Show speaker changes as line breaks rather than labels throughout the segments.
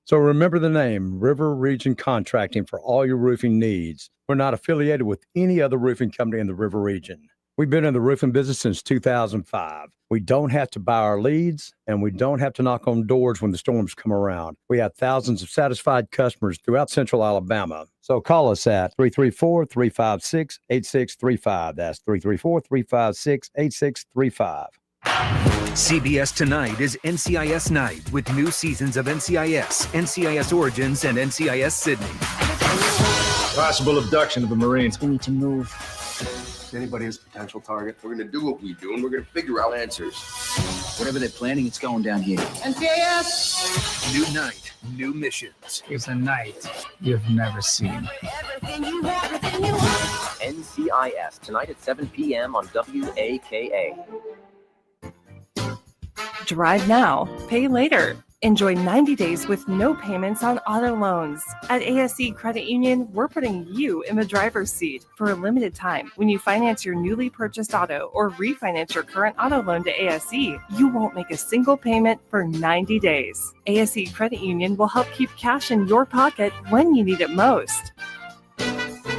So remember the name, River Region Contracting, for all your roofing needs. We're not affiliated with any other roofing company in the River Region. We've been in the roofing business since 2005. We don't have to buy our leads, and we don't have to knock on doors when the storms come around. We have thousands of satisfied customers throughout Central Alabama. So call us at 334-356-8635. That's 334-356-8635.
CBS Tonight is NCIS Night with new seasons of NCIS, NCIS Origins, and NCIS Sydney.
Possible abduction of the Marines.
We need to move.
Anybody is a potential target. We're going to do what we do, and we're going to figure out answers.
Whatever they're planning, it's going down here.
NCIS! New night, new missions.
It's a night you've never seen.
NCIS, tonight at 7 p.m. on WAKA.
Drive now, pay later. Enjoy 90 days with no payments on auto loans. At ASE Credit Union, we're putting you in the driver's seat for a limited time. When you finance your newly purchased auto or refinance your current auto loan to ASE, you won't make a single payment for 90 days. ASE Credit Union will help keep cash in your pocket when you need it most.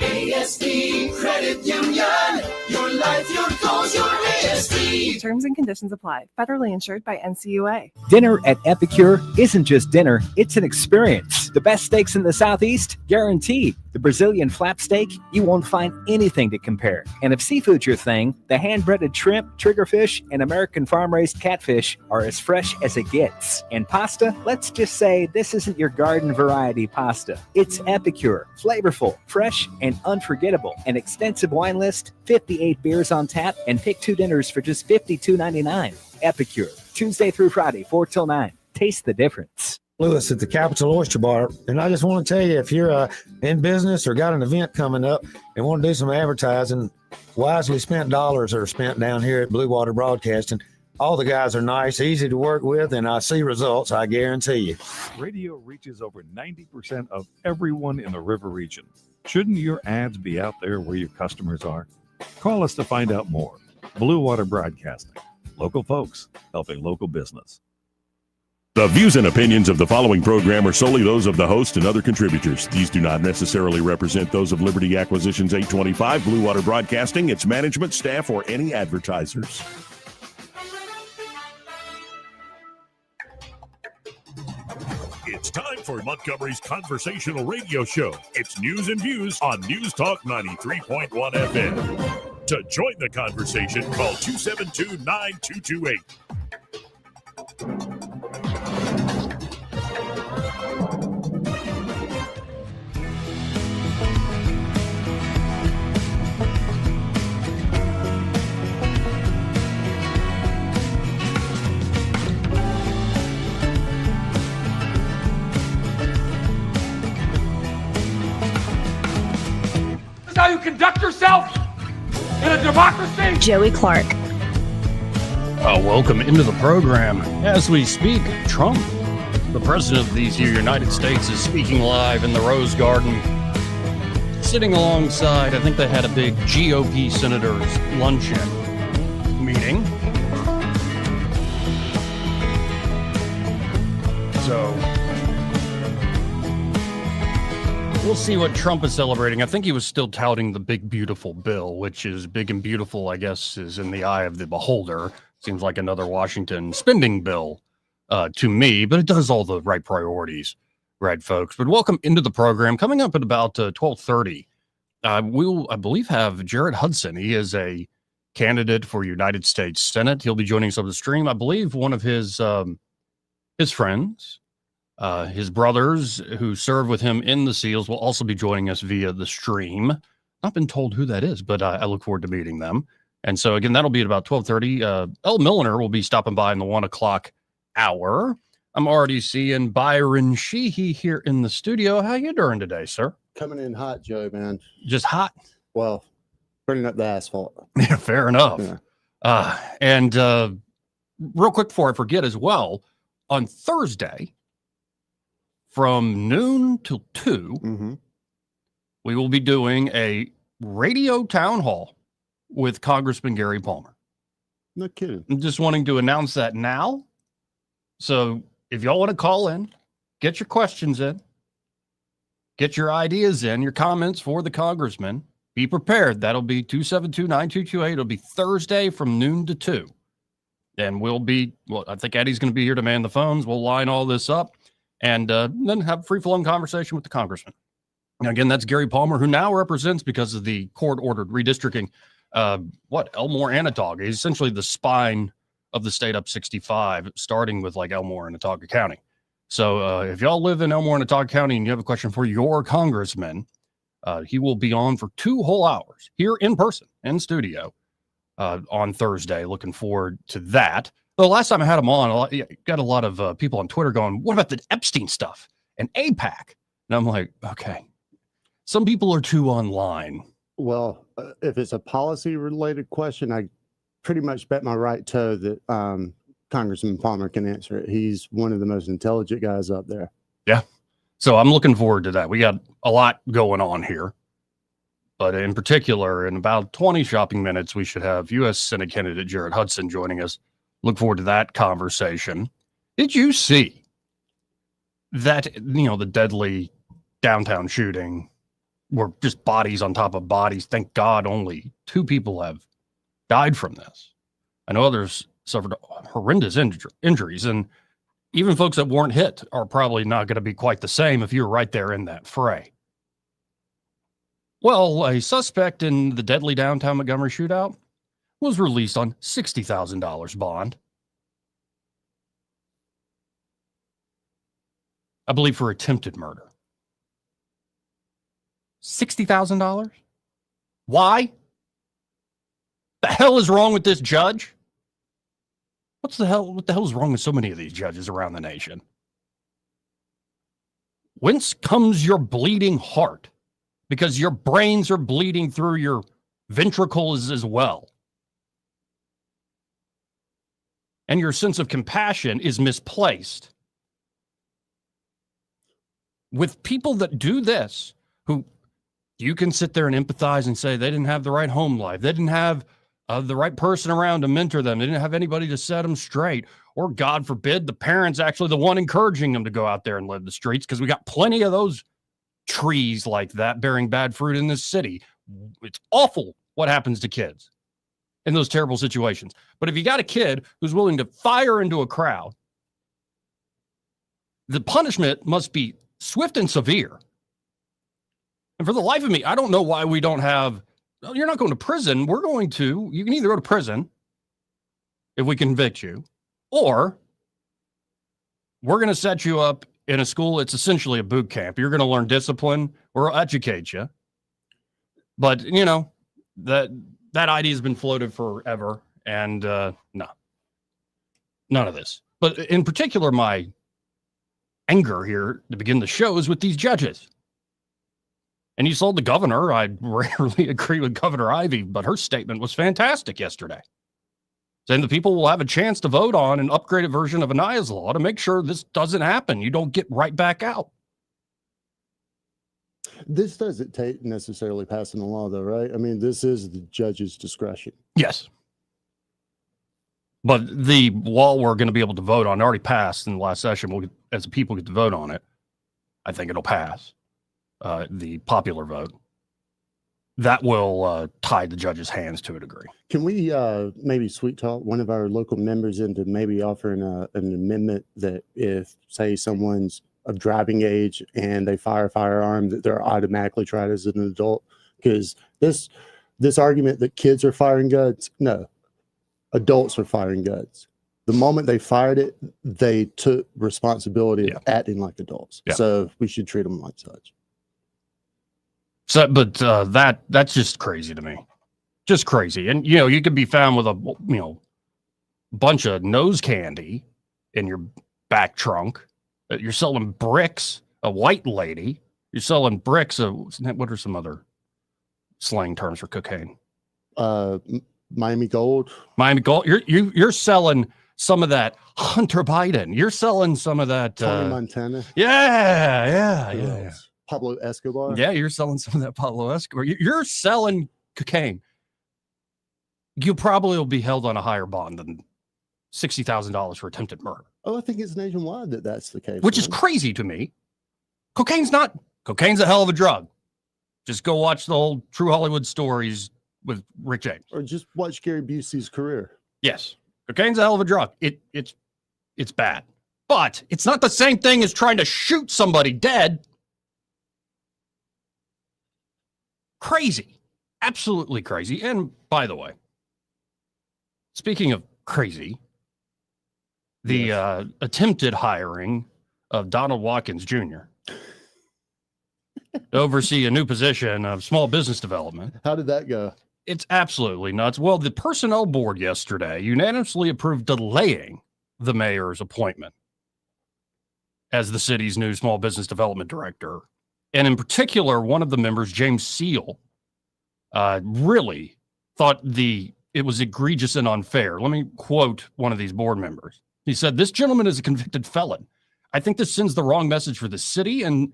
ASE Credit Union, your life, your goals, your ASE.
Terms and conditions apply. Federally insured by NCUA.
Dinner at Epicure isn't just dinner, it's an experience. The best steaks in the Southeast, guaranteed. The Brazilian flap steak, you won't find anything to compare. And if seafood's your thing, the hand-breaded shrimp, triggerfish, and American farm-raised catfish are as fresh as it gets. And pasta, let's just say this isn't your garden variety pasta. It's Epicure, flavorful, fresh, and unforgettable. An extensive wine list, 58 beers on tap, and pick 2 dinners for just $52.99. Epicure, Tuesday through Friday, 4 till 9. Taste the difference.
Lewis at the Capital Oyster Bar, and I just want to tell you, if you're in business or got an event coming up and want to do some advertising, wisely spent dollars are spent down here at Blue Water Broadcasting. All the guys are nice, easy to work with, and I see results, I guarantee you.
Radio reaches over 90% of everyone in the River region. Shouldn't your ads be out there where your customers are? Call us to find out more. Blue Water Broadcasting. Local folks helping local business.
The views and opinions of the following program are solely those of the host and other contributors. These do not necessarily represent those of Liberty Acquisitions 825, Blue Water Broadcasting, its management, staff, or any advertisers. It's time for Montgomery's conversational radio show. It's news and views on News Talk 93.1 FM. To join the conversation, call 272-9228.
This is how you conduct yourself in a democracy?
Joey Clark.
Welcome into the program. As we speak, Trump, the president of these United States, is speaking live in the Rose Garden, sitting alongside, I think they had a big GOP senators luncheon meeting. So we'll see what Trump is celebrating. I think he was still touting the big, beautiful bill, which is big and beautiful, I guess, is in the eye of the beholder. Seems like another Washington spending bill to me, but it does all the right priorities, right, folks? But welcome into the program. Coming up at about 12:30, we'll, I believe, have Jared Hudson. He is a candidate for United States Senate. He'll be joining us on the stream. I believe one of his friends, his brothers who served with him in the SEALs, will also be joining us via the stream. Not been told who that is, but I look forward to meeting them. And so, again, that'll be at about 12:30. El Milliner will be stopping by in the 1 o'clock hour. I'm already seeing Byron Sheehy here in the studio. How you doing today, sir?
Coming in hot, Joe, man.
Just hot?
Well, burning up the asphalt.
Yeah, fair enough. Yeah. And real quick before I forget as well, on Thursday, from noon till 2, we will be doing a radio town hall with Congressman Gary Palmer.
No kidding.
I'm just wanting to announce that now. So if y'all want to call in, get your questions in. Get your ideas in, your comments for the congressman. Be prepared. That'll be 272-9228. It'll be Thursday from noon to 2. And I think Eddie's going to be here to man the phones. We'll line all this up and then have a free-flowing conversation with the congressman. Now, again, that's Gary Palmer, who now represents, because of the court-ordered redistricting, Elmore-Anatoga. He's essentially the spine of the state up 65, starting with like Elmore and Atauga County. So if y'all live in Elmore and Atauga County and you have a question for your congressman, he will be on for 2 whole hours here in person, in studio, on Thursday. Looking forward to that. The last time I had him on, got a lot of people on Twitter going, what about the Epstein stuff and AIPAC? And I'm like, okay, some people are too online.
Well, if it's a policy-related question, I pretty much bet my right toe that Congressman Palmer can answer it. He's one of the most intelligent guys up there.
Yeah. So I'm looking forward to that. We got a lot going on here. But in particular, in about 20 shopping minutes, we should have U.S. Senate candidate Jared Hudson joining us. Look forward to that conversation. Did you see that, the deadly downtown shooting were just bodies on top of bodies? Thank God only 2 people have died from this. I know others suffered horrendous injuries, and even folks that weren't hit are probably not going to be quite the same if you're right there in that fray. Well, a suspect in the deadly downtown Montgomery shootout was released on $60,000 bond. I believe for attempted murder. $60,000? Why? The hell is wrong with this judge? What the hell is wrong with so many of these judges around the nation? Whence comes your bleeding heart? Because your brains are bleeding through your ventricles as well. And your sense of compassion is misplaced. With people that do this, who you can sit there and empathize and say they didn't have the right home life, they didn't have the right person around to mentor them, they didn't have anybody to set them straight, or God forbid, the parents actually the one encouraging them to go out there and live the streets, because we got plenty of those trees like that bearing bad fruit in this city. It's awful what happens to kids in those terrible situations. But if you got a kid who's willing to fire into a crowd, the punishment must be swift and severe. And for the life of me, I don't know why we don't have, well, you're not going to prison. You can either go to prison if we convict you, or we're going to set you up in a school. It's essentially a boot camp. You're going to learn discipline. We'll educate you. But, that idea has been floated forever. And no, none of this. But in particular, my anger here to begin the show is with these judges. And you saw the governor. I rarely agree with Governor Ivey, but her statement was fantastic yesterday, saying the people will have a chance to vote on an upgraded version of Anaya's law to make sure this doesn't happen. You don't get right back out.
This doesn't take necessarily passing the law, though, right? I mean, this is the judge's discretion.
Yes. But the law we're going to be able to vote on already passed in the last session. As the people get to vote on it, I think it'll pass. The popular vote. That will tie the judge's hands to a degree.
Can we maybe sweet talk one of our local members into maybe offering an amendment that if, say, someone's of driving age and they fire a firearm, that they're automatically tried as an adult? Because this argument that kids are firing guns, no, adults are firing guns. The moment they fired it, they took responsibility of acting like adults. Yeah. So we should treat them like such.
So, but that's just crazy to me, just crazy. And you could be found with a bunch of nose candy in your back trunk. You're selling bricks. A white lady. You're selling bricks. What are some other slang terms for cocaine?
Miami Gold.
Miami Gold. You're selling some of that Hunter Biden. You're selling some of that
Tony Montana.
Yeah.
Pablo Escobar.
Yeah, you're selling some of that Pablo Escobar. You're selling cocaine. You probably will be held on a higher bond than $60,000 for attempted murder.
Oh, I think it's nationwide that's the case.
Which is crazy to me. Cocaine's a hell of a drug. Just go watch the old True Hollywood Stories with Rick James.
Or just watch Gary Busey's career.
Yes. Cocaine's a hell of a drug. It's bad. But it's not the same thing as trying to shoot somebody dead. Crazy. Absolutely crazy. And by the way, speaking of crazy, the attempted hiring of Donald Watkins Jr. to oversee a new position of small business development.
How did that go?
It's absolutely nuts. Well, the Personnel Board yesterday unanimously approved delaying the mayor's appointment as the city's new small business development director. And in particular, one of the members, James Seal, really thought it was egregious and unfair. Let me quote one of these board members. He said, "This gentleman is a convicted felon. I think this sends the wrong message for the city, and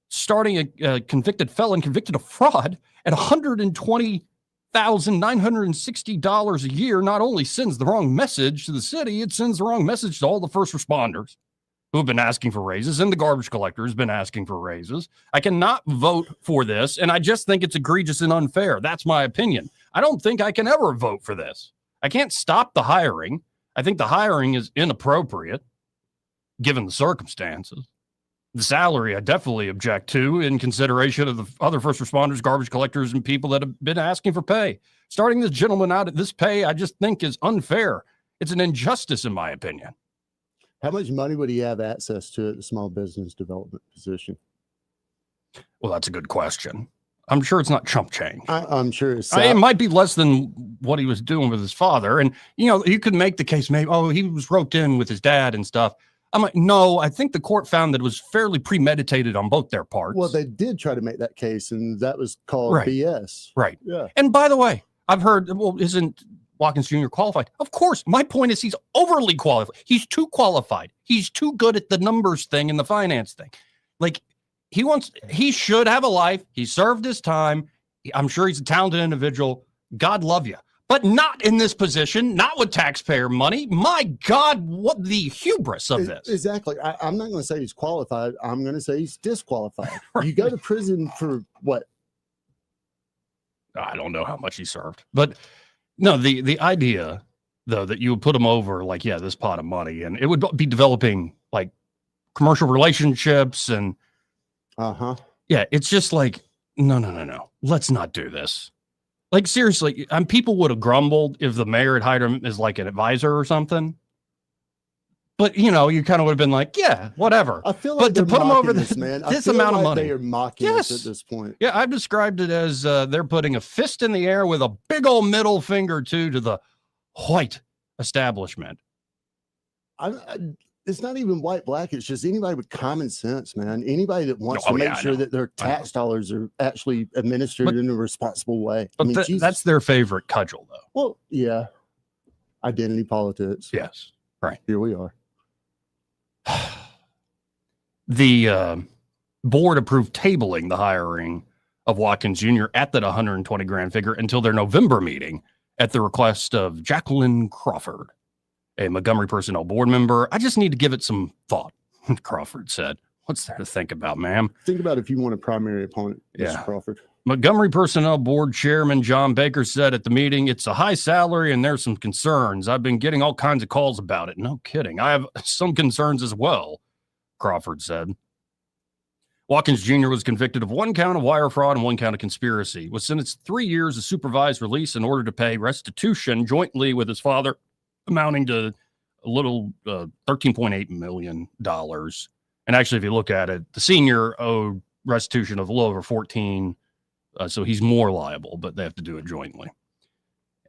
starting a convicted felon convicted of fraud at $120,960 a year not only sends the wrong message to the city, it sends the wrong message to all the first responders who have been asking for raises, and the garbage collector has been asking for raises. I cannot vote for this, and I just think it's egregious and unfair. That's my opinion. I don't think I can ever vote for this. I can't stop the hiring. I think the hiring is inappropriate, given the circumstances. The salary I definitely object to in consideration of the other first responders, garbage collectors, and people that have been asking for pay. Starting this gentleman out at this pay, I just think is unfair. It's an injustice, in my opinion."
How much money would he have access to at the small business development position?
Well, that's a good question. I'm sure it's not chump change.
I'm sure it's...
It might be less than what he was doing with his father. And, you could make the case maybe, he was roped in with his dad and stuff. I'm like, no, I think the court found that it was fairly premeditated on both their parts.
Well, they did try to make that case, and that was called BS.
Right.
Yeah.
And by the way, I've heard, well, isn't Watkins Jr. qualified? Of course. My point is he's overly qualified. He's too qualified. He's too good at the numbers thing and the finance thing. Like, he should have a life. He served his time. I'm sure he's a talented individual. God love you. But not in this position, not with taxpayer money. My God, what the hubris of this.
Exactly. I'm not going to say he's qualified. I'm going to say he's disqualified. Right. You go to prison for what?
I don't know how much he served. But no, the idea, though, that you would put him over, like, this pot of money, and it would be developing, like, commercial relationships and... Yeah, it's just like, no. Let's not do this. Like, seriously, people would have grumbled if the mayor had hired him as like an advisor or something. But, you kind of would have been like, yeah, whatever.
I feel like
to put him over
this amount of money. They are mocking us at this point.
Yeah, I've described it as they're putting a fist in the air with a big old middle finger, to the white establishment.
It's not even white, black. It's just anybody with common sense, man. Anybody that wants to make sure that their tax dollars are actually administered in a responsible way.
But that's their favorite cudgel, though.
Well, yeah. Identity politics.
Yes. Right.
Here we are.
The board approved tabling the hiring of Watkins Jr. at that $120,000 figure until their November meeting at the request of Jacqueline Crawford, a Montgomery Personnel Board member. "I just need to give it some thought," Crawford said. "What's there to think about, ma'am?"
Think about if you want a primary opponent, Mr. Crawford.
Montgomery Personnel Board Chairman John Baker said at the meeting, "It's a high salary and there's some concerns. I've been getting all kinds of calls about it." No kidding. "I have some concerns as well," Crawford said. Watkins Jr. was convicted of 1 count of wire fraud and 1 count of conspiracy, was sentenced to 3 years of supervised release in order to pay restitution jointly with his father, amounting to a little $13.8 million. And actually, if you look at it, the senior owed restitution of a little over 14, so he's more liable, but they have to do it jointly.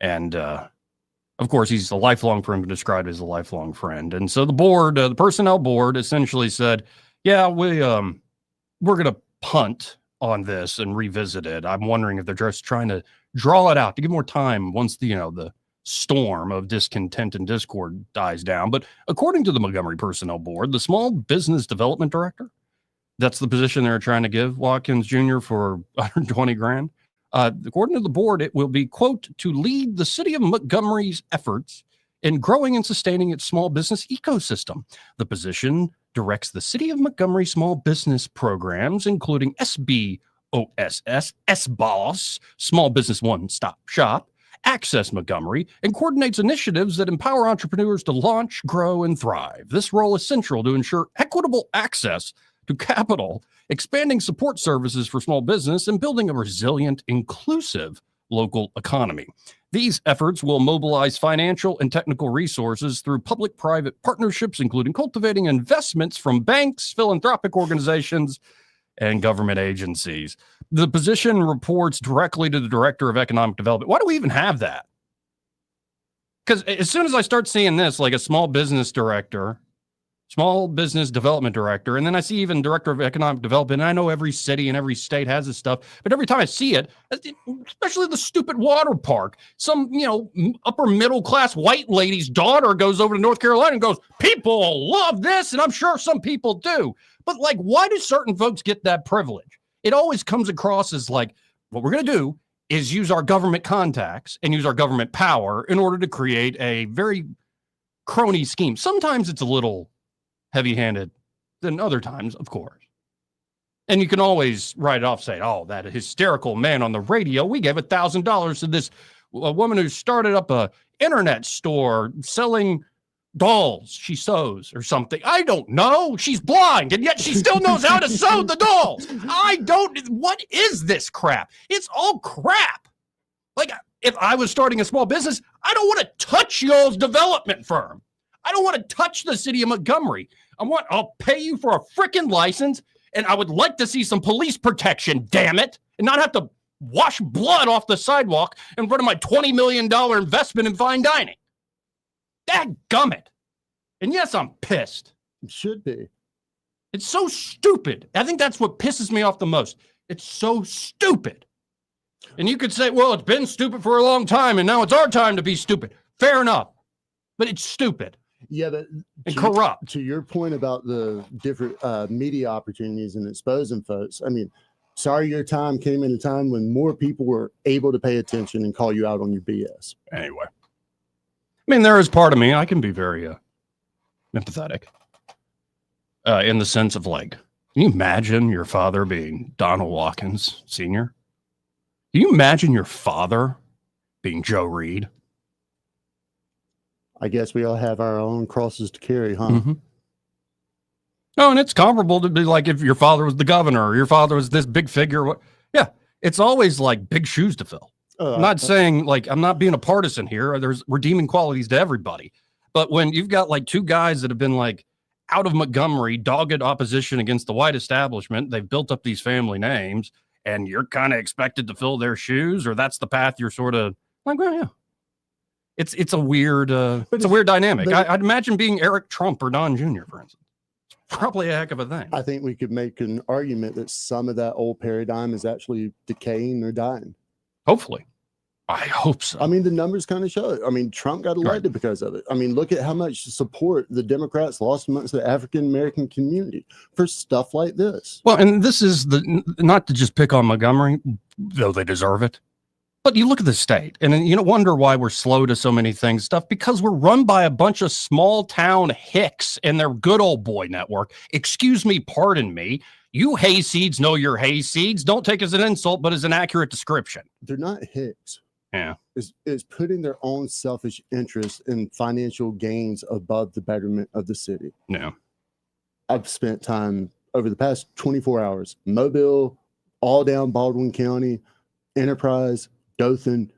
And of course, he's a lifelong friend, described as a lifelong friend. And so the board, the Personnel Board, essentially said, "Yeah, we're going to punt on this and revisit it." I'm wondering if they're just trying to draw it out to give more time once the storm of discontent and discord dies down. But according to the Montgomery Personnel Board, the small business development director, that's the position they're trying to give Watkins Jr. for $120,000. According to the board, it will be, quote, "to lead the city of Montgomery's efforts in growing and sustaining its small business ecosystem. The position directs the City of Montgomery small business programs, including SBOSS, SBOSS, Small Business One Stop Shop, Access Montgomery, and coordinates initiatives that empower entrepreneurs to launch, grow, and thrive. This role is central to ensure equitable access to capital, expanding support services for small business, and building a resilient, inclusive local economy. These efforts will mobilize financial and technical resources through public-private partnerships, including cultivating investments from banks, philanthropic organizations, and government agencies. The position reports directly to the Director of Economic Development. Why do we even have that? Because as soon as I start seeing this, like a small business director, small business development director, and then I see even Director of Economic Development, and I know every city and every state has this stuff, but every time I see it, especially the stupid water park, some, upper middle class white lady's daughter goes over to North Carolina and goes, people love this, and I'm sure some people do. But like, why do certain folks get that privilege? It always comes across as like, what we're going to do is use our government contacts and use our government power in order to create a very crony scheme. Sometimes it's a little heavy-handed than other times, of course. And you can always write it off, say, oh, that hysterical man on the radio, we gave $1,000 to this woman who started up a internet store selling dolls she sews or something. I don't know. She's blind, and yet she still knows how to sew the dolls. What is this crap? It's all crap. Like, if I was starting a small business, I don't want to touch y'all's development firm. I don't want to touch the city of Montgomery. I'll pay you for a freaking license, and I would like to see some police protection, damn it, and not have to wash blood off the sidewalk in front of my $20 million investment in fine dining. Dadgummit. And yes, I'm pissed.
It should be.
It's so stupid. I think that's what pisses me off the most. It's so stupid. And you could say, well, it's been stupid for a long time, and now it's our time to be stupid. Fair enough. But it's stupid.
Yeah, but
corrupt.
To your point about the different media opportunities and exposing folks, I mean, sorry your time came in a time when more people were able to pay attention and call you out on your BS.
Anyway. I mean, there is part of me, I can be very empathetic in the sense of like, can you imagine your father being Donald Watkins Jr.? Can you imagine your father being Joe Reed?
I guess we all have our own crosses to carry, huh?
Mm-hmm. No, and it's comparable to be like if your father was the governor or your father was this big figure. Yeah, it's always like big shoes to fill. I'm not saying like I'm not being a partisan here. There's redeeming qualities to everybody. But when you've got like two guys that have been like out of Montgomery, dogged opposition against the white establishment, they've built up these family names, and you're kind of expected to fill their shoes, or that's the path you're sort of like, well, yeah. It's a weird dynamic. I'd imagine being Eric Trump or Don Jr., for instance. Probably a heck of a thing.
I think we could make an argument that some of that old paradigm is actually decaying or dying.
Hopefully. I hope so.
I mean, the numbers kind of show it. I mean, Trump got elected because of it. I mean, look at how much support the Democrats lost amongst the African-American community for stuff like this.
Well, and this is not to just pick on Montgomery, though they deserve it. But you look at the state, and you wonder why we're slow to so many things, stuff, because we're run by a bunch of small town hicks and their good old boy network. Excuse me, pardon me. You hayseeds know your hayseeds. Don't take it as an insult, but as an accurate description.
They're not hicks.
Yeah.
It's putting their own selfish interest in financial gains above the betterment of the city.
Yeah.
I've spent time over the past 24 hours, Mobile, all down Baldwin County, Enterprise, Dothan,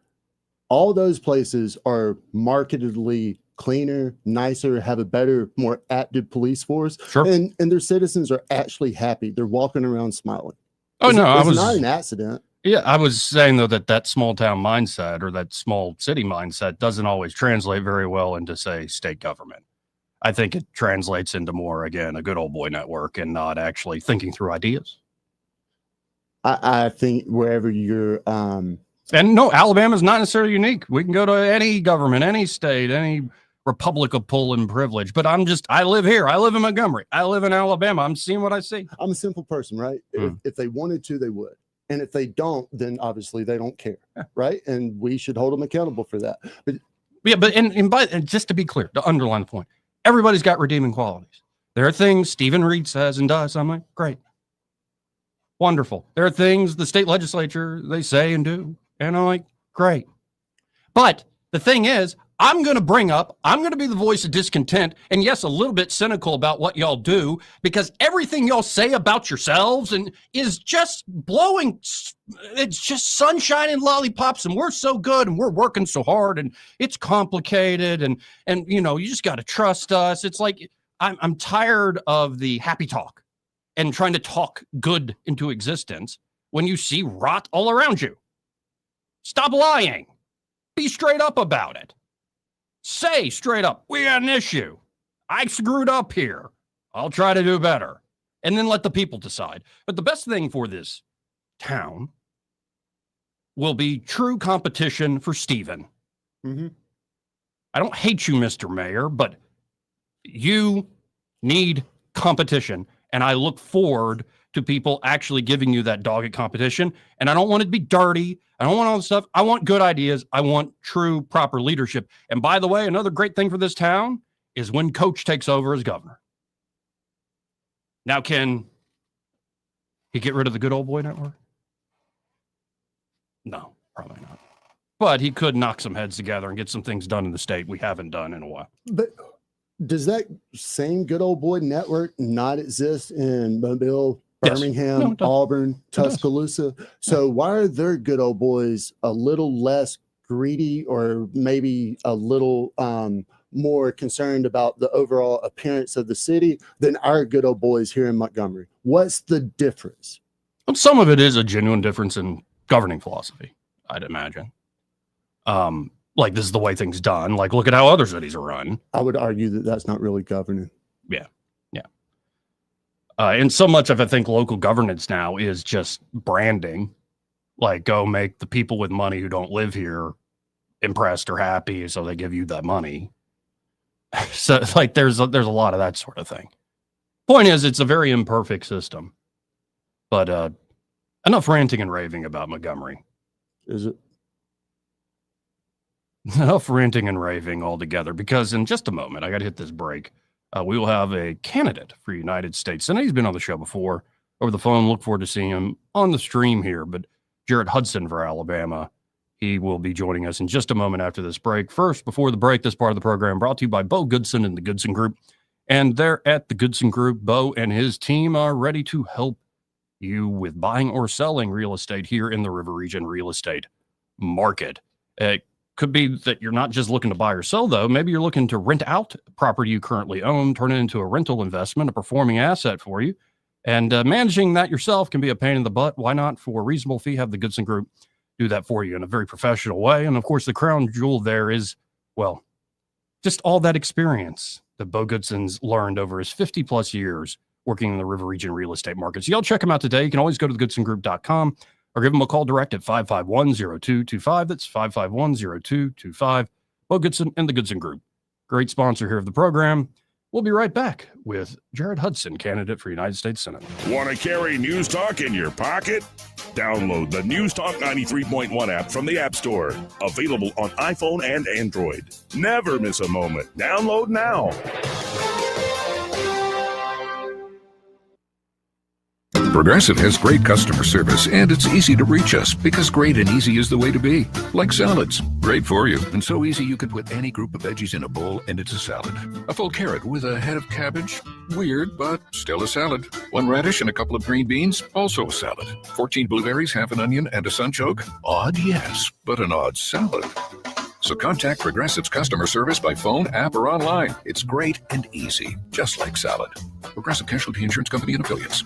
all those places are markedly cleaner, nicer, have a better, more active police force.
Sure.
And their citizens are actually happy. They're walking around smiling.
Oh, no,
it's not an accident.
Yeah, I was saying, though, that small town mindset or that small city mindset doesn't always translate very well into, say, state government. I think it translates into more, again, a good old boy network and not actually thinking through ideas.
I think wherever you're...
And no, Alabama is not necessarily unique. We can go to any government, any state, any republic of pull and privilege. But I live here. I live in Montgomery. I live in Alabama. I'm seeing what I see.
I'm a simple person, right? If they wanted to, they would. And if they don't, then obviously they don't care, right? And we should hold them accountable for that. But
Yeah, but and just to be clear, to underline the point, everybody's got redeeming qualities. There are things Stephen Reed says and does. I'm like, great. Wonderful. There are things the state legislature, they say and do. And I'm like, great. But the thing is, I'm going to be the voice of discontent. And yes, a little bit cynical about what y'all do, because everything y'all say about yourselves and is just blowing. It's just sunshine and lollipops. And we're so good and we're working so hard and it's complicated. And you know, you just got to trust us. It's like, I'm tired of the happy talk and trying to talk good into existence when you see rot all around you. Stop lying. Be straight up about it. Say straight up, we got an issue. I screwed up here. I'll try to do better. And then let the people decide. But the best thing for this town will be true competition for Stephen.
Mm-hmm.
I don't hate you, Mr. Mayor, but you need competition. And I look forward to people actually giving you that dogged competition. And I don't want it to be dirty. I don't want all this stuff. I want good ideas. I want true, proper leadership. And by the way, another great thing for this town is when Coach takes over as governor. Now, can he get rid of the good old boy network? No, probably not. But he could knock some heads together and get some things done in the state we haven't done in a while.
But does that same good old boy network not exist in Mobile, Birmingham,
No, it does.
Auburn, Tuscaloosa? So why are their good old boys a little less greedy or maybe a little more concerned about the overall appearance of the city than our good old boys here in Montgomery? What's the difference?
Well, some of it is a genuine difference in governing philosophy, I'd imagine. Like, this is the way things done. Like, look at how other cities are run.
I would argue that that's not really governing.
Yeah. And so much of, I think, local governance now is just branding. Like, go make the people with money who don't live here impressed or happy, so they give you that money. So, like, there's a lot of that sort of thing. Point is, it's a very imperfect system. But enough ranting and raving about Montgomery.
Is it?
Enough ranting and raving altogether, because in just a moment, I got to hit this break. We will have a candidate for United States Senate. He's been on the show before over the phone. Look forward to seeing him on the stream here. But Jared Hudson for Alabama, he will be joining us in just a moment after this break. First, before the break, this part of the program brought to you by Bo Goodson and the Goodson Group. And they're at the Goodson Group. Bo and his team are ready to help you with buying or selling real estate here in the River Region real estate market. It could be that you're not just looking to buy or sell, though. Maybe you're looking to rent out property you currently own, turn it into a rental investment, a performing asset for you. And managing that yourself can be a pain in the butt. Why not, for a reasonable fee, have the Goodson Group do that for you in a very professional way? And, of course, the crown jewel there is, well, just all that experience that Bo Goodson's learned over his 50-plus years working in the River Region real estate market. So y'all check him out today. You can always go to thegoodsongroup.com or give him a call direct at 551-0225. That's 551-0225. Bo Goodson and the Goodson Group. Great sponsor here of the program. We'll be right back with Jared Hudson, candidate for United States Senate.
Want to carry News Talk in your pocket? Download the News Talk 93.1 app from the App Store. Available on iPhone and Android. Never miss a moment. Download now.
Progressive has great customer service, and it's easy to reach us because great and easy is the way to be. Like salads, great for you, and so easy you could put any group of veggies in a bowl and it's a salad. A full carrot with a head of cabbage, weird, but still a salad. One radish and a couple of green beans, also a salad. 14 blueberries, half an onion, and a sunchoke. Odd, yes, but an odd salad. So contact Progressive's customer service by phone, app, or online. It's great and easy, just like salad. Progressive Casualty Insurance Company and Affiliates.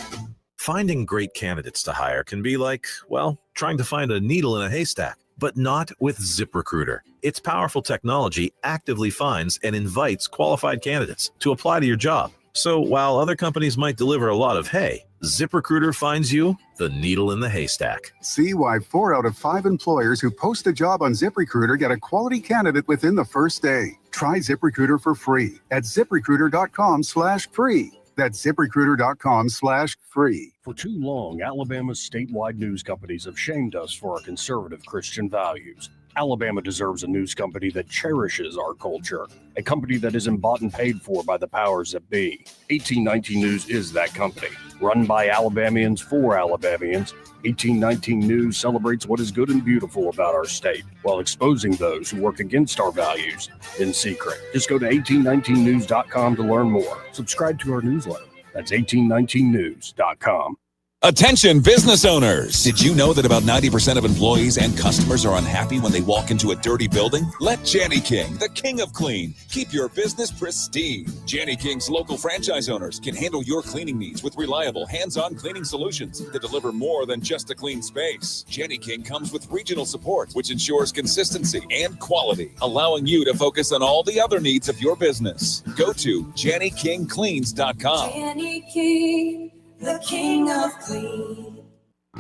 Finding great candidates to hire can be like, well, trying to find a needle in a haystack, but not with ZipRecruiter. Its powerful technology actively finds and invites qualified candidates to apply to your job. So while other companies might deliver a lot of hay, ZipRecruiter finds you the needle in the haystack.
See why 4 out of 5 employers who post a job on ZipRecruiter get a quality candidate within the first day. Try ZipRecruiter for free at ZipRecruiter.com/free. That's ZipRecruiter.com/free.
For too long, Alabama's statewide news companies have shamed us for our conservative Christian values. Alabama deserves a news company that cherishes our culture, a company that isn't bought and paid for by the powers that be. 1819 News is that company. Run by Alabamians for Alabamians, 1819 News celebrates what is good and beautiful about our state while exposing those who work against our values in secret. Just go to 1819news.com to learn more. Subscribe to our newsletter. That's 1819news.com.
Attention business owners. Did you know that about 90% of employees and customers are unhappy when they walk into a dirty building? Let Janny King, the king of clean, keep your business pristine. Janny King's local franchise owners can handle your cleaning needs with reliable, hands-on cleaning solutions that deliver more than just a clean space. Janny King comes with regional support, which ensures consistency and quality, allowing you to focus on all the other needs of your business. Go to JannyKingCleans.com.
Janny King, the king of clean.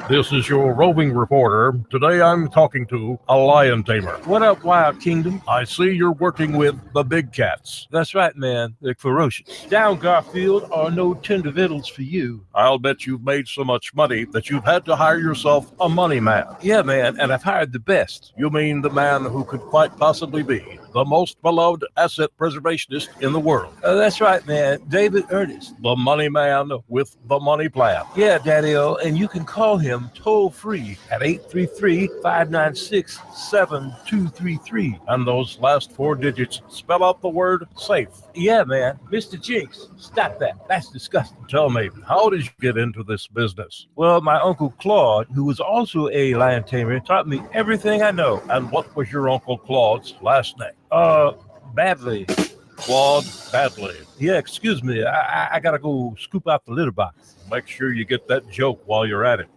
This is your roving reporter. Today I'm talking to a lion tamer. What up, Wild Kingdom? I see you're working with the big cats.
That's right, man. They're ferocious. Down Garfield are no tender victuals for you.
I'll bet you've made so much money that you've had to hire yourself a money man.
Yeah, man, and I've hired the best.
You mean the man who could quite possibly be the most beloved asset preservationist in the world?
That's right, man. David Ernest.
The money man with the money plan.
Yeah, Daddy-O, and you can call him toll-free at 833-596-7233.
And those last 4 digits spell out the word safe.
Yeah, man. Mr. Jinx, stop that. That's disgusting.
Tell me, how did you get into this business?
Well, my Uncle Claude, who was also a lion tamer, taught me everything I know.
And what was your Uncle Claude's last name?
Badley.
Claude Badley.
Yeah, excuse me. I gotta go scoop out the litter box.
Make sure you get that joke while you're at it.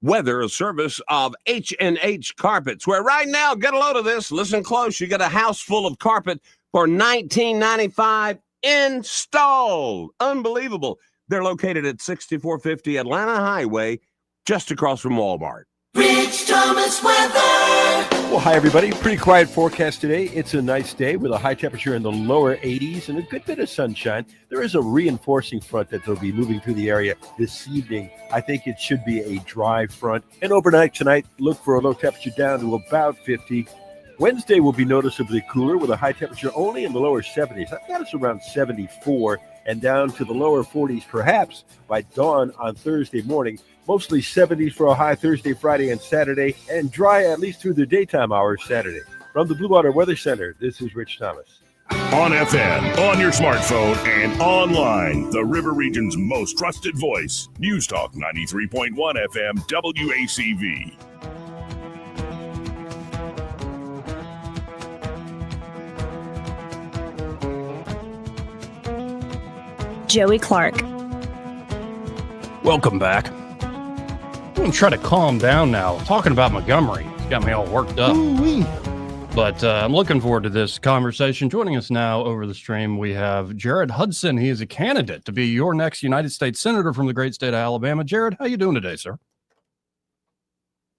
Weather, a service of H&H Carpets, where right now, get a load of this, listen close, you get a house full of carpet for $19.95 installed. Unbelievable. They're located at 6450 Atlanta Highway, just across from Walmart.
Rich Thomas weather.
Well, hi, everybody. Pretty quiet forecast today. It's a nice day with a high temperature in the lower 80s and a good bit of sunshine. There is a reinforcing front that will be moving through the area this evening. I think it should be a dry front. And overnight tonight, look for a low temperature down to about 50. Wednesday will be noticeably cooler with a high temperature only in the lower 70s. I've got us around 74 and down to the lower 40s perhaps by dawn on Thursday morning. Mostly 70s for a high Thursday, Friday, and Saturday, and dry at least through the daytime hours Saturday. From the Blue Water Weather Center, this is Rich Thomas.
On FM, on your smartphone, and online, the River Region's most trusted voice. News Talk 93.1 FM WACV.
Joey Clark.
Welcome back. I'm going to try to calm down now. Talking about Montgomery, it's got me all worked up.
Ooh-wee.
But I'm looking forward to this conversation. Joining us now over the stream, we have Jared Hudson. He is a candidate to be your next United States Senator from the great state of Alabama. Jared, how you doing today, sir?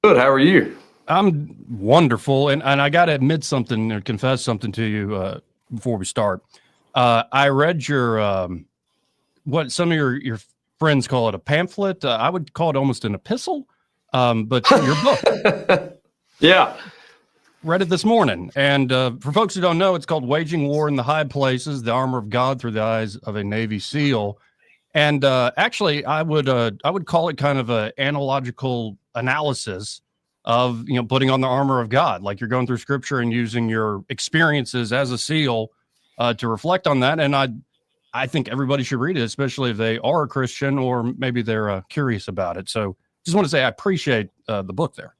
Good. How are you?
I'm wonderful. And I got to admit something or confess something to you before we start. I read your, what some of your friends call it a pamphlet. I would call it almost an epistle, but your book.
Yeah.
Read it this morning. And for folks who don't know, it's called Waging War in the High Places, the Armor of God Through the Eyes of a Navy SEAL. And actually, I would call it kind of an analogical analysis of, putting on the armor of God, like you're going through scripture and using your experiences as a SEAL to reflect on that. And I think everybody should read it, especially if they are a Christian or maybe they're curious about it. So just want to say I appreciate the book there.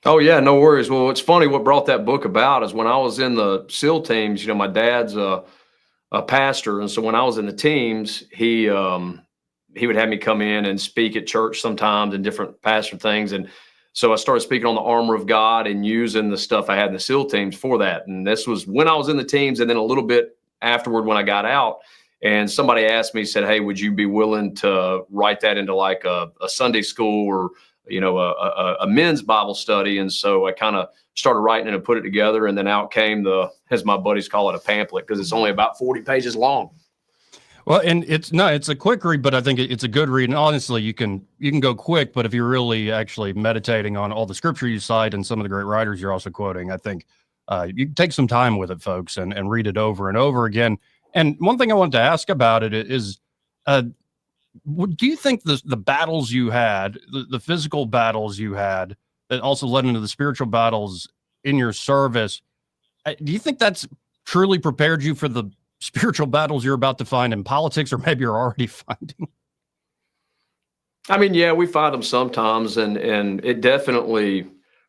Oh, yeah, no worries. Well, it's funny what brought that book about is when I was in the SEAL teams, my dad's a pastor. And so when I was in the teams, he would have me come in and speak at church sometimes and different pastor things. And so I started speaking on the armor of God and using the stuff I had in the SEAL teams for that. And this was when I was in the teams and then a little bit afterward when I got out. And somebody asked me, said, hey, would you be willing to write that into like a Sunday school or a men's Bible study? And so I kind of started writing it and put it together. And then out came as my buddies call it, a pamphlet, because it's only about 40 pages long.
Well, and it's a quick read, but I think it's a good read. And honestly, you can go quick, but if you're really actually meditating on all the scripture you cite and some of the great writers you're also quoting, I think you can take some time with it, folks, and read it over and over again. And one thing I wanted to ask about it is, do you think the battles you had, the physical battles you had that also led into the spiritual battles in your service, do you think that's truly prepared you for the spiritual battles you're about to find in politics, or maybe you're already finding?
I mean, yeah, we find them sometimes, and it definitely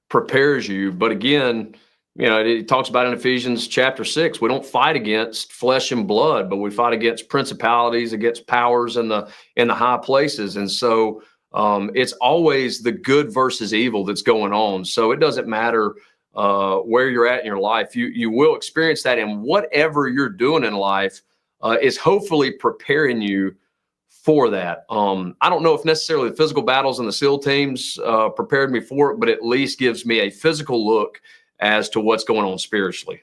prepares you. But again, it talks about in Ephesians chapter 6, we don't fight against flesh and blood, but we fight against principalities, against powers in the high places. And so it's always the good versus evil that's going on. So it doesn't matter where you're at in your life. You will experience that, and whatever you're doing in life is hopefully preparing you for that. I don't know if necessarily the physical battles and the SEAL teams prepared me for it, but at least gives me a physical look as to what's going on spiritually.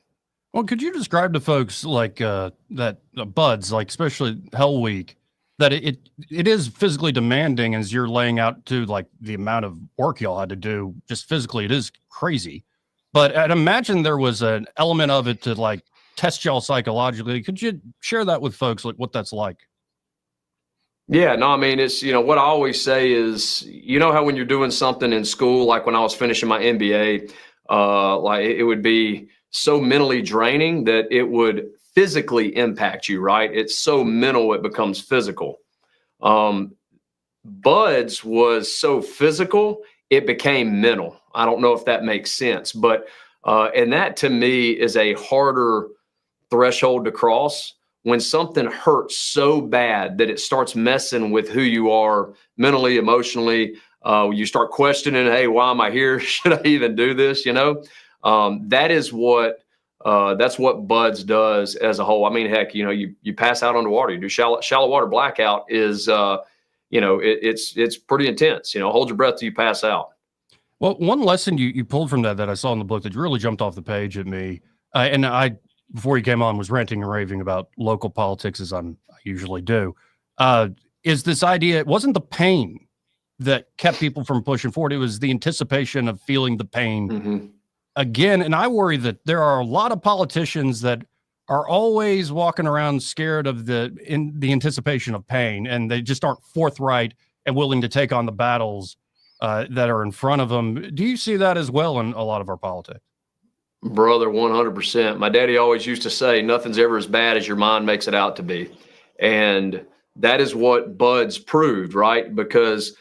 Well, could you describe to folks like that BUD/S, like especially Hell Week, that it is physically demanding as you're laying out to like the amount of work y'all had to do just physically, it is crazy. But I'd imagine there was an element of it to like test y'all psychologically. Could you share that with folks, like what that's like?
Yeah, no, I mean, it's, what I always say is, how when you're doing something in school, like when I was finishing my MBA, like it would be so mentally draining that it would physically impact you, right? It's so mental, it becomes physical. BUD/S was so physical, it became mental. I don't know if that makes sense, but and that to me is a harder threshold to cross when something hurts so bad that it starts messing with who you are mentally, emotionally. You start questioning, hey, why am I here? Should I even do this? That is what that's what BUD/S does as a whole. I mean, heck, you pass out underwater. You do shallow water blackout is it's pretty intense. Hold your breath till you pass out.
Well, one lesson you pulled from that I saw in the book that really jumped off the page at me, and I, before you came on, was ranting and raving about local politics as I usually do, is this idea, it wasn't the pain that kept people from pushing forward. It was the anticipation of feeling the pain again. And I worry that there are a lot of politicians that are always walking around scared of the anticipation of pain, and they just aren't forthright and willing to take on the battles that are in front of them. Do you see that as well in a lot of our politics?
Brother, 100%. My daddy always used to say, nothing's ever as bad as your mind makes it out to be. And that is what BUD/S proved, right? Because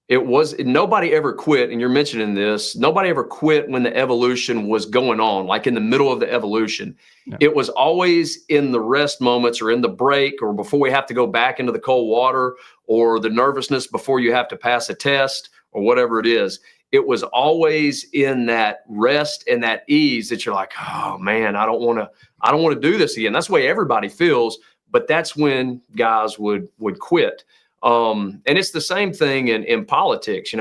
nobody ever quit. And you're mentioning this, nobody ever quit when the evolution was going on, like in the middle of the evolution. No. It was always in the rest moments or in the break or before we have to go back into the cold water or the nervousness before you have to pass a test or whatever it is. It was always in that rest and that ease that you're like, oh man, I don't want to do this again. That's the way everybody feels, but that's when guys would quit. And it's the same thing in politics.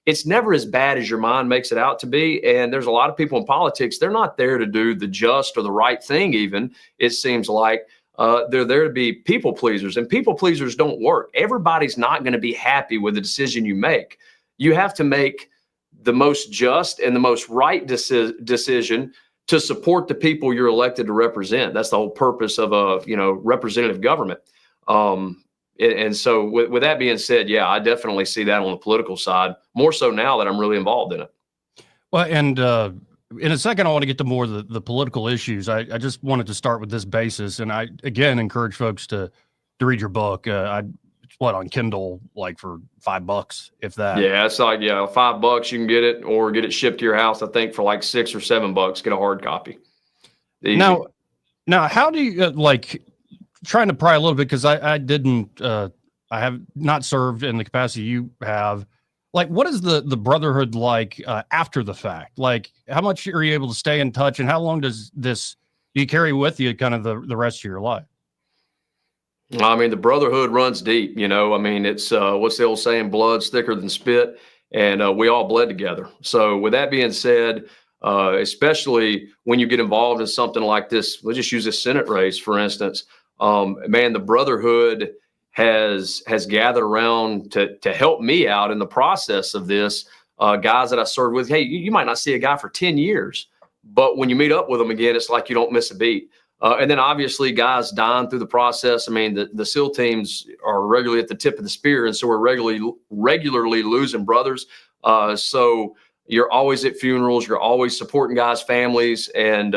It's never as bad as your mind makes it out to be. And there's a lot of people in politics, they're not there to do the just or the right thing even. It seems like they're there to be people pleasers, and people pleasers don't work. Everybody's not going to be happy with the decision you make. You have to make the most just and the most right decision to support the people you're elected to represent. That's the whole purpose of a representative government. And so with that being said, yeah, I definitely see that on the political side, more so now that I'm really involved in it.
Well, and in a second, I want to get to more of the political issues. I just wanted to start with this basis. And I, again, encourage folks to read your book. On Kindle, like for $5, if that.
Yeah, it's like, $5 you can get it, or get it shipped to your house. I think for like $6 or $7, get a hard copy. Easy.
Now, how do you trying to pry a little bit, because I have not served in the capacity you have. Like, what is the brotherhood like after the fact? Like, how much are you able to stay in touch, and how long do you carry with you kind of the rest of your life?
I mean, the brotherhood runs deep, I mean, it's what's the old saying, blood's thicker than spit, and we all bled together. So with that being said, especially when you get involved in something like this, let's just use this Senate race, for instance. Man, the brotherhood has gathered around to help me out in the process of this. Guys that I served with, hey, you might not see a guy for 10 years, but when you meet up with them again, it's like you don't miss a beat. And then obviously guys dying through the process. I mean, the SEAL teams are regularly at the tip of the spear, and so we're regularly losing brothers. So you're always at funerals, you're always supporting guys' families, and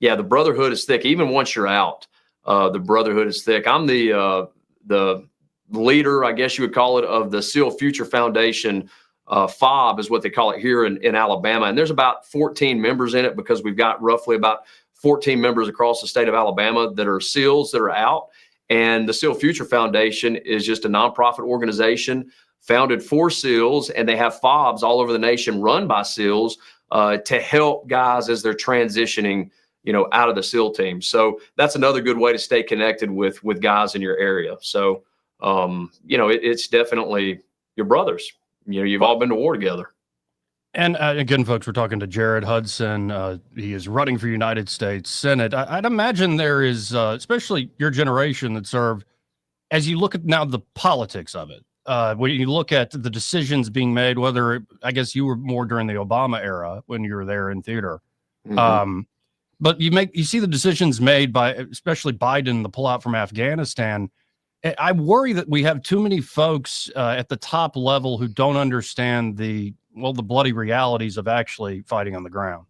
yeah, the brotherhood is thick. Even once you're out, the brotherhood is thick. I'm the leader, I guess you would call it, of the SEAL Future Foundation. FOB is what they call it here in Alabama. And there's about 14 members in it, because we've got roughly about 14 members across the state of Alabama that are SEALs that are out. And the SEAL Future Foundation is just a nonprofit organization founded for SEALs, and they have FOBs all over the nation run by SEALs to help guys as they're transitioning, out of the SEAL team. So that's another good way to stay connected with guys in your area. So, it's definitely your brothers. You've all been to war together.
And again, folks, we're talking to Jared Hudson. He is running for United States Senate. I'd imagine there is, especially your generation that served, as you look at now the politics of it, when you look at the decisions being made, whether, I guess you were more during the Obama era when you were there in theater.
Mm-hmm.
But you see the decisions made by, especially Biden, the pullout from Afghanistan. I worry that we have too many folks at the top level who don't understand the bloody realities of actually fighting on the ground.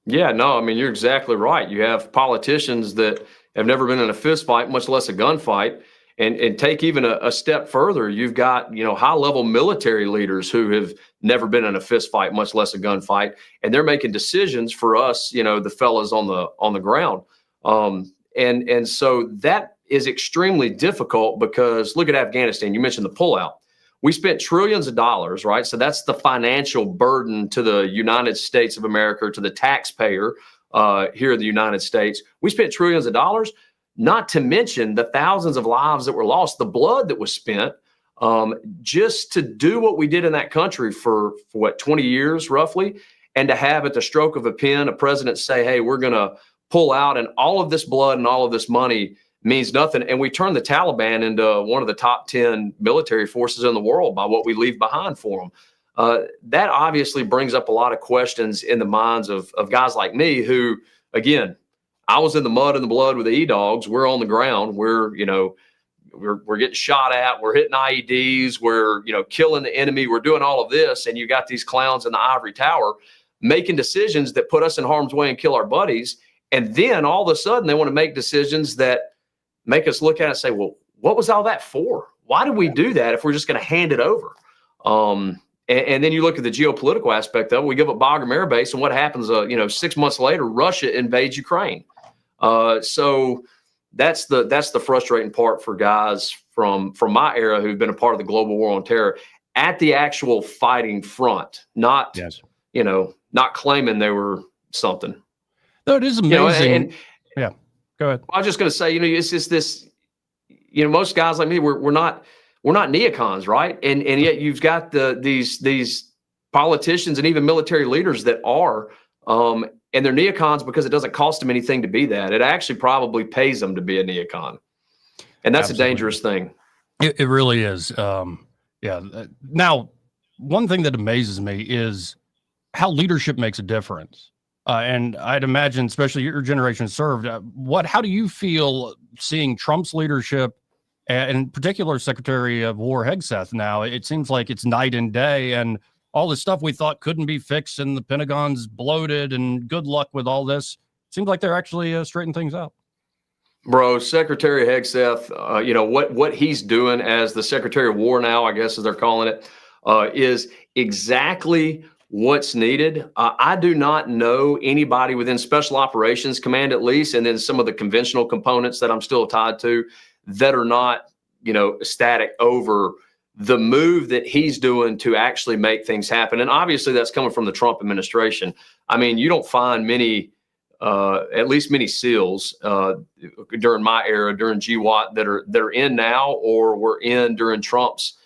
Yeah, no, I mean, you're exactly right. You have politicians that have never been in a fist fight, much less a gunfight. And take even a step further, you've got, high-level military leaders who have never been in a fist fight, much less a gunfight. And they're making decisions for us, the fellas on the ground. And so that is extremely difficult, because look at Afghanistan. You mentioned the pullout. We spent trillions of dollars, right? So that's the financial burden to the United States of America, to the taxpayer here in the United States. We spent trillions of dollars, not to mention the thousands of lives that were lost, the blood that was spent just to do what we did in that country for 20 years roughly, and to have at the stroke of a pen a president say, hey, we're going to pull out, and all of this blood and all of this money means nothing. And we turn the Taliban into one of the top 10 military forces in the world by what we leave behind for them. That obviously brings up a lot of questions in the minds of guys like me who, again, I was in the mud and the blood with the E-Dogs. We're on the ground. We're getting shot at. We're hitting IEDs. We're, killing the enemy. We're doing all of this. And you got these clowns in the ivory tower making decisions that put us in harm's way and kill our buddies. And then all of a sudden they want to make decisions that make us look at it and say, well, what was all that for? Why did we do that if we're just going to hand it over? And then you look at the geopolitical aspect of it. We give up Bagram Air Base, and what happens? 6 months later, Russia invades Ukraine. So that's the frustrating part for guys from my era who've been a part of the global war on terror at the actual fighting front, not not claiming they were something.
No, it is amazing. Yeah, go ahead.
I was just going to say, it's just this. Most guys like me, we're not neocons, right? And yet you've got these politicians and even military leaders that are. And they're neocons because it doesn't cost them anything to be that. It actually probably pays them to be a neocon. And that's Absolutely. A dangerous thing.
It really is. Now, one thing that amazes me is how leadership makes a difference. And I'd imagine, especially your generation served, how do you feel seeing Trump's leadership, and in particular Secretary of War Hegseth now? It seems like it's night and day, and all this stuff we thought couldn't be fixed, and the Pentagon's bloated, and good luck with all this. Seems like they're actually straightening things out.
Bro, Secretary Hegseth, what he's doing as the Secretary of War now, I guess as they're calling it, is exactly what's needed. I do not know anybody within Special Operations Command, at least, and then some of the conventional components that I'm still tied to, that are not, ecstatic over the move that he's doing to actually make things happen. And obviously that's coming from the Trump administration. I mean, you don't find many, at least many SEALs during my era, during GWAT, that are in now or were in during Trump's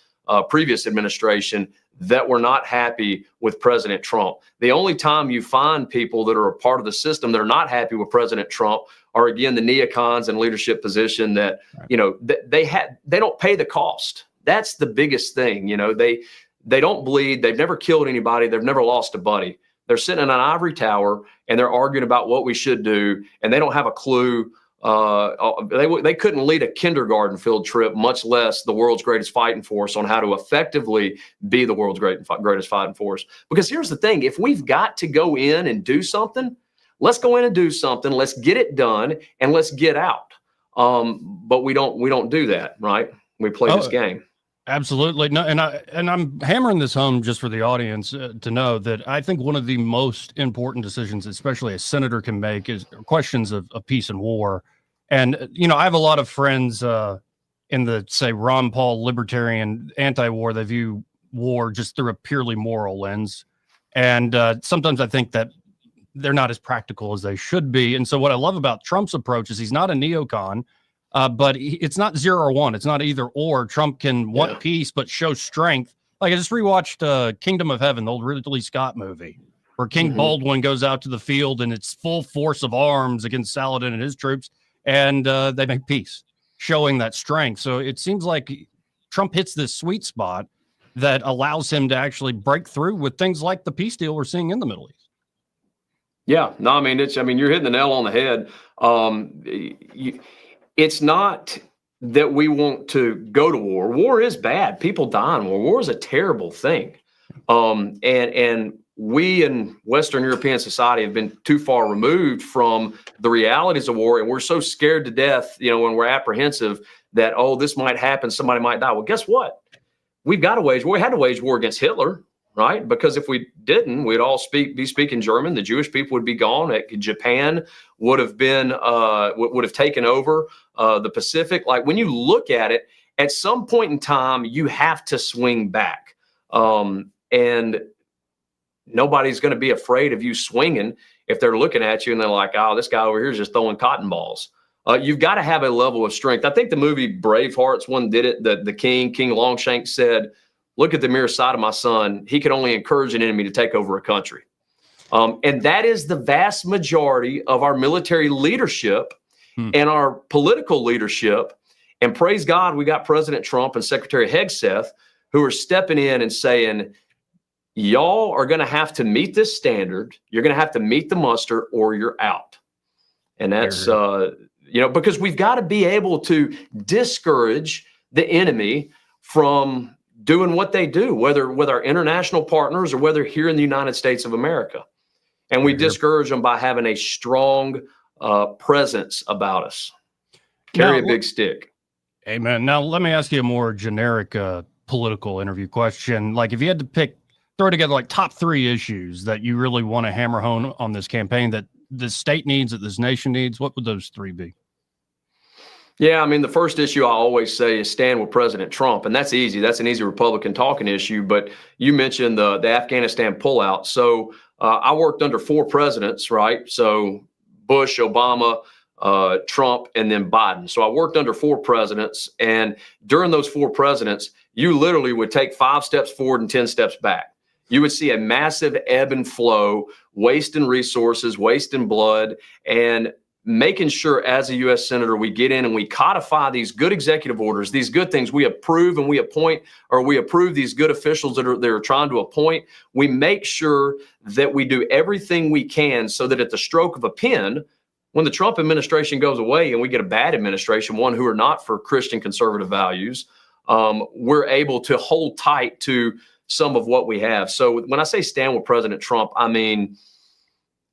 previous administration that were not happy with President Trump. The only time you find people that are a part of the system that are not happy with President Trump are again the neocons in leadership position that, they don't pay the cost. That's the biggest thing. They don't bleed. They've never killed anybody. They've never lost a buddy. They're sitting in an ivory tower and they're arguing about what we should do. And they don't have a clue. They couldn't lead a kindergarten field trip, much less the world's greatest fighting force, on how to effectively be the world's greatest fighting force. Because here's the thing, if we've got to go in and do something, let's go in and do something. Let's get it done and let's get out. But we don't do that, right? We play this game.
Absolutely. No, and I'm hammering this home just for the audience to know that I think one of the most important decisions, especially a senator can make, is questions of peace and war. And, I have a lot of friends in the, say, Ron Paul libertarian anti-war. They view war just through a purely moral lens. And sometimes I think that they're not as practical as they should be. And so what I love about Trump's approach is he's not a neocon. But it's not 0 or 1. It's not either or. Trump can want peace, but show strength. Like I just rewatched Kingdom of Heaven, the old Ridley Scott movie, where King Baldwin goes out to the field and it's full force of arms against Saladin and his troops, and they make peace, showing that strength. So it seems like Trump hits this sweet spot that allows him to actually break through with things like the peace deal we're seeing in the Middle East.
Yeah, no, I mean, you're hitting the nail on the head. It's not that we want to go to war. War is bad. People die in war. War is a terrible thing. And we in Western European society have been too far removed from the realities of war. And we're so scared to death, when we're apprehensive that, this might happen. Somebody might die. Well, guess what? We've got to wage war. We had to wage war against Hitler, right? Because if we didn't, we'd all be speaking German. The Jewish people would be gone. Japan would have been would have taken over the Pacific. Like, when you look at it, at some point in time, you have to swing back, and nobody's going to be afraid of you swinging if they're looking at you and they're like, "Oh, this guy over here is just throwing cotton balls." You've got to have a level of strength. I think the movie Braveheart's one did it. The King Longshanks said, "Look at the mere sight of my son. He could only encourage an enemy to take over a country." And that is the vast majority of our military leadership and our political leadership. And praise God, we got President Trump and Secretary Hegseth who are stepping in and saying, y'all are going to have to meet this standard. You're going to have to meet the muster or you're out. And that's, because we've got to be able to discourage the enemy from doing what they do, whether with our international partners or whether here in the United States of America. And we discourage them by having a strong presence about us. Carry a big stick.
Amen. Now, let me ask you a more generic political interview question. Like, if you had to throw together like top 3 issues that you really want to hammer home on this campaign that the state needs, that this nation needs, what would those 3 be?
Yeah, I mean, the first issue I always say is stand with President Trump, and that's easy. That's an easy Republican talking issue. But you mentioned the Afghanistan pullout. So I worked under 4 presidents, right? So Bush, Obama, Trump, and then Biden. So I worked under 4 presidents, and during those 4 presidents, you literally would take 5 steps forward and 10 steps back. You would see a massive ebb and flow, wasting resources, wasting blood, and making sure as a U.S. Senator, we get in and we codify these good executive orders, these good things we approve and we appoint, or we approve these good officials that they're trying to appoint. We make sure that we do everything we can so that at the stroke of a pen, when the Trump administration goes away and we get a bad administration, one who are not for Christian conservative values, we're able to hold tight to some of what we have. So when I say stand with President Trump, I mean,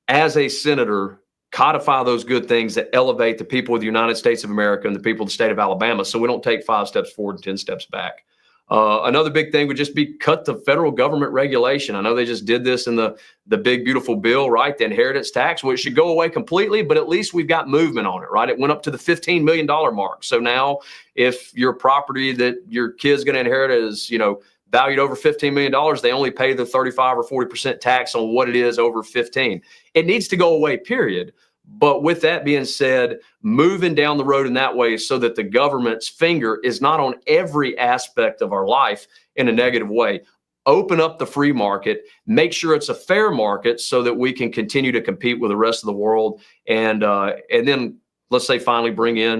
as a senator, codify those good things that elevate the people of the United States of America and the people of the state of Alabama, so we don't take 5 steps forward and 10 steps back. Another big thing would just be cut the federal government regulation. I know they just did this in the big, beautiful bill, right? The inheritance tax, which should go away completely, but at least we've got movement on it, right? It went up to the $15 million mark. So now if your property that your kid's going to inherit is, valued over $15 million, they only pay the 35 or 40% tax on what it is over 15. It needs to go away, period. But with that being said, moving down the road in that way so that the government's finger is not on every aspect of our life in a negative way. Open up the free market, make sure it's a fair market so that we can continue to compete with the rest of the world. And then let's say finally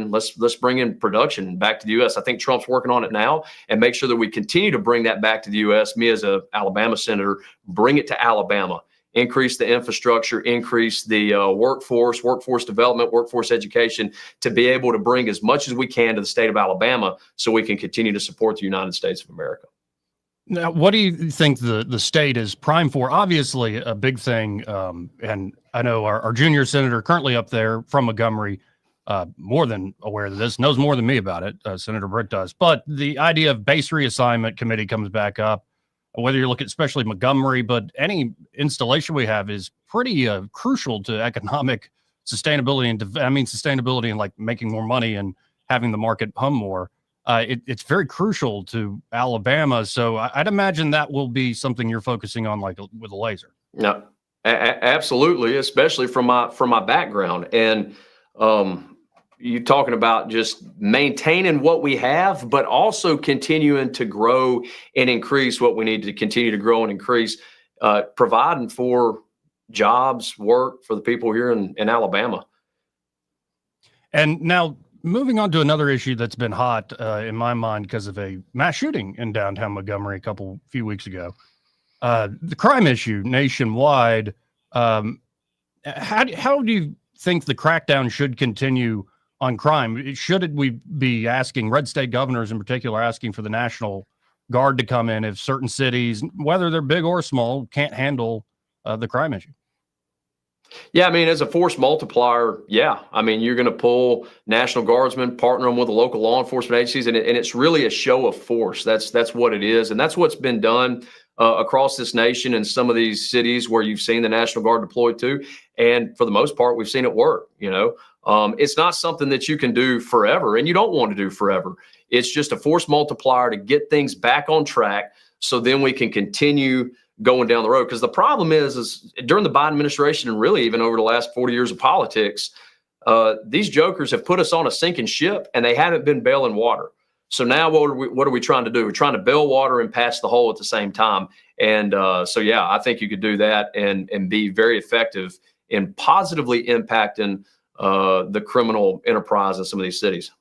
let's bring in production back to the U.S. I think Trump's working on it now, and make sure that we continue to bring that back to the U.S. Me as a Alabama senator, bring it to Alabama, increase the infrastructure, increase the workforce development, workforce education, to be able to bring as much as we can to the state of Alabama so we can continue to support the United States of America.
Now, what do you think the state is primed for? Obviously, a big thing, and I know our junior senator currently up there from Montgomery, more than aware of this, knows more than me about it. Senator Britt does. But the idea of base reassignment committee comes back up, whether you look at especially Montgomery, but any installation we have is pretty crucial to economic sustainability sustainability and like making more money and having the market hum more. It's very crucial to Alabama. So I'd imagine that will be something you're focusing on, like with a laser.
No, absolutely, especially from my background. And you talking about just maintaining what we have, but also continuing to grow and increase what we need to continue to grow and increase, providing for jobs, work for the people here in Alabama.
And now, moving on to another issue that's been hot in my mind because of a mass shooting in downtown Montgomery a few weeks ago. The crime issue nationwide. How do you think the crackdown should continue on crime? Should we be asking red state governors in particular, asking for the National Guard to come in if certain cities, whether they're big or small, can't handle the crime issue?
Yeah, I mean, as a force multiplier, yeah. I mean, you're going to pull National Guardsmen, partner them with the local law enforcement agencies, and it's really a show of force. That's what it is, and that's what's been done across this nation in some of these cities where you've seen the National Guard deployed to, and for the most part, we've seen it work. It's not something that you can do forever, and you don't want to do forever. It's just a force multiplier to get things back on track, so then we can continue going down the road. Because the problem is during the Biden administration, and really even over the last 40 years of politics, these jokers have put us on a sinking ship, and they haven't been bailing water. So now what are we trying to do? We're trying to bail water and patch the hole at the same time. And so, yeah, I think you could do that and be very effective in positively impacting the criminal enterprise in some of these cities.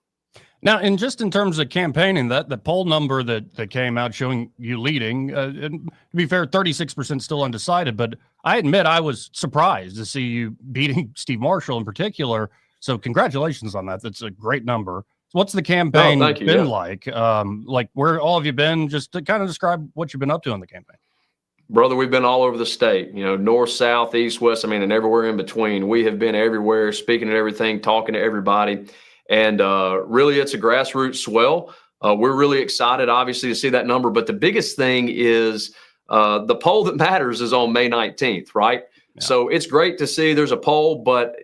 Now, and just in terms of campaigning, the poll number that came out showing you leading, and to be fair, 36% still undecided, but I admit I was surprised to see you beating Steve Marshall in particular. So congratulations on that. That's a great number. So what's the campaign been like? Like where all have you been? Just to kind of describe what you've been up to on the campaign.
Brother, we've been all over the state, north, south, east, west, and everywhere in between. We have been everywhere, speaking at everything, talking to everybody. And really, it's a grassroots swell. We're really excited, obviously, to see that number. But the biggest thing is the poll that matters is on May 19th, right? Yeah. So it's great to see there's a poll. But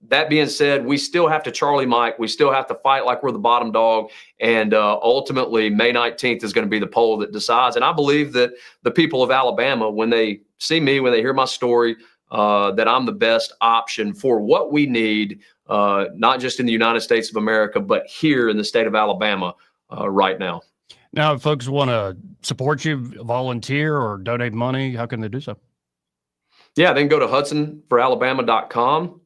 that being said, we still have to Charlie Mike. We still have to fight like we're the bottom dog. And ultimately, May 19th is going to be the poll that decides. And I believe that the people of Alabama, when they see me, when they hear my story, that I'm the best option for what we need, not just in the United States of America, but here in the state of Alabama right now.
Now, if folks want to support you, volunteer or donate money, how can they do so?
Yeah, they can go to hudsonforalabama.com.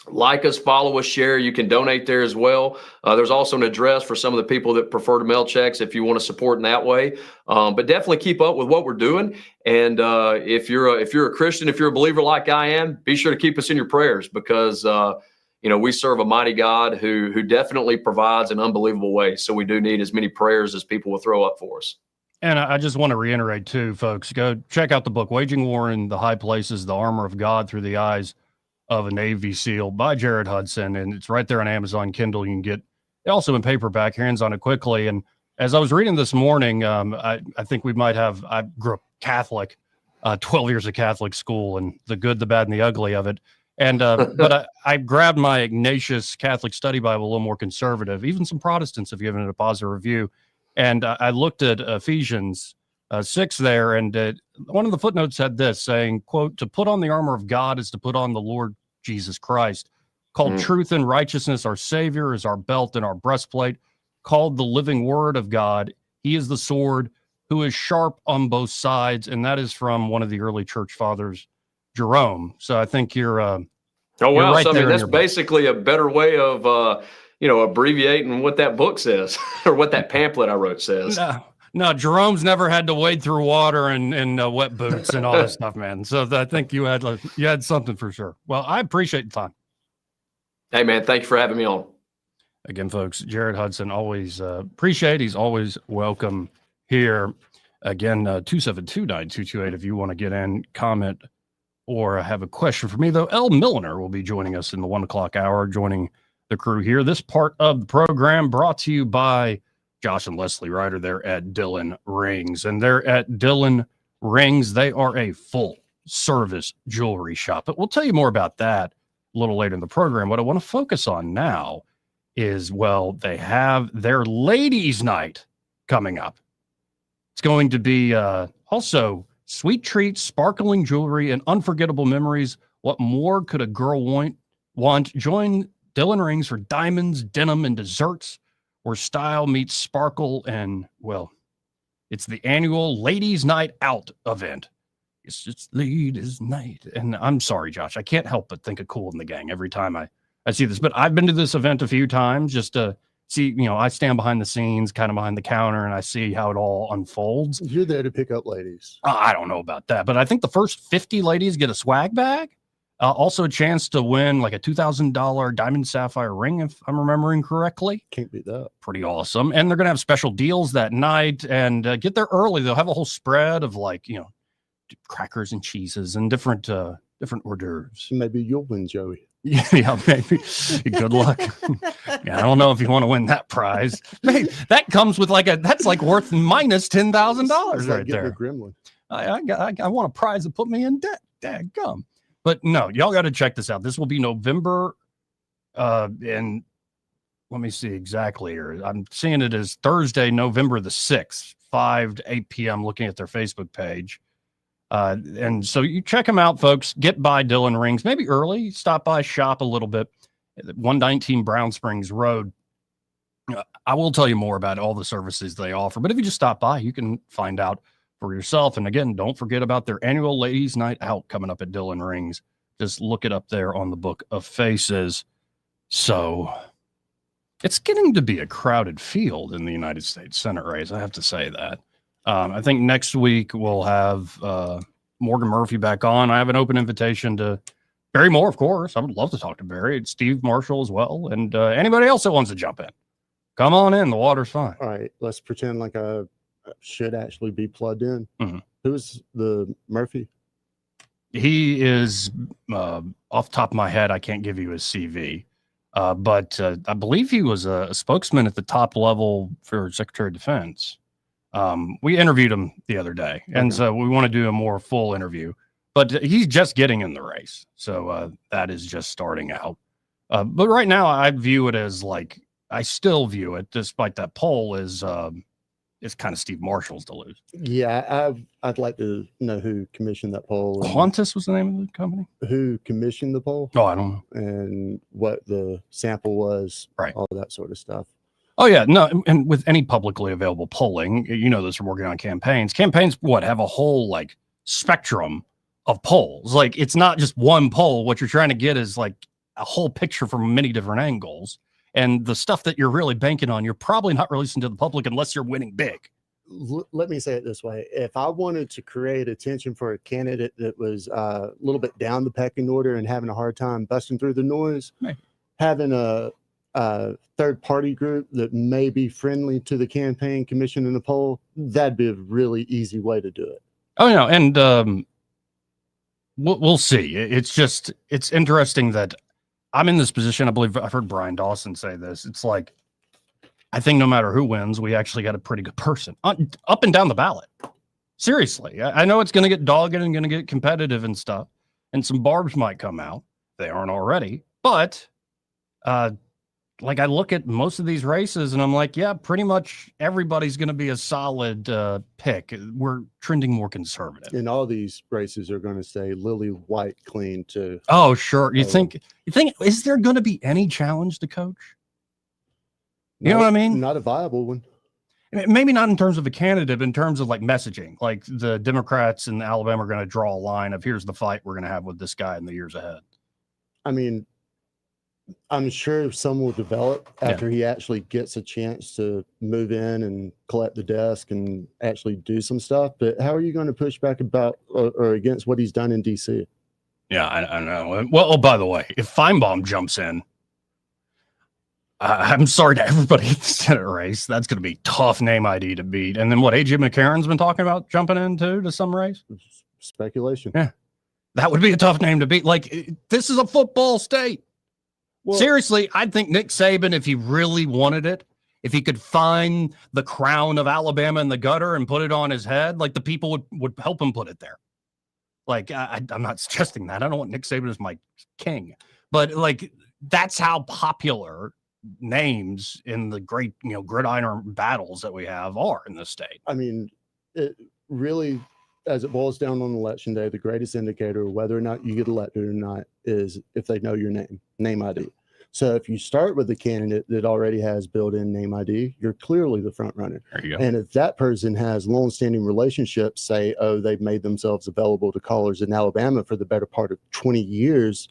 Like us, follow us, share. You can donate there as well. There's also an address for some of the people that prefer to mail checks if you want to support in that way. But definitely keep up with what we're doing. And if you're a Christian, if you're a believer like I am, be sure to keep us in your prayers because we serve a mighty God who definitely provides in unbelievable ways. So we do need as many prayers as people will throw up for us.
And I just want to reiterate too, folks, go check out the book, Waging War in the High Places, The Armor of God Through the Eyes of a Navy SEAL by Jared Hudson. And it's right there on Amazon Kindle. You can get it also in paperback, hands on it quickly. And as I was reading this morning, I think I grew up Catholic, 12 years of Catholic school and the good, the bad, and the ugly of it. And but I grabbed my Ignatius Catholic Study Bible, a little more conservative. Even some Protestants have given it a positive review. And I looked at Ephesians 6 there, and one of the footnotes had this saying, quote, "To put on the armor of God is to put on the Lord Jesus Christ, called truth and righteousness. Our Savior is our belt and our breastplate, called the living word of God. He is the sword who is sharp on both sides." And that is from one of the early church fathers, Jerome. So I think you're
Oh,
You're
wow.
right
So, I
there
mean,
in
that's
your book.
basically a better way of, abbreviating what that book says or what that pamphlet I wrote says.
No, Jerome's never had to wade through water and wet boots and all this stuff, man. So I think you had something for sure. Well, I appreciate the time.
Hey, man, thank you for having me on.
Again, folks, Jared Hudson, always appreciate. He's always welcome here. Again, 272-9228 if you want to get in, comment, or have a question for me, though. L. Milliner will be joining us in the 1 o'clock hour, joining the crew here. This part of the program brought to you by Josh and Leslie Ryder. They're at Dillon Rings, and they're at Dillon Rings. They are a full service jewelry shop, but we'll tell you more about that a little later in the program. What I want to focus on now is, well, they have their ladies' night coming up. It's going to be also sweet treats, sparkling jewelry, and unforgettable memories. What more could a girl want? Join Dillon Rings for diamonds, denim, and desserts, where style meets sparkle. And, well, it's the annual Ladies' Night Out event. It's just Ladies' Night. And I'm sorry, Josh, I can't help but think of Kool in the Gang every time I see this. But I've been to this event a few times just to see, I stand behind the scenes, kind of behind the counter, and I see how it all unfolds.
You're there to pick up ladies.
I don't know about that, but I think the first 50 ladies get a swag bag. Also a chance to win like a $2,000 diamond sapphire ring, if I'm remembering correctly.
Can't beat that.
Pretty awesome. And they're going to have special deals that night, and get there early. They'll have a whole spread of crackers and cheeses and different hors d'oeuvres.
Maybe you'll win, Joey.
Yeah, maybe. Good luck. Yeah, I don't know if you want to win that prize. Maybe that comes with that's worth minus $10,000 right there.
A gremlin.
I want a prize to put me in debt. Dadgum. But no, y'all got to check this out. This will be November, and let me see exactly here. I'm seeing it as Thursday, November the 6th, 5 to 8 p.m. looking at their Facebook page. And so you check them out, folks. Get by Dillon Rings, maybe early, stop by, shop a little bit. 119 Brown Springs Road. I will tell you more about all the services they offer, but if you just stop by, you can find out for yourself. And again, don't forget about their annual Ladies' Night Out coming up at Dillon Rings. Just look it up there on the Book of Faces. So it's getting to be a crowded field in the United States Senate race. I have to say that. I think next week we'll have Morgan Murphy back on. I have an open invitation to Barry Moore, of course. I would love to talk to Barry. It's Steve Marshall as well. And anybody else that wants to jump in. Come on in. The water's fine.
All right. Let's pretend like I should actually be plugged in.
Mm-hmm.
Who's the Murphy?
He is, off the top of my head, I can't give you his CV. But I believe he was a spokesman at the top level for Secretary of Defense. We interviewed him the other day, and so we want to do a more full interview, but he's just getting in the race. So that is just starting out. But right now I view it as I still view it, despite that poll, is kind of Steve Marshall's to lose.
Yeah. I'd like to know who commissioned that poll.
Qantas was the name of the company.
Who commissioned the poll?
Oh, I don't know.
And what the sample was,
right?
All that sort of stuff.
Oh, yeah. No, and with any publicly available polling, this from working on campaigns. Campaigns, have a whole spectrum of polls. It's not just one poll. What you're trying to get is a whole picture from many different angles. And the stuff that you're really banking on, you're probably not releasing to the public unless you're winning big.
Let me say it this way. If I wanted to create attention for a candidate that was a little bit down the pecking order and having a hard time busting through the noise, having a third party group that may be friendly to the campaign commission in the poll, that'd be a really easy way to do it.
Oh, no. And we'll see. It's interesting that I'm in this position. I believe I've heard Brian Dawson say this. It's I think no matter who wins, we actually got a pretty good person up and down the ballot. Seriously. I know it's going to get dogged and going to get competitive and stuff, and some barbs might come out. They aren't already, but I look at most of these races and I'm yeah, pretty much everybody's going to be a solid pick. We're trending more conservative.
And all these races are going to say Lily White clean to.
Oh, sure. You think, is there going to be any challenge to coach? You know what I mean?
Not a viable one.
Maybe not in terms of a candidate, but in terms of messaging. The Democrats in Alabama are going to draw a line of here's the fight we're going to have with this guy in the years ahead.
I mean, I'm sure some will develop after he actually gets a chance to move in and collect the desk and actually do some stuff. But how are you going to push back about or against what he's done in D.C.?
Yeah, I know. Well, oh, by the way, if Feinbaum jumps in, I'm sorry to everybody in the Senate race. That's going to be tough name ID to beat. And then what A.J. McCarron's been talking about jumping into to some race?
Speculation.
Yeah. That would be a tough name to beat. Like, this is a football state. Well, seriously, I think Nick Saban, if he really wanted it, if he could find the crown of Alabama in the gutter and put it on his head, like the people would help him put it there. Like, I'm not suggesting that. I don't want Nick Saban as my king. But, like, that's how popular names in the great, gridiron battles that we have are in this state.
I mean, it really, as it boils down on election day, the greatest indicator of whether or not you get elected or not is if they know your name ID. So if you start with a candidate that already has built-in name ID, you're clearly the front runner.
There you go.
And if that person has long-standing relationships, say, they've made themselves available to callers in Alabama for the better part of 20 years,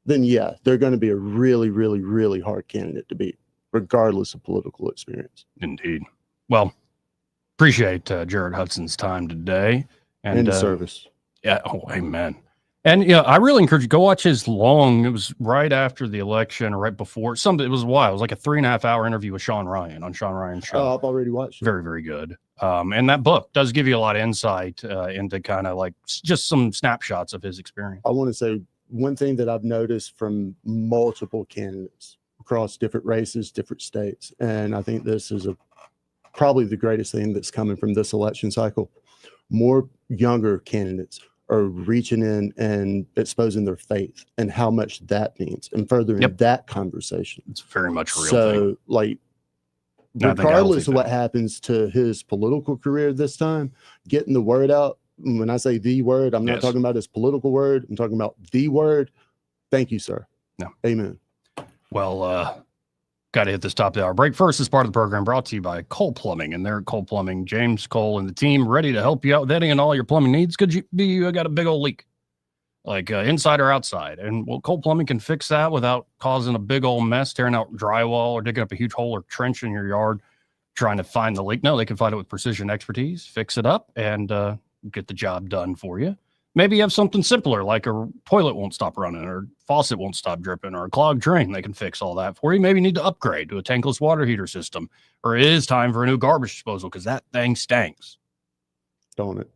then yeah, they're going to be a really, really, really hard candidate to beat, regardless of political experience.
Indeed. Well, appreciate Jared Hudson's time today.
And service.
Yeah. Oh, amen. And yeah, I really encourage you, go watch his it was right after the election or right before it was a while. It was like a 3.5 hour interview with Sean Ryan on Sean Ryan's show.
Oh, I've already watched it.
Very, very good. And that book does give you a lot of insight into kind of like just some snapshots of his experience.
I want to say one thing that I've noticed from multiple candidates across different races, different states, and I think this is probably the greatest thing that's coming from this election cycle. More younger candidates are reaching in and exposing their faith and how much that means and furthering that conversation.
It's very much a real
thing.
thing.
Like, regardless of what happens to his political career this time, getting the word out, when I say the word, I'm not talking about his political word. I'm talking about the word. Thank you, sir.
No.
Amen.
Well, got to hit this top of the hour break. First, this part of the program brought to you by Cole Plumbing, and they're Cole Plumbing. James Cole and the team ready to help you out with any and all your plumbing needs. Could you be got a big old leak, like inside or outside? And well, Cole Plumbing can fix that without causing a big old mess, tearing out drywall or digging up a huge hole or trench in your yard trying to find the leak. No, they can find it with precision expertise, fix it up, and get the job done for you. Maybe you have something simpler, like a toilet won't stop running or faucet won't stop dripping or a clogged drain. They can fix all that for you. Maybe you need to upgrade to a tankless water heater system, or it is time for a new garbage disposal because that thing stinks.
Don't it?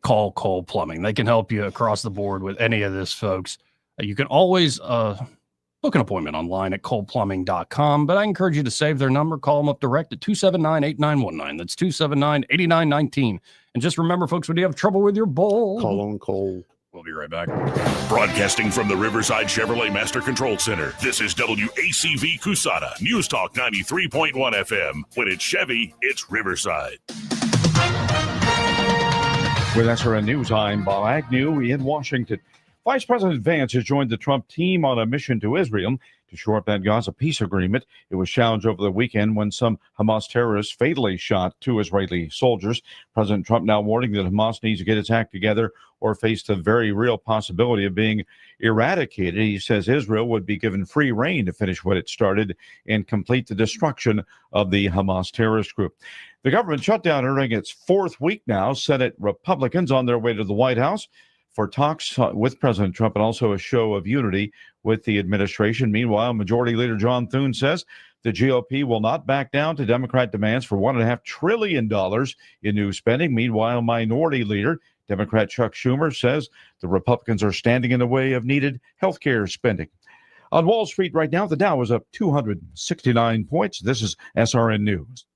Call Cole Plumbing. They can help you across the board with any of this, folks. You can always book an appointment online at coleplumbing.com, but I encourage you to save their number. Call them up direct at 279-8919. That's 279-8919. And just remember, folks, when you have trouble with your bowl,
call on Cole.
We'll be right back.
Broadcasting from the Riverside Chevrolet Master Control Center, this is WACV Cusada, News Talk 93.1 FM. When it's Chevy, it's Riverside.
With SRN News, I'm Bob Agnew in Washington. Vice President Vance has joined the Trump team on a mission to Israel to shore up that Gaza peace agreement. It was challenged over the weekend when some Hamas terrorists fatally shot 2 Israeli soldiers. President Trump now warning that Hamas needs to get its act together or face the very real possibility of being eradicated. He says Israel would be given free rein to finish what it started and complete the destruction of the Hamas terrorist group. The government shutdown entering its 4th week now. Senate Republicans on their way to the White House for talks with President Trump and also a show of unity with the administration. Meanwhile, Majority Leader John Thune says the GOP will not back down to Democrat demands for $1.5 trillion in new spending. Meanwhile, Minority Leader Democrat Chuck Schumer says the Republicans are standing in the way of needed health care spending. On Wall Street right now, the Dow is up 269 points. This is SRN News.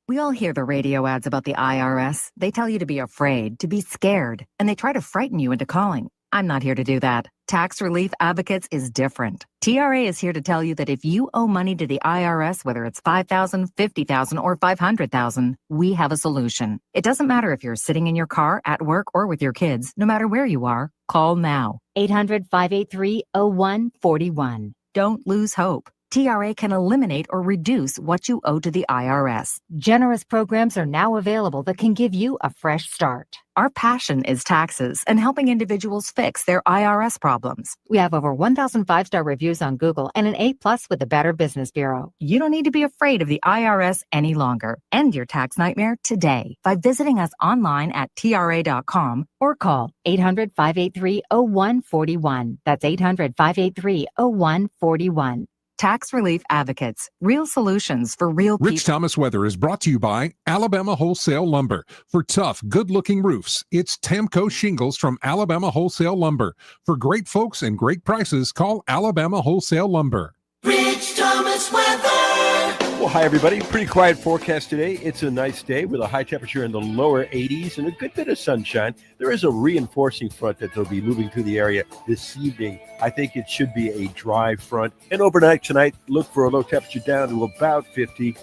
We all hear the radio ads about the IRS. They tell you to be afraid, to be scared, and they try to frighten you into calling. I'm not here to do that. Tax Relief Advocates is different. TRA is here to tell you that if you owe money to the IRS, whether it's $5,000, $50,000, or $500,000, we have a solution. It doesn't matter if you're sitting in your car, at work, or with your kids. No matter where you are, call now.
800-583-0141.
Don't lose hope. TRA can eliminate or reduce what you owe to the IRS. Generous programs are now available that can give you a fresh start. Our passion is taxes and helping individuals fix their IRS problems. We have over 1,000 5-star reviews on Google and an A+ with the Better Business Bureau. You don't need to be afraid of the IRS any longer. End your tax nightmare today by visiting us online at TRA.com or call 800-583-0141. That's 800-583-0141. Tax Relief Advocates. Real solutions for real people.
Rich Thomas Weather is brought to you by Alabama Wholesale Lumber. For tough, good-looking roofs, it's Tamco Shingles from Alabama Wholesale Lumber. For great folks and great prices, call Alabama Wholesale Lumber.
Rich Thomas Weather.
Well, hi, everybody. Pretty quiet forecast today. It's a nice day with a high temperature in the lower 80s and a good bit of sunshine. There is a reinforcing front that will be moving through the area this evening. I think it should be a dry front. And overnight tonight, look for a low temperature down to about 50.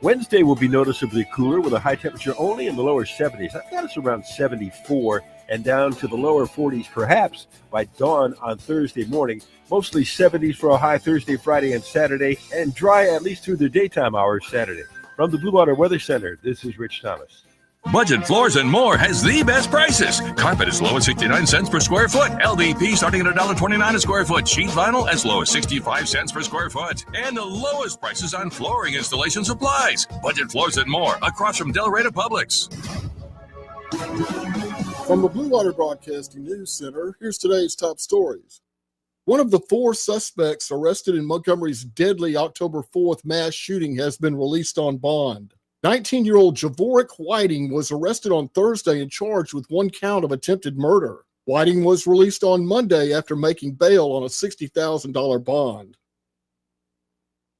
Wednesday will be noticeably cooler with a high temperature only in the lower 70s. I've got us around 74 and down to the lower 40s perhaps by dawn on Thursday morning. Mostly 70s for a high Thursday, Friday, and Saturday, and dry at least through the daytime hours Saturday. From the Blue Water Weather Center, this is Rich Thomas.
Budget Floors and More has the best prices. Carpet as low as 69 cents per square foot. LVP starting at $1.29 a square foot. Sheet vinyl as low as 65 cents per square foot. And the lowest prices on flooring installation supplies. Budget Floors and More across from Delray to Publix.
From the Blue Water Broadcasting News Center, here's today's top stories. One of the 4 suspects arrested in Montgomery's deadly October 4th mass shooting has been released on bond. 19-year-old Javoric Whiting was arrested on Thursday and charged with 1 count of attempted murder. Whiting was released on Monday after making bail on a $60,000 bond.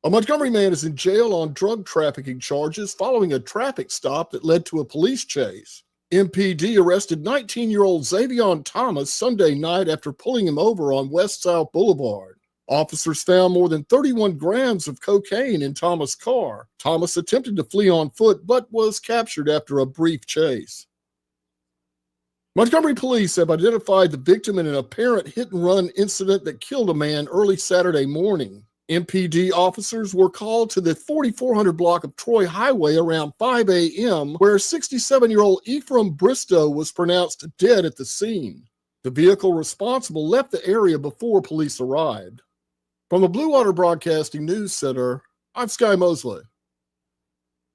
A Montgomery man is in jail on drug trafficking charges following a traffic stop that led to a police chase. MPD arrested 19-year-old Xavion Thomas Sunday night after pulling him over on West South Boulevard. Officers found more than 31 grams of cocaine in Thomas' car. Thomas attempted to flee on foot, but was captured after a brief chase. Montgomery police have identified the victim in an apparent hit-and-run incident that killed a man early Saturday morning. MPD officers were called to the 4400 block of Troy Highway around 5 a.m., where 67-year-old Ephraim Bristow was pronounced dead at the scene. The vehicle responsible left the area before police arrived. From the Blue Water Broadcasting News Center, I'm Sky Mosley.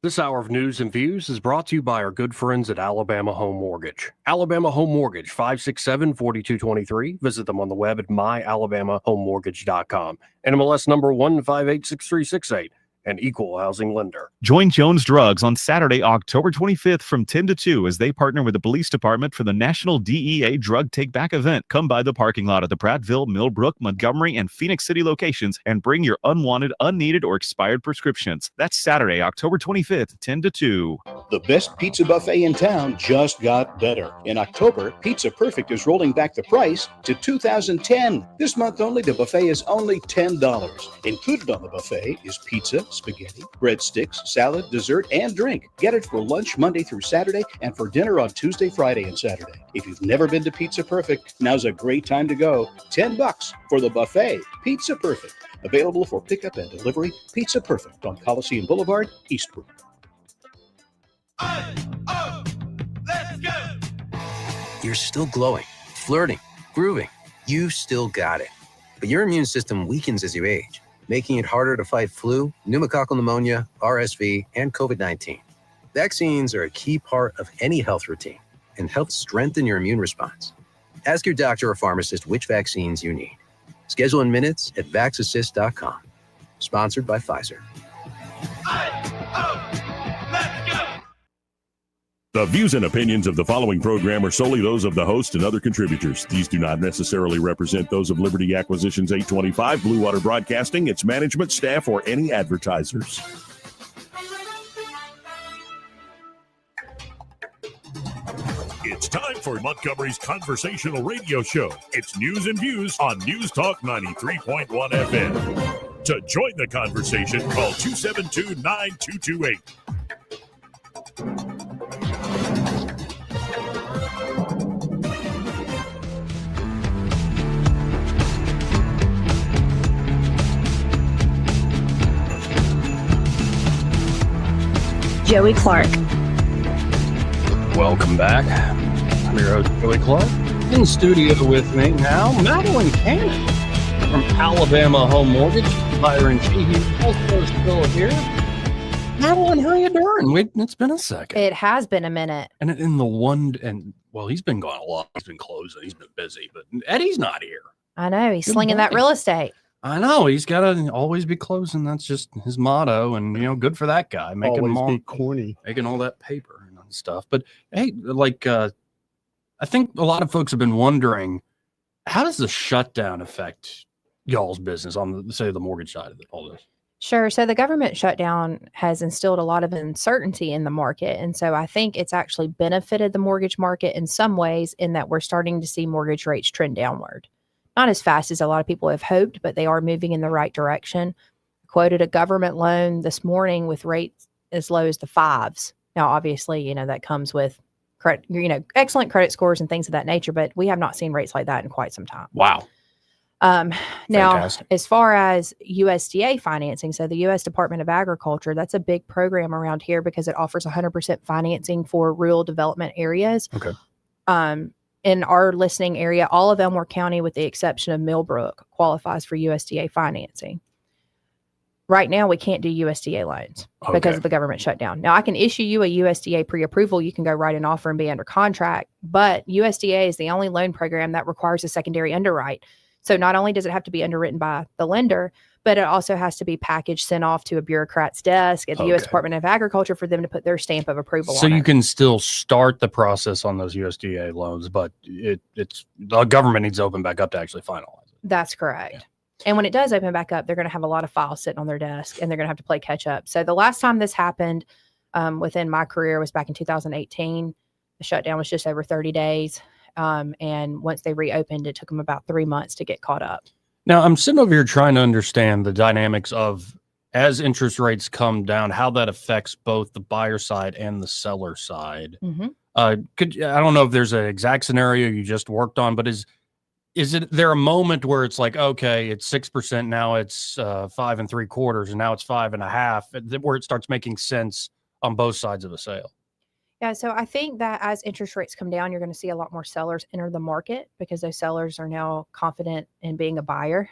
This hour of news and views is brought to you by our good friends at Alabama Home Mortgage. Alabama Home Mortgage, 567-4223. Visit them on the web at myalabamahomemortgage.com. NMLS number 1586368. An equal housing lender.
Join Jones Drugs on Saturday, October 25th from 10 to 2 as they partner with the police department for the National DEA Drug Take Back event. Come by the parking lot at the Prattville, Millbrook, Montgomery, and Phoenix City locations and bring your unwanted, unneeded, or expired prescriptions. That's Saturday, October 25th, 10 to 2.
The best pizza buffet in town just got better. In October, Pizza Perfect is rolling back the price to 2010. This month only, the buffet is only $10. Included on the buffet is pizza, spaghetti, breadsticks, salad, dessert, and drink. Get it for lunch Monday through Saturday and for dinner on Tuesday, Friday, and Saturday. If you've never been to Pizza Perfect, now's a great time to go. $10 for the buffet. Pizza Perfect. Available for pickup and delivery. Pizza Perfect on Coliseum Boulevard, Eastbrook.
Let's go.
You're still glowing, flirting, grooving. You still got it. But your immune system weakens as you age, making it harder to fight flu, pneumococcal pneumonia, RSV, and COVID-19. Vaccines are a key part of any health routine and help strengthen your immune response. Ask your doctor or pharmacist which vaccines you need. Schedule in minutes at vaxassist.com. Sponsored by Pfizer.
The views and opinions of the following program are solely those of the host and other contributors. These do not necessarily represent those of Liberty Acquisitions 825, Blue Water Broadcasting, its management, staff, or any advertisers. It's time for Montgomery's conversational radio show. It's news and views on News Talk 93.1 FM. To join the conversation, call 272-9228.
Joey Clark.
Welcome back. I'm your host, Joey Clark. In studio with me now, Madeline Cannon from Alabama Home Mortgage, buyer-in-chief, also still here. Madeline, how you doing? It's been a second.
It has been a minute.
And he's been gone a lot. He's been closing. He's been busy, but Eddie's not here.
I know. He's
Good
slinging that
morning.
real estate.
I know. He's got to always be closing. That's just his motto. And, good for that guy.
Always be corny.
Making all that paper and stuff. But, hey, I think a lot of folks have been wondering, how does the shutdown affect y'all's business on, say, the mortgage side of all this?
Sure. So the government shutdown has instilled a lot of uncertainty in the market. And so I think it's actually benefited the mortgage market in some ways in that we're starting to see mortgage rates trend downward. Not as fast as a lot of people have hoped, but they are moving in the right direction. Quoted a government loan this morning with rates as low as the 5s. Now, obviously, that comes with credit, excellent credit scores and things of that nature, but we have not seen rates like that in quite some time.
Wow.
Now,
Fantastic.
as far as USDA financing, so the U.S. Department of Agriculture, that's a big program around here because it offers 100% financing for rural development areas.
Okay.
In our listening area, all of Elmore County, with the exception of Millbrook, qualifies for USDA financing. Right now, we can't do USDA loans because of the government shutdown. Now, I can issue you a USDA pre-approval. You can go write an offer and be under contract. But USDA is the only loan program that requires a secondary underwrite. So not only does it have to be underwritten by the lender, but it also has to be packaged, sent off to a bureaucrat's desk at the U.S. Department of Agriculture for them to put their stamp of approval on it.
So you can still start the process on those USDA loans, but it's the government needs to open back up to actually finalize it.
That's correct. Yeah. And when it does open back up, they're going to have a lot of files sitting on their desk and they're going to have to play catch up. So the last time this happened within my career was back in 2018. The shutdown was just over 30 days. And once they reopened, it took them about 3 months to get caught up.
Now, I'm sitting over here trying to understand the dynamics of, as interest rates come down, how that affects both the buyer side and the seller side.
Mm-hmm.
I don't know if there's an exact scenario you just worked on, but is there a moment where it's like, okay, it's 6%, now it's 5 3/4, and now it's 5.5, where it starts making sense on both sides of a sale?
Yeah, so I think that as interest rates come down, you're going to see a lot more sellers enter the market because those sellers are now confident in being a buyer.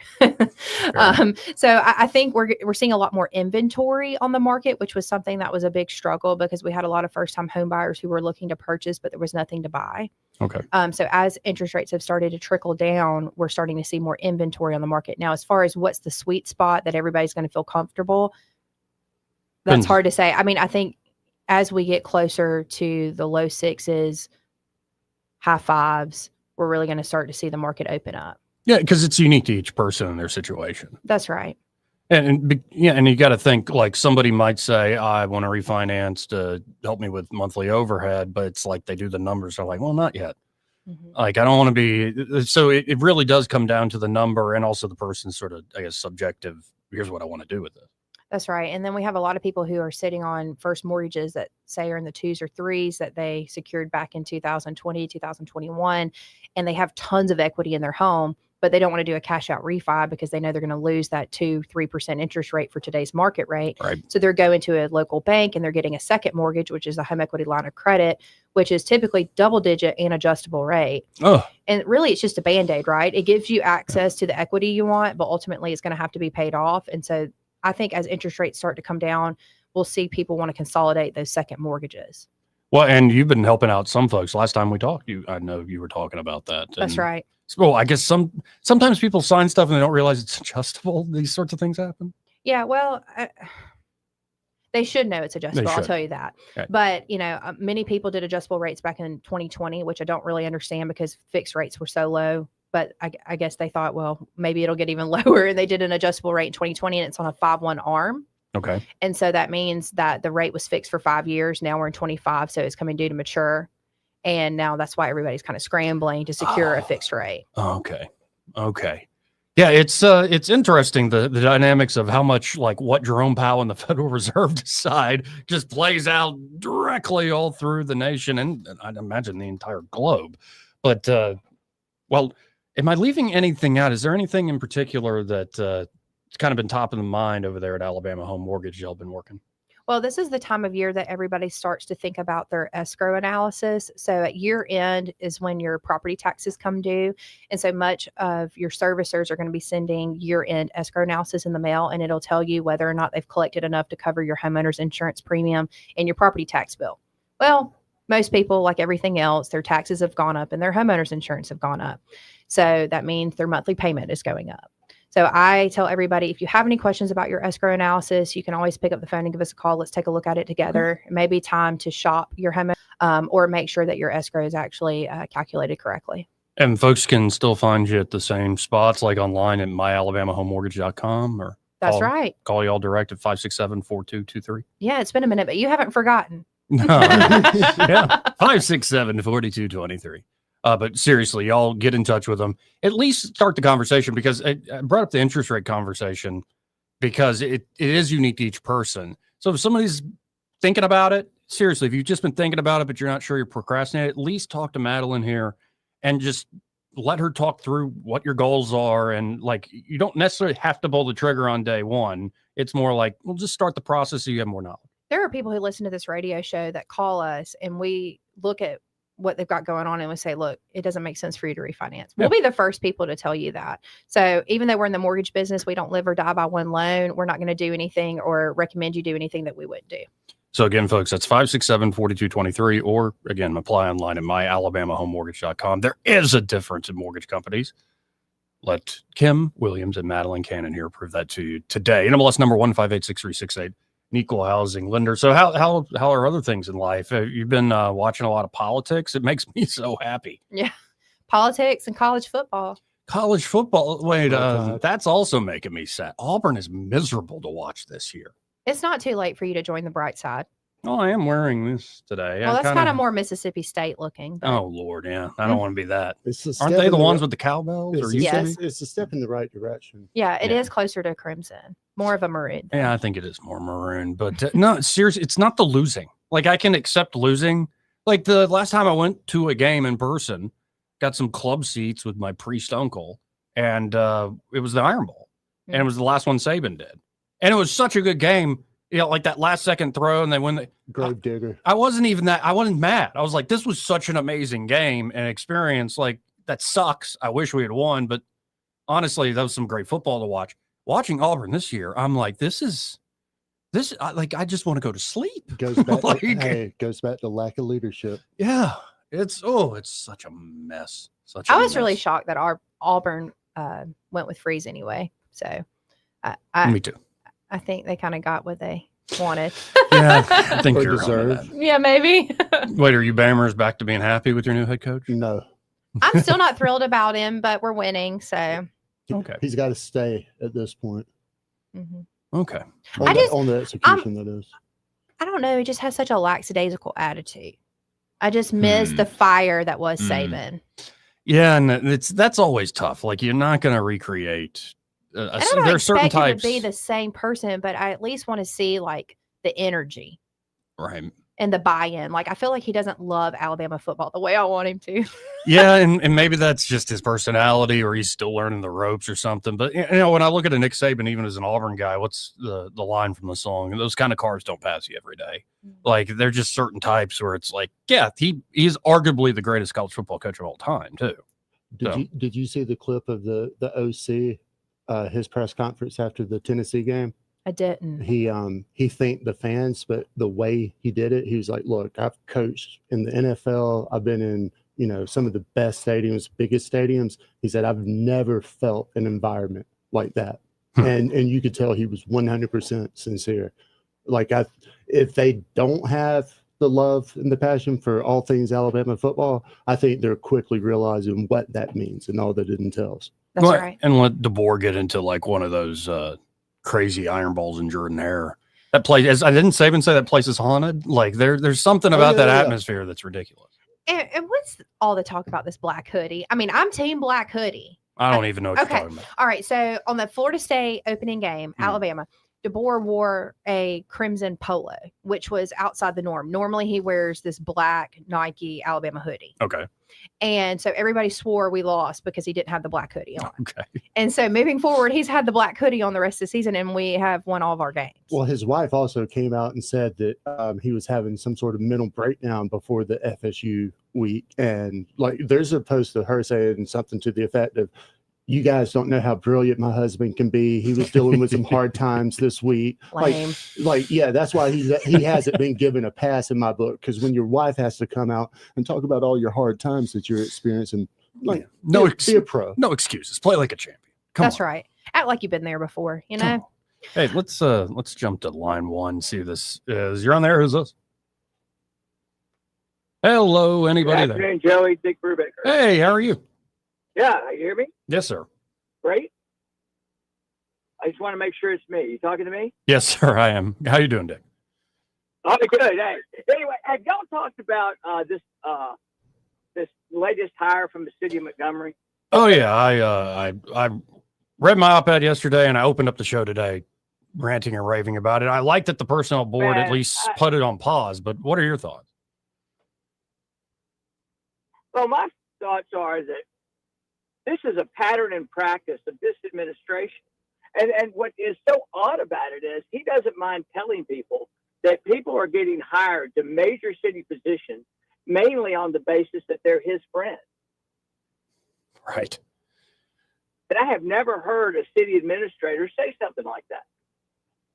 So I think we're seeing a lot more inventory on the market, which was something that was a big struggle because we had a lot of first-time home buyers who were looking to purchase, but there was nothing to buy.
Okay.
So as interest rates have started to trickle down, we're starting to see more inventory on the market. Now, as far as what's the sweet spot that everybody's going to feel comfortable, that's hard to say. I mean, I think as we get closer to the low 6s, high 5s, we're really going to start to see the market open up.
Yeah, because it's unique to each person and their situation.
That's right.
And you got to think, like, somebody might say, I want to refinance to help me with monthly overhead, but it's like they do the numbers. They're like, well, not yet. Mm-hmm. Like, I don't want to be. So it really does come down to the number and also the person's sort of, I guess, subjective. Here's what I want to do with it.
That's right. And then we have a lot of people who are sitting on first mortgages that say are in the 2s or 3s that they secured back in 2020, 2021, and they have tons of equity in their home, but they don't want to do a cash out refi because they know they're going to lose that 2-3% interest rate for today's market rate.
Right.
So they're going to a local bank and they're getting a second mortgage, which is a home equity line of credit, which is typically double digit and adjustable rate.
Oh.
And really it's just a Band-Aid, right? It gives you access to the equity you want, but ultimately it's going to have to be paid off. And so I think as interest rates start to come down, we'll see people want to consolidate those second mortgages.
Well, and you've been helping out some folks. Last time we talked, I know you were talking about that.
That's right.
Well, I guess sometimes people sign stuff and they don't realize it's adjustable. These sorts of things happen.
Yeah, well, they should know it's adjustable. I'll tell you that. Okay. But, many people did adjustable rates back in 2020, which I don't really understand because fixed rates were so low. But I guess they thought, well, maybe it'll get even lower. And they did an adjustable rate in 2020 and it's on a 5/1 arm.
Okay.
And so that means that the rate was fixed for 5 years. Now we're in 25. So it's coming due to mature. And now that's why everybody's kind of scrambling to secure a fixed rate.
Okay. Yeah, it's interesting the dynamics of how much like what Jerome Powell and the Federal Reserve decide just plays out directly all through the nation and I'd imagine the entire globe. But well, am I leaving anything out? Is there anything in particular that it's kind of been top of the mind over there at Alabama Home Mortgage y'all been working?
Well, this is the time of year that everybody starts to think about their escrow analysis. So at year end is when your property taxes come due. And so much of your servicers are going to be sending year end escrow analysis in the mail, and it'll tell you whether or not they've collected enough to cover your homeowner's insurance premium and your property tax bill. Well, most people, like everything else, their taxes have gone up and their homeowner's insurance have gone up. So that means their monthly payment is going up. So I tell everybody, if you have any questions about your escrow analysis, you can always pick up the phone and give us a call. Let's take a look at it together. It may be time to shop your home or make sure that your escrow is actually calculated correctly.
And folks can still find you at the same spots, like online at myalabamahomemortgage.com, or
That's right.
Call y'all direct at 567-4223.
Yeah, it's been a minute, but you haven't forgotten.
No. Yeah, 567-4223. But seriously, y'all get in touch with them. At least start the conversation, because I brought up the interest rate conversation because it is unique to each person. So if somebody's thinking about it, seriously, if you've just been thinking about it, but you're not sure, you're procrastinating, at least talk to Madeline here and just let her talk through what your goals are. And like, you don't necessarily have to pull the trigger on day one. It's more like, we'll just start the process so you have more knowledge.
There are people who listen to this radio show that call us and we look at what they've got going on and we say, look, it doesn't make sense for you to refinance. We'll be the first people to tell you that. So even though we're in the mortgage business, we don't live or die by one loan. We're not going to do anything or recommend you do anything that we wouldn't do.
So again, folks, that's 567-4223, or again, apply online at myalabamahomemortgage.com. There is a difference in mortgage companies. Let Kim Williams and Madeline Cannon here prove that to you today. NMLS number 1586368. An equal housing lender. So how are other things in life? You've been watching a lot of politics. It makes me so happy.
Yeah. Politics and college football.
College football. Wait, that's also making me sad. Auburn is miserable to watch this year.
It's not too late for you to join the bright side.
Oh, I am wearing this today.
Well, that's kind of more Mississippi State looking. But...
Oh, Lord, yeah. I don't want to be that.
Aren't
they the ones with the cowbells?
It's a step in the right direction.
Yeah, it is closer to crimson. More of a maroon.
Yeah, I think it is more maroon. But no, seriously, it's not the losing. Like, I can accept losing. Like, the last time I went to a game in person, got some club seats with my priest uncle, and it was the Iron Bowl. And it was the last one Saban did. And it was such a good game. You know, like that last second throw, and they win the
grave digger.
I wasn't mad. I was like, this was such an amazing game and experience. Like, that sucks. I wish we had won, but honestly, that was some great football to watch. Watching Auburn this year, I'm like, I just want to go to sleep.
Goes back goes back to lack of leadership.
Yeah. It's such a mess.
I was really shocked that our Auburn went with Freeze anyway. So
me too.
I think they kind of got what they wanted.
Yeah, I think you're deserved.
Yeah, maybe.
Wait, are you Bammers back to being happy with your new head coach?
No.
I'm still not thrilled about him, but we're winning, so.
Okay.
He's got to stay at this point.
Mm-hmm.
Okay.
On the execution, that is.
I don't know. He just has such a lackadaisical attitude. I just miss the fire that was Saban.
Yeah, and that's always tough. Like, you're not going to recreate.
And I don't
there are certain
expect him
types
to be the same person, but I at least want to see like the energy,
right,
and the buy-in. Like, I feel like he doesn't love Alabama football the way I want him to.
Yeah, and maybe that's just his personality, or he's still learning the ropes or something. But you know, when I look at a Nick Saban, even as an Auburn guy, what's the line from the song? Those kind of cars don't pass you every day. Like, they're just certain types where it's like, yeah, he's arguably the greatest college football coach of all time too.
Did you see the clip of the OC? His press conference after the Tennessee game?
I didn't.
He thanked the fans, but the way he did it, he was like, look, I've coached in the NFL. I've been in, some of the best stadiums, biggest stadiums. He said, I've never felt an environment like that. And you could tell he was 100% sincere. Like, if they don't have the love and the passion for all things Alabama football, I think they're quickly realizing what that means and all that it entails.
That's right.
And let DeBoer get into like one of those crazy iron balls in Jordan Hare. That place, as I didn't Saban say, that place is haunted. Like, there's something about that atmosphere that's ridiculous.
And what's all the talk about this black hoodie? I mean, I'm team black hoodie.
I don't even know what you're talking about.
All right. So on the Florida State opening game, Alabama, DeBoer wore a crimson polo, which was outside the norm. Normally he wears this black Nike Alabama hoodie.
Okay.
And so everybody swore we lost because he didn't have the black hoodie on.
Okay.
And so moving forward, he's had the black hoodie on the rest of the season, and we have won all of our games.
Well, his wife also came out and said that he was having some sort of mental breakdown before the FSU week. And like, there's a post of her saying something to the effect of, "You guys don't know how brilliant my husband can be. He was dealing with some hard times this week."
Lame.
Like, yeah, that's why he hasn't been given a pass in my book. Because when your wife has to come out and talk about all your hard times that you're experiencing, like, be a pro.
No excuses. Play like a champion.
That's right. Act like you've been there before, you know?
Hey, let's jump to line one. See who this is. You're on there. Who's this? Hello, anybody there?
Good afternoon, Joey. Dick Brubaker.
Hey, how are you?
Yeah, you hear me?
Yes, sir.
Great. I just want to make sure it's me. You talking to me?
Yes, sir, I am. How you doing, Dick?
Oh, good. Hey. Anyway, have y'all talked about this latest hire from the city of Montgomery?
Oh yeah, I read my op-ed yesterday and I opened up the show today, ranting and raving about it. I like that the personnel board at least put it on pause. But what are your thoughts?
Well, my thoughts are that this is a pattern and practice of this administration. And what is so odd about it is he doesn't mind telling people that people are getting hired to major city positions mainly on the basis that they're his friends.
Right.
And I have never heard a city administrator say something like that.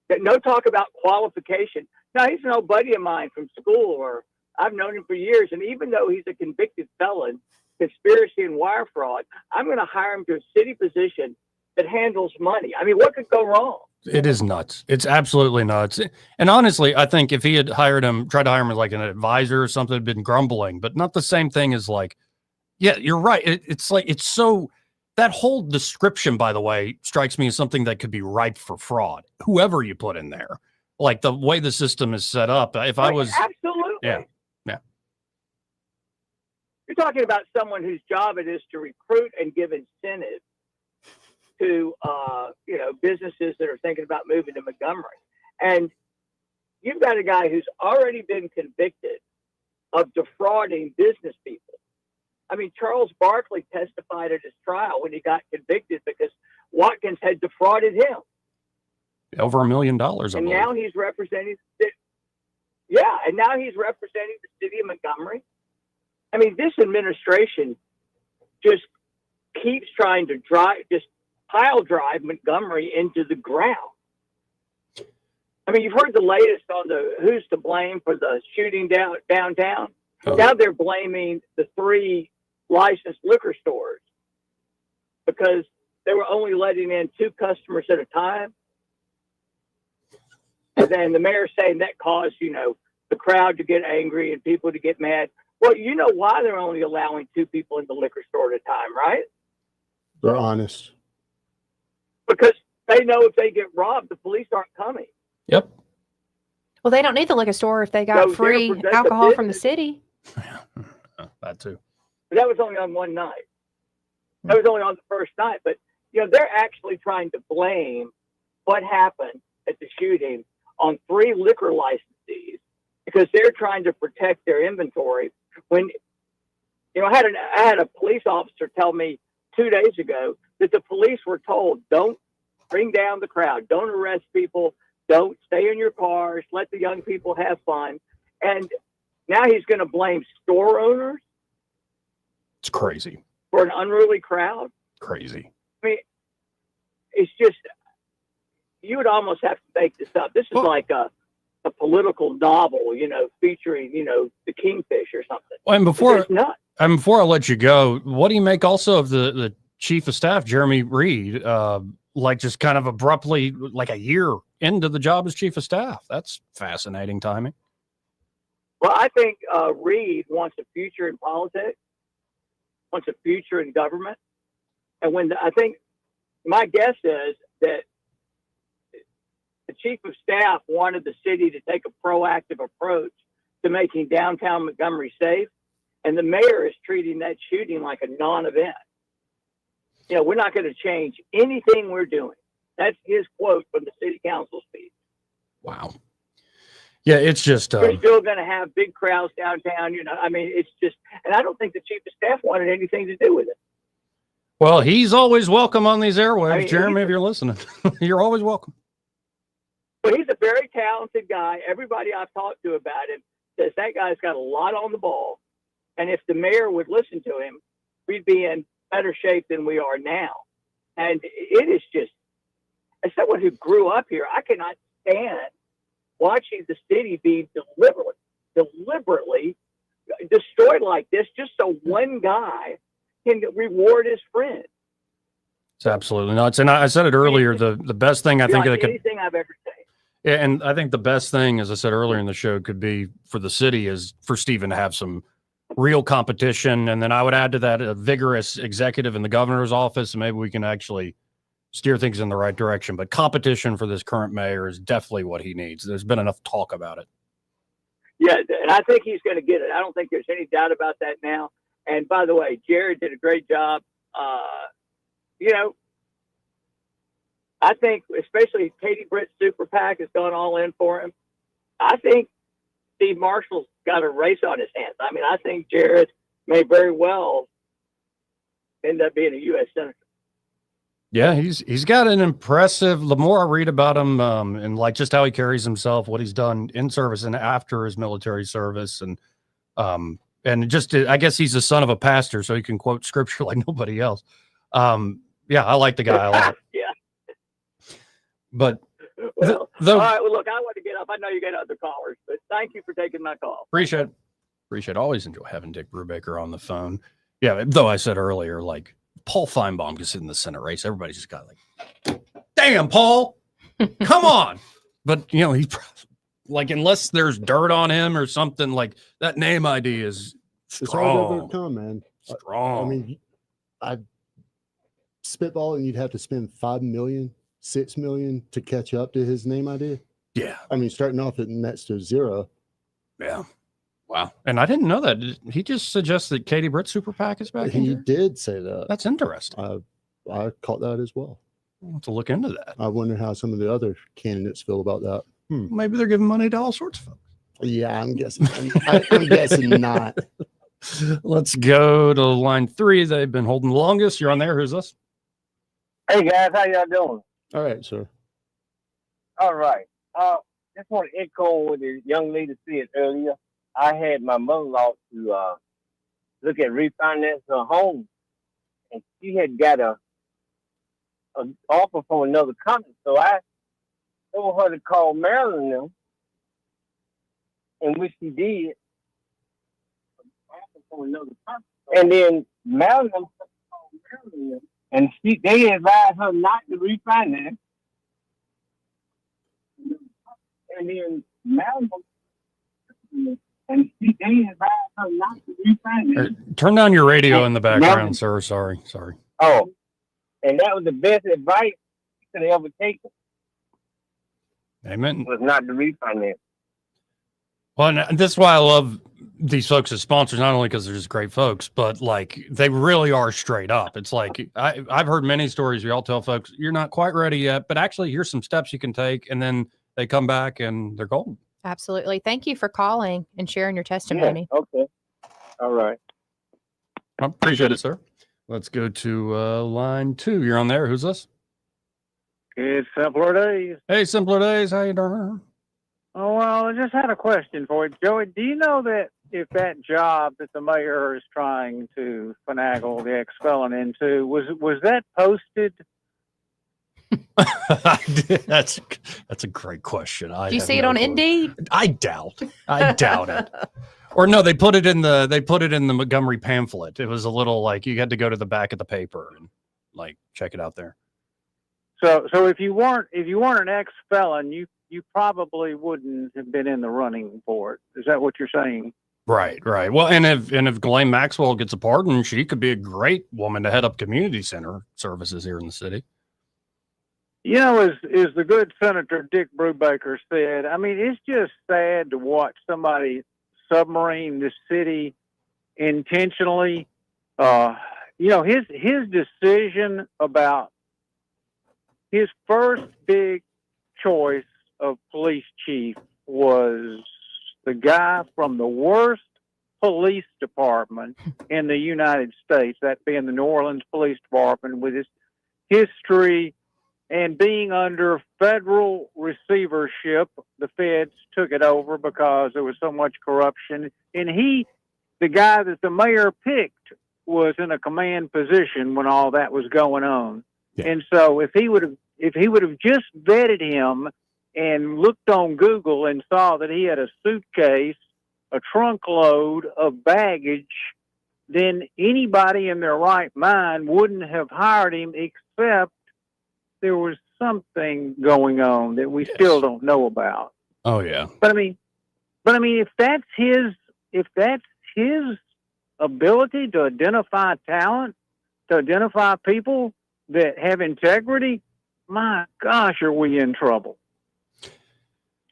That no talk about qualification. No, he's an old buddy of mine from school, or I've known him for years. And even though he's a convicted felon, conspiracy and wire fraud, I'm going to hire him to a city position that handles money. I mean, what could go wrong?
It is nuts. It's absolutely nuts. And honestly, I think if he had tried to hire him as like an advisor or something, it'd been grumbling, but not the same thing as like, yeah, you're right. It's like, it's so, that whole description, by the way, strikes me as something that could be ripe for fraud. Whoever you put in there, like the way the system is set up. If I was,
absolutely.
Yeah.
You're talking about someone whose job it is to recruit and give incentive to, businesses that are thinking about moving to Montgomery. And you've got a guy who's already been convicted of defrauding business people. I mean, Charles Barkley testified at his trial when he got convicted because Watkins had defrauded him.
Over $1 million.
And now he's representing the city of Montgomery. I mean, this administration just keeps trying to pile drive Montgomery into the ground. I mean, you've heard the latest on the who's to blame for the shooting downtown. Oh. Now they're blaming the 3 licensed liquor stores because they were only letting in 2 customers at a time. And then the mayor's saying that caused, the crowd to get angry and people to get mad. Well, you know why they're only allowing 2 people in the liquor store at a time, right?
They're honest.
Because they know if they get robbed, the police aren't coming.
Yep.
Well, they don't need the liquor store if they got free alcohol from the city.
That too.
But that was only on one night. That was only on the first night. But, they're actually trying to blame what happened at the shooting on 3 liquor licensees because they're trying to protect their inventory. When, I had a police officer tell me 2 days ago that the police were told, don't bring down the crowd, don't arrest people, don't stay in your cars, let the young people have fun. And now he's going to blame store owners.
It's crazy.
For an unruly crowd.
Crazy.
I mean, it's just, you would almost have to make this up. This is like a political novel, featuring, the kingfish or something.
Well, and before I let you go, what do you make also of the chief of staff, Jeremy Reed, just kind of abruptly, like a year into the job as chief of staff? That's fascinating timing.
Well, I think Reed wants a future in politics, wants a future in government. And I think my guess is that the chief of staff wanted the city to take a proactive approach to making downtown Montgomery safe. And the mayor is treating that shooting like a non-event. We're not going to change anything we're doing That's his quote from the city council speech.
Wow. Yeah, it's just
We're still going to have big crowds downtown. I mean, it's just, and I don't think the chief of staff wanted anything to do with it.
well, he's always welcome on these airwaves,
I mean,
Jeremy. If you're listening, you're always welcome.
But he's a very talented guy. Everybody I've talked to about him says that guy's got a lot on the ball. And if the mayor would listen to him, we'd be in better shape than we are now. And it is just, as someone who grew up here, I cannot stand watching the city be deliberately destroyed like this, just so one guy can reward his friend.
It's absolutely nuts. And I said it earlier, the best thing I think that could,
anything I've ever seen.
yeah, and I think the best thing, as I said earlier in the show, could be for the city is for Stephen to have some real competition. And then I would add to that a vigorous executive in the governor's office, and maybe we can actually steer things in the right direction. But competition for this current mayor is definitely what he needs. There's been enough talk about it.
Yeah, and I think he's going to get it. I don't think there's any doubt about that now. And by the way, Jared did a great job. I think especially Katie Britt's super PAC has gone all in for him. I think Steve Marshall's got a race on his hands. I mean, I think Jared may very well end up being a U.S. Senator.
Yeah, he's got an impressive, the more I read about him and like just how he carries himself, what he's done in service and after his military service. And just, I guess he's the son of a pastor, so he can quote scripture like nobody else. Yeah, I like the guy a lot.
Yeah.
But
all right. Well, look, I want to get up. I know you got other callers, but thank you for taking my call.
Appreciate it. Always enjoy having Dick Brubaker on the phone. Yeah, though I said earlier, like Paul Feinbaum gets in the Senate race. Everybody's just got like, damn, Paul, come on. But, he's like, unless there's dirt on him or something, like that name ID is strong.
It's all over come, man.
Strong.
I mean, I'd spitball and you'd have to spend $5 million, $6 million to catch up to his name ID.
Yeah.
I mean, starting off at next to zero.
Yeah. Wow. And I didn't know that. Did he just suggest that Katie Britt Super PAC is back in
He
here?
did say that.
That's interesting.
I caught that as well.
I'll have to look into that.
I wonder how some of the other candidates feel about that.
Maybe they're giving money to all sorts of folks.
Yeah, I'm guessing. I'm guessing not.
Let's go to line 3. They've been holding the longest. You're on there. Who's this?
Hey guys, how y'all doing?
All right, sir.
All right. Just want to echo what the young lady said earlier. I had my mother-in-law to look at refinancing her home, and she had got a offer from another company. So I told her to call Maryland them, and which she did. Offer from another company. And then Maryland them called Maryland them, and they advised her not to refinance. And then Maryland and they advised her not to refinance.
Turn down your radio in the background, sir. Sorry.
Oh, and that was the best advice she could ever take.
Amen.
Was not to refinance.
Well, and this is why I love these folks as sponsors, not only because they're just great folks, but like they really are straight up. It's like I've heard many stories. We all tell folks, you're not quite ready yet, but actually here's some steps you can take. And then they come back and they're golden.
Absolutely. Thank you for calling and sharing your testimony.
Yeah, okay. All right.
I appreciate it, sir. Let's go to line 2. You're on there. Who's this?
It's Simpler Days.
Hey, Simpler Days. How you doing?
Oh, well, I just had a question for you. Joey, do you know that if that job that the mayor is trying to finagle the ex-felon into, was that posted?
That's a great question.
Do you see it on Indeed?
I doubt it. Or no, they put it in the Montgomery pamphlet. It was a little like you had to go to the back of the paper and like check it out there.
So if you weren't an ex-felon, you probably wouldn't have been in the running for it. Is that what you're saying?
Right. Well, and if Ghislaine Maxwell gets a pardon, she could be a great woman to head up community center services here in the city.
You know, as the good Senator Dick Brubaker said, I mean, it's just sad to watch somebody submarine the city intentionally. His decision about his first big choice of police chief was the guy from the worst police department in the United States, that being the New Orleans Police Department, with his history and being under federal receivership. The feds took it over because there was so much corruption. And the guy that the mayor picked, was in a command position when all that was going on. Yeah. And so if he would have just vetted him and looked on Google and saw that he had a suitcase, a trunk load of baggage, then anybody in their right mind wouldn't have hired him, except there was something going on that we still don't know about.
Oh yeah.
But I mean, if that's his ability to identify talent, to identify people that have integrity, my gosh, are we in trouble?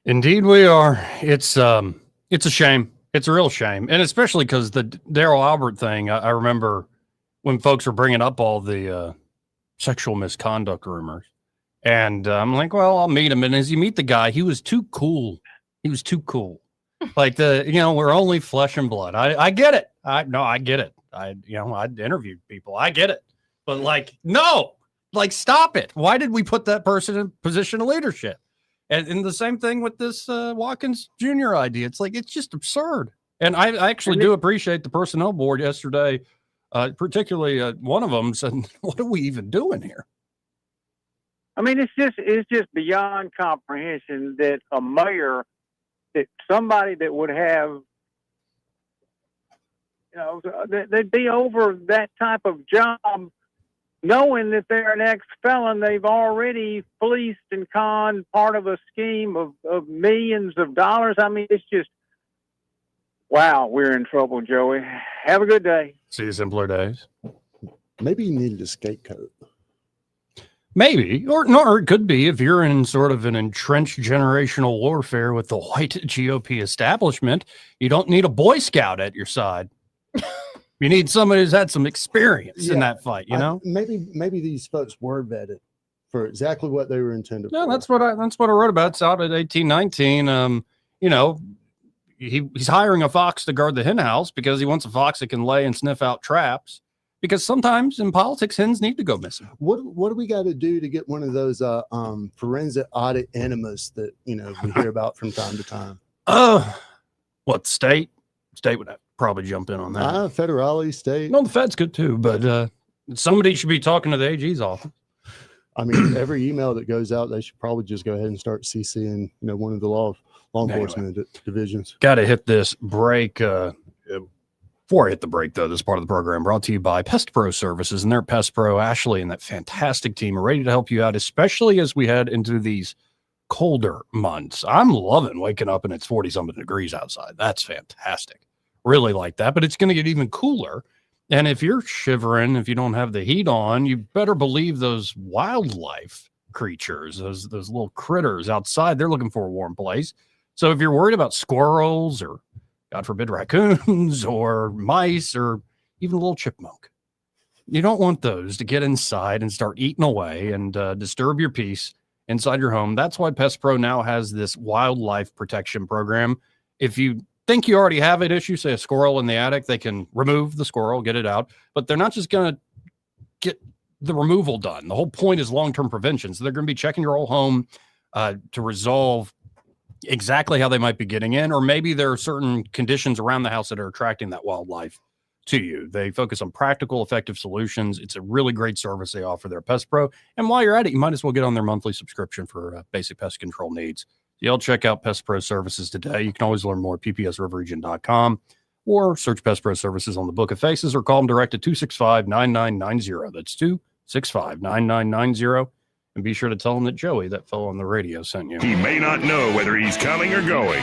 Indeed we are. It's a shame. It's a real shame. And especially because the Daryl Albert thing, I remember when folks were bringing up all the sexual misconduct rumors. And I'm like, well, I'll meet him. And as you meet the guy, he was too cool. He was too cool. Like we're only flesh and blood. I get it. I get it. I'd interviewed people. I get it. But no, stop it. Why did we put that person in position of leadership? And the same thing with this Watkins Jr. idea. It's just absurd. And I actually do appreciate the personnel board yesterday, particularly one of them said, what are we even doing here?
I mean, it's just beyond comprehension that a mayor, that somebody that would have, they'd be over that type of job, knowing that they're an ex-felon. They've already fleeced and conned part of a scheme of millions of dollars. I mean, it's just, wow, we're in trouble, Joey. Have a good day.
See you simpler days.
Maybe you needed a scapegoat.
Maybe, or it could be if you're in sort of an entrenched generational warfare with the white GOP establishment, you don't need a Boy Scout at your side. You need somebody who's had some experience in that fight,
Maybe these folks were vetted for exactly what they were intended for.
No, that's what I wrote about. It's out at 1819. He's hiring a fox to guard the hen house because he wants a fox that can lay and sniff out traps. Because sometimes in politics, hens need to go missing.
What do we got to do to get one of those forensic audit enemas that we hear about from time to time?
What state? State would probably jump in on that.
Federale, state.
No, the Fed's good too, but somebody should be talking to the AG's office.
I mean, every email that goes out, they should probably just go ahead and start CCing, one of the law enforcement divisions.
Got to hit this break. Before I hit the break, though, this part of the program brought to you by Pest Pro Services, and their Pest Pro, Ashley, and that fantastic team are ready to help you out, especially as we head into these colder months. I'm loving waking up and it's 40-something degrees outside. That's fantastic. Really like that, but it's going to get even cooler. And if you're shivering, if you don't have the heat on, you better believe those wildlife creatures, those little critters outside, they're looking for a warm place. So if you're worried about squirrels or God forbid, raccoons or mice or even a little chipmunk, you don't want those to get inside and start eating away and disturb your peace inside your home. That's why Pest Pro now has this wildlife protection program. If you think you already have an issue, say a squirrel in the attic, they can remove the squirrel, get it out. But they're not just going to get the removal done. The whole point is long-term prevention. So they're going to be checking your whole home to resolve exactly how they might be getting in, or maybe there are certain conditions around the house that are attracting that wildlife to you. They focus on practical, effective solutions. It's a really great service they offer there, Pest Pro. And while you're at it, you might as well get on their monthly subscription for basic pest control needs. You'll check out Pest Pro Services today. You can always learn more at ppsriverregion.com or search Pest Pro Services on the Book of Faces or call them direct at 265-9990. That's 265-9990. And be sure to tell him that Joey, that fellow on the radio, sent you.
He may not know whether he's coming or going,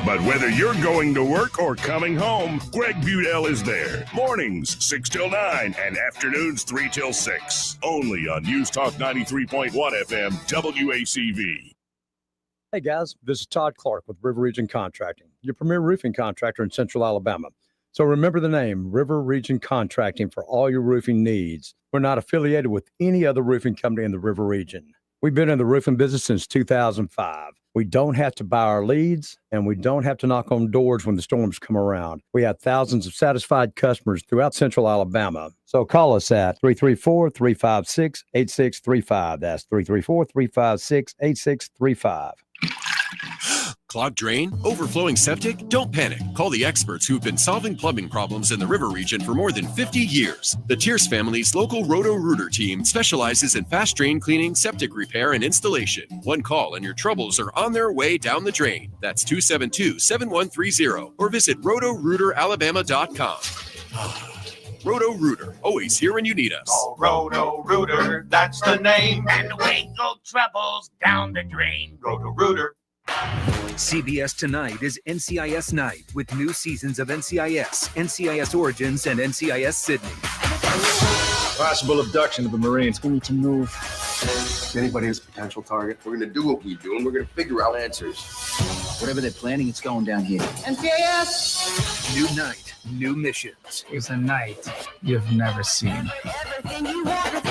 but whether you're going to work or coming home, Greg Budell is there. Mornings, 6 till 9, and afternoons, 3 till 6. Only on News Talk 93.1 FM, WACV.
Hey, guys, this is Todd Clark with River Region Contracting, your premier roofing contractor in Central Alabama. So remember the name, River Region Contracting, for all your roofing needs. We're not affiliated with any other roofing company in the River Region. We've been in the roofing business since 2005. We don't have to buy our leads, and we don't have to knock on doors when the storms come around. We have thousands of satisfied customers throughout Central Alabama. So call us at 334-356-8635. That's 334-356-8635.
Clogged drain? Overflowing septic? Don't panic. Call the experts who've been solving plumbing problems in the river region for more than 50 years. The Tierce family's local Roto-Rooter team specializes in fast drain cleaning, septic repair, and installation. One call and your troubles are on their way down the drain. That's 272-7130 or visit rotorooteralabama.com. Roto-Rooter, always here when you need us.
Oh, Roto-Rooter, that's the name. And away go troubles down the drain. Roto-Rooter.
CBS Tonight is NCIS Night with new seasons of NCIS, NCIS Origins, and NCIS Sydney.
Possible abduction of the Marines. We need to move. Anybody is a potential target.
We're going to do what we do, and we're going to figure out answers.
Whatever they're planning, it's going down here.
NCIS!
New night, new missions.
It's a night you've never seen.
Everything you want.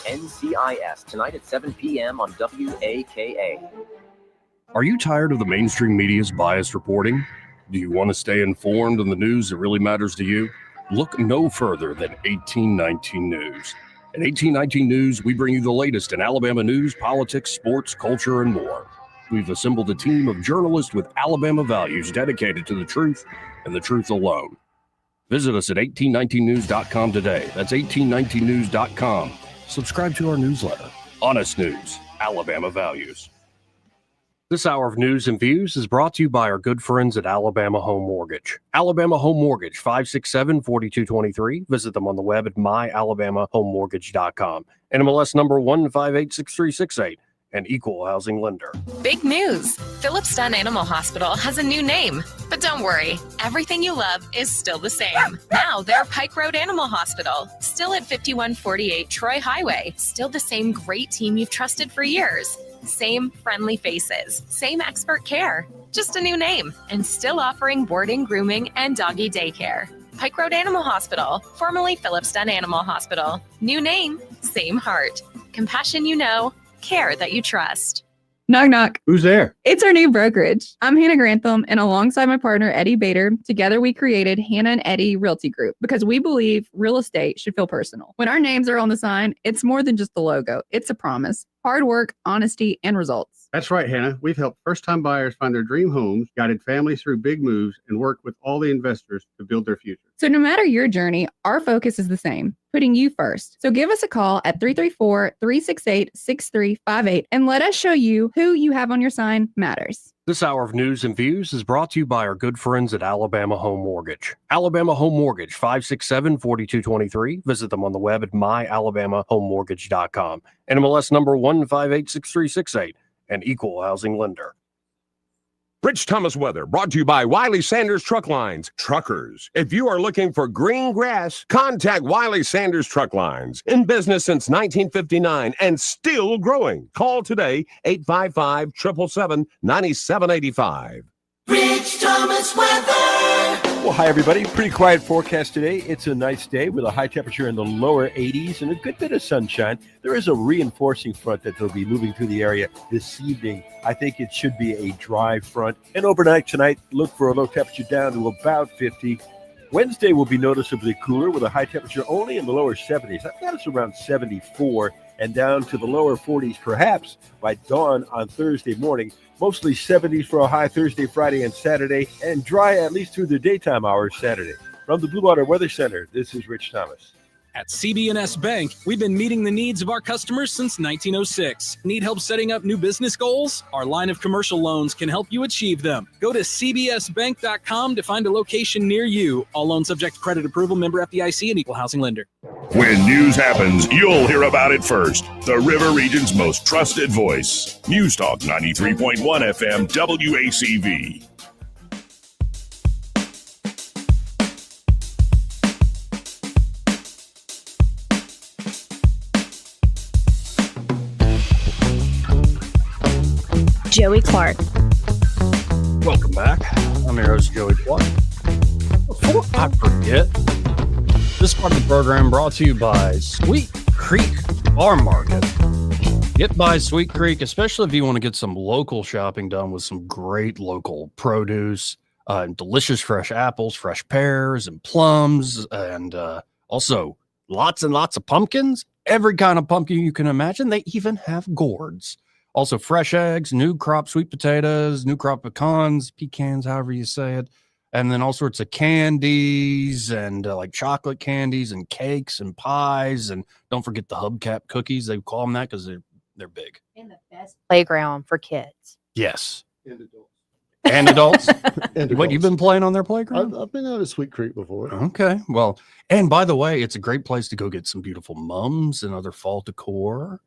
NCIS, tonight at 7 p.m. on WAKA.
Are you tired of the mainstream media's biased reporting? Do you want to stay informed on the news that really matters to you? Look no further than 1819 News. At 1819 News, we bring you the latest in Alabama news, politics, sports, culture, and more. We've assembled a team of journalists with Alabama values dedicated to the truth and the truth alone. Visit us at 1819news.com today. That's 1819news.com. Subscribe to our newsletter. Honest News, Alabama Values. This hour of news and views is brought to you by our good friends at Alabama Home Mortgage. Alabama Home Mortgage, 567-4223. Visit them on the web at myalabamahomemortgage.com. NMLS number 1586368, an equal housing lender.
Big news! Phillips Dunn Animal Hospital has a new name. But don't worry, everything you love is still the same. Now they're Pike Road Animal Hospital, still at 5148 Troy Highway. Still the same great team you've trusted for years. Same friendly faces, same expert care, just a new name, and still offering boarding, grooming, and doggy daycare. Pike Road Animal Hospital, formerly Phillips Dunn Animal Hospital. New name, same heart. Compassion you know, care that you trust.
Knock, knock.
Who's there?
It's our new brokerage. I'm Hannah Grantham, and alongside my partner, Eddie Bader, together we created Hannah and Eddie Realty Group because we believe real estate should feel personal. When our names are on the sign, it's more than just the logo. It's a promise. Hard work, honesty, and results.
That's right, Hannah. We've helped first-time buyers find their dream homes, guided families through big moves, and worked with all the investors to build their future.
So no matter your journey, our focus is the same, putting you first. So give us a call at 334-368-6358 and let us show you who you have on your sign matters.
This hour of news and views is brought to you by our good friends at Alabama Home Mortgage. Alabama Home Mortgage, 567-4223. Visit them on the web at myalabamahomemortgage.com. NMLS number 1586368, an equal housing lender.
Rich Thomas weather brought to you by Wiley Sanders Truck Lines. Truckers, if you are looking for green grass, contact Wiley Sanders Truck Lines. In business since 1959 and still growing. Call today, 855-777-9785.
Rich Thomas weather.
Well, hi, everybody. Pretty quiet forecast today. It's a nice day with a high temperature in the lower 80s and a good bit of sunshine. There is a reinforcing front that will be moving through the area this evening. I think it should be a dry front. And overnight tonight, look for a low temperature down to about 50. Wednesday will be noticeably cooler with a high temperature only in the lower 70s. I've got us around 74 and down to the lower 40s perhaps by dawn on Thursday morning. Mostly 70s for a high Thursday, Friday, and Saturday, and dry at least through the daytime hours Saturday. From the Blue Water Weather Center, this is Rich Thomas.
At CB&S Bank, we've been meeting the needs of our customers since 1906. Need help setting up new business goals? Our line of commercial loans can help you achieve them. Go to cbsbank.com to find a location near you. All loans subject to credit approval, member FDIC, and equal housing lender.
When news happens, you'll hear about it first. The River Region's most trusted voice. News Talk 93.1 FM WACV.
Joey Clark.
Welcome back. I'm your host, Joey Clark. Before I forget, this part of the program brought to you by Sweet Creek Farm Market.
Get by Sweet Creek, especially if you want to get some local shopping done with some great local produce, delicious fresh apples, fresh pears, and plums, and also lots and lots of pumpkins. Every kind of pumpkin you can imagine. They even have gourds. Also fresh eggs, new crop sweet potatoes, new crop pecans, however you say it. And then all sorts of candies and like chocolate candies and cakes and pies. And don't forget the hubcap cookies. They call them that because they're big.
And the best playground for kids.
Yes.
And adults.
And adults.
And
What, you've been playing on their playground?
I've been out at Sweet Creek before.
Okay. Well, and by the way, it's a great place to go get some beautiful mums and other fall decor,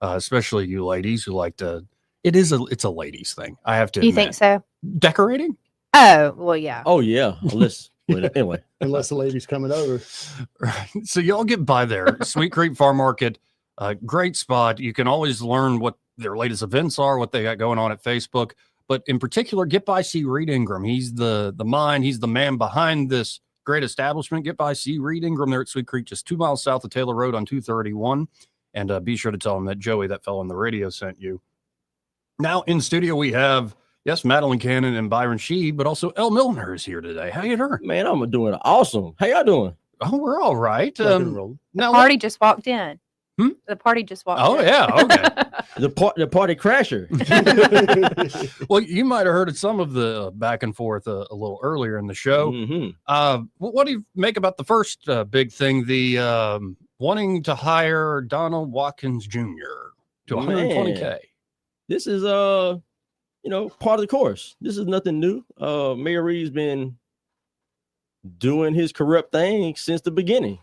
especially you ladies who like to. It's a ladies thing. I have to.
You think so?
Decorating?
Oh, well, yeah.
Oh yeah. Anyway,
unless the lady's coming over.
Right. So y'all get by there. Sweet Creek Farm Market, great spot. You can always learn what their latest events are, what they got going on at Facebook. But in particular, get by C. Reed Ingram. He's the mind. He's the man behind this great establishment. Get by C. Reed Ingram there at Sweet Creek, just 2 miles south of Taylor Road on 231. And be sure to tell him that Joey, that fellow on the radio, sent you. Now in studio we have, yes, Madeline Cannon and Byron Shee, but also El Milner is here today. How you doing?
Man, I'm doing awesome. How y'all doing?
Oh, we're all right.
The party just walked in. The party just walked in.
Oh, yeah. Okay.
the party crasher.
Well, you might have heard some of the back and forth a little earlier in the show.
Mm-hmm.
What do you make about the first big thing, the wanting to hire Donald Watkins Jr. to $120K?
This is part of the course. This is nothing new. Mayor Reed's been doing his corrupt thing since the beginning.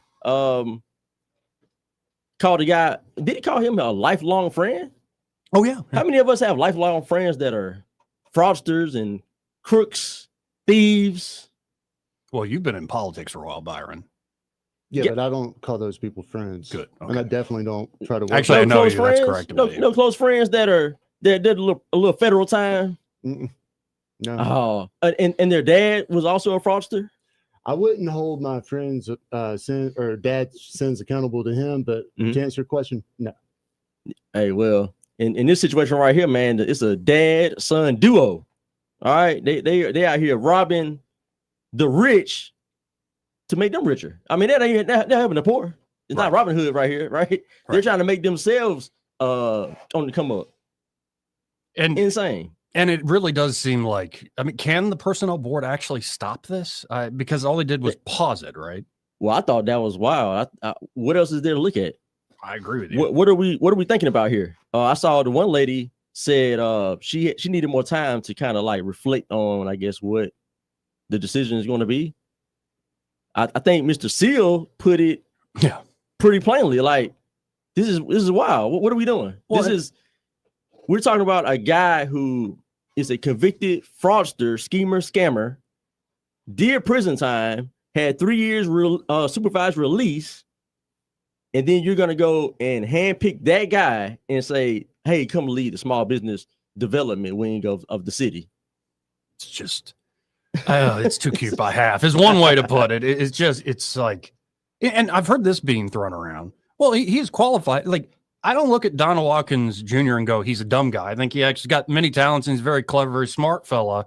Called the guy, did he call him a lifelong friend?
Oh, yeah.
How many of us have lifelong friends that are fraudsters and crooks, thieves?
Well, you've been in politics for a while, Byron.
Yeah, but I don't call those people friends.
Good. Okay.
And I definitely don't try to work.
Actually, I know you.
Friends?
That's correct.
No close friends that did a little federal time.
No.
Oh, and their dad was also a fraudster.
I wouldn't hold my friends' dad's sins accountable to him, but to answer your question, no.
Hey, well, in this situation right here, man, it's a dad-son duo. All right, they out here robbing the rich to make them richer. I mean, they're helping the poor. It's not Robin Hood right here, right? They're trying to make themselves on the come up.
And
insane.
And it really does seem like, I mean, can the personnel board actually stop this? Because all they did was pause it, right?
Well, I thought that was wild. What else is there to look at?
I agree with you.
What are we thinking about here? I saw the one lady said she needed more time to kind of like reflect on, I guess, what the decision is going to be. I think Mr. Seal put it pretty plainly. Like, this is wild. What are we doing?
Well,
We're talking about a guy who is a convicted fraudster, schemer, scammer, did prison time, had 3 years supervised release, and then you're going to go and handpick that guy and say, hey, come lead the small business development wing of the city.
It's just, it's too cute by half is one way to put it. It's like, and I've heard this being thrown around. Well, he's qualified. Like, I don't look at Donald Watkins Jr. and go, he's a dumb guy. I think he actually got many talents and he's very clever, very smart fella.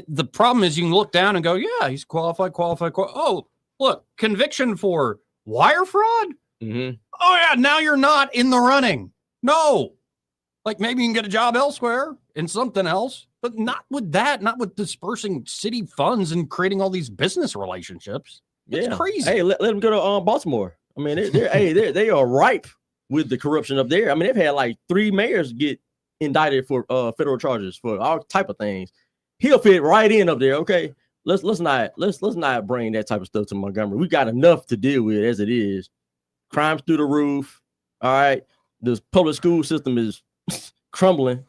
The problem is you can look down and go, yeah, he's qualified. Oh, look, conviction for wire fraud.
Mm-hmm.
Oh, yeah, now you're not in the running. No. Like maybe you can get a job elsewhere in something else, but not with that, not with dispersing city funds and creating all these business relationships. It's crazy.
Hey, let them go to Baltimore. I mean, they are ripe with the corruption up there. I mean, they've had like 3 mayors get indicted for federal charges for all type of things. He'll fit right in up there. Okay, let's not bring that type of stuff to Montgomery. We got enough to deal with as it is. Crimes through the roof. All right, the public school system is crumbling.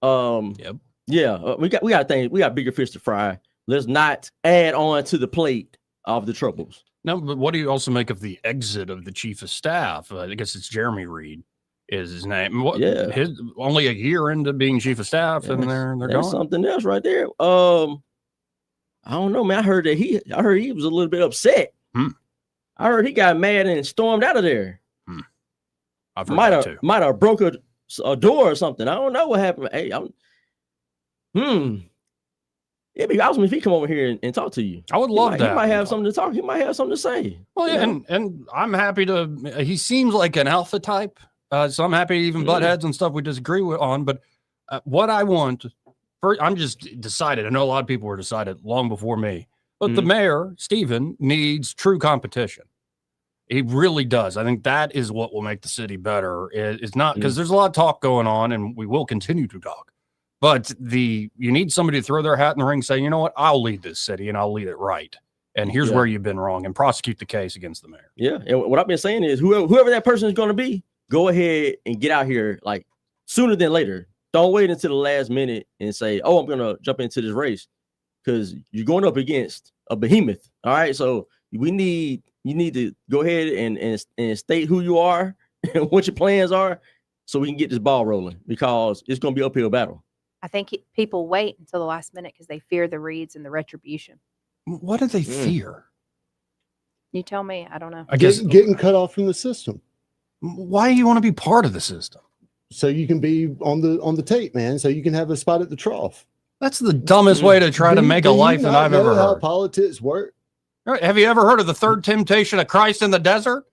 Yeah, we got things. We got bigger fish to fry. Let's not add on to the plate of the troubles.
No, but what do you also make of the exit of the chief of staff? I guess it's Jeremy Reed is his name. Only a year into being chief of staff, and they're gone.
Something else right there. I don't know, man. I heard he was a little bit upset. I heard he got mad and stormed out of there.
I've heard that too.
Might have broke
a door or something. I don't know what happened. Hey, it'd be awesome if he come over here and talk to you.
I would love that.
He might have something to talk. He might have something to say.
Well, yeah, and I'm happy to. He seems like an alpha type, so I'm happy to even butt heads and stuff we disagree on. But what I want, I'm just decided. I know a lot of people were decided long before me. But the mayor, Stephen, needs true competition. He really does. I think that is what will make the city better. It's not because there's a lot of talk going on, and we will continue to talk. But you need somebody to throw their hat in the ring, say, you know what, I'll lead this city and I'll lead it right. And here's where you've been wrong, and prosecute the case against the mayor. Yeah.
And what I've been saying is whoever that person is going to be, go ahead and get out here like sooner than later. Don't wait until the last minute and say, oh, I'm going to jump into this race, because you're going up against a behemoth. All right. So you need to go ahead and state who you are and what your plans are, so we can get this ball rolling, because it's going to be an uphill battle.
I think people wait until the last minute because they fear the reads and the retribution.
What do they fear?
You tell me. I don't know.
I guess getting cut off from the system.
Why do you want to be part of the system?
So you can be on the tape, man. So you can have a spot at the trough.
That's the dumbest way to try to make a life that I've ever heard.
How politics work?
Have you ever heard of the third temptation of Christ in the desert?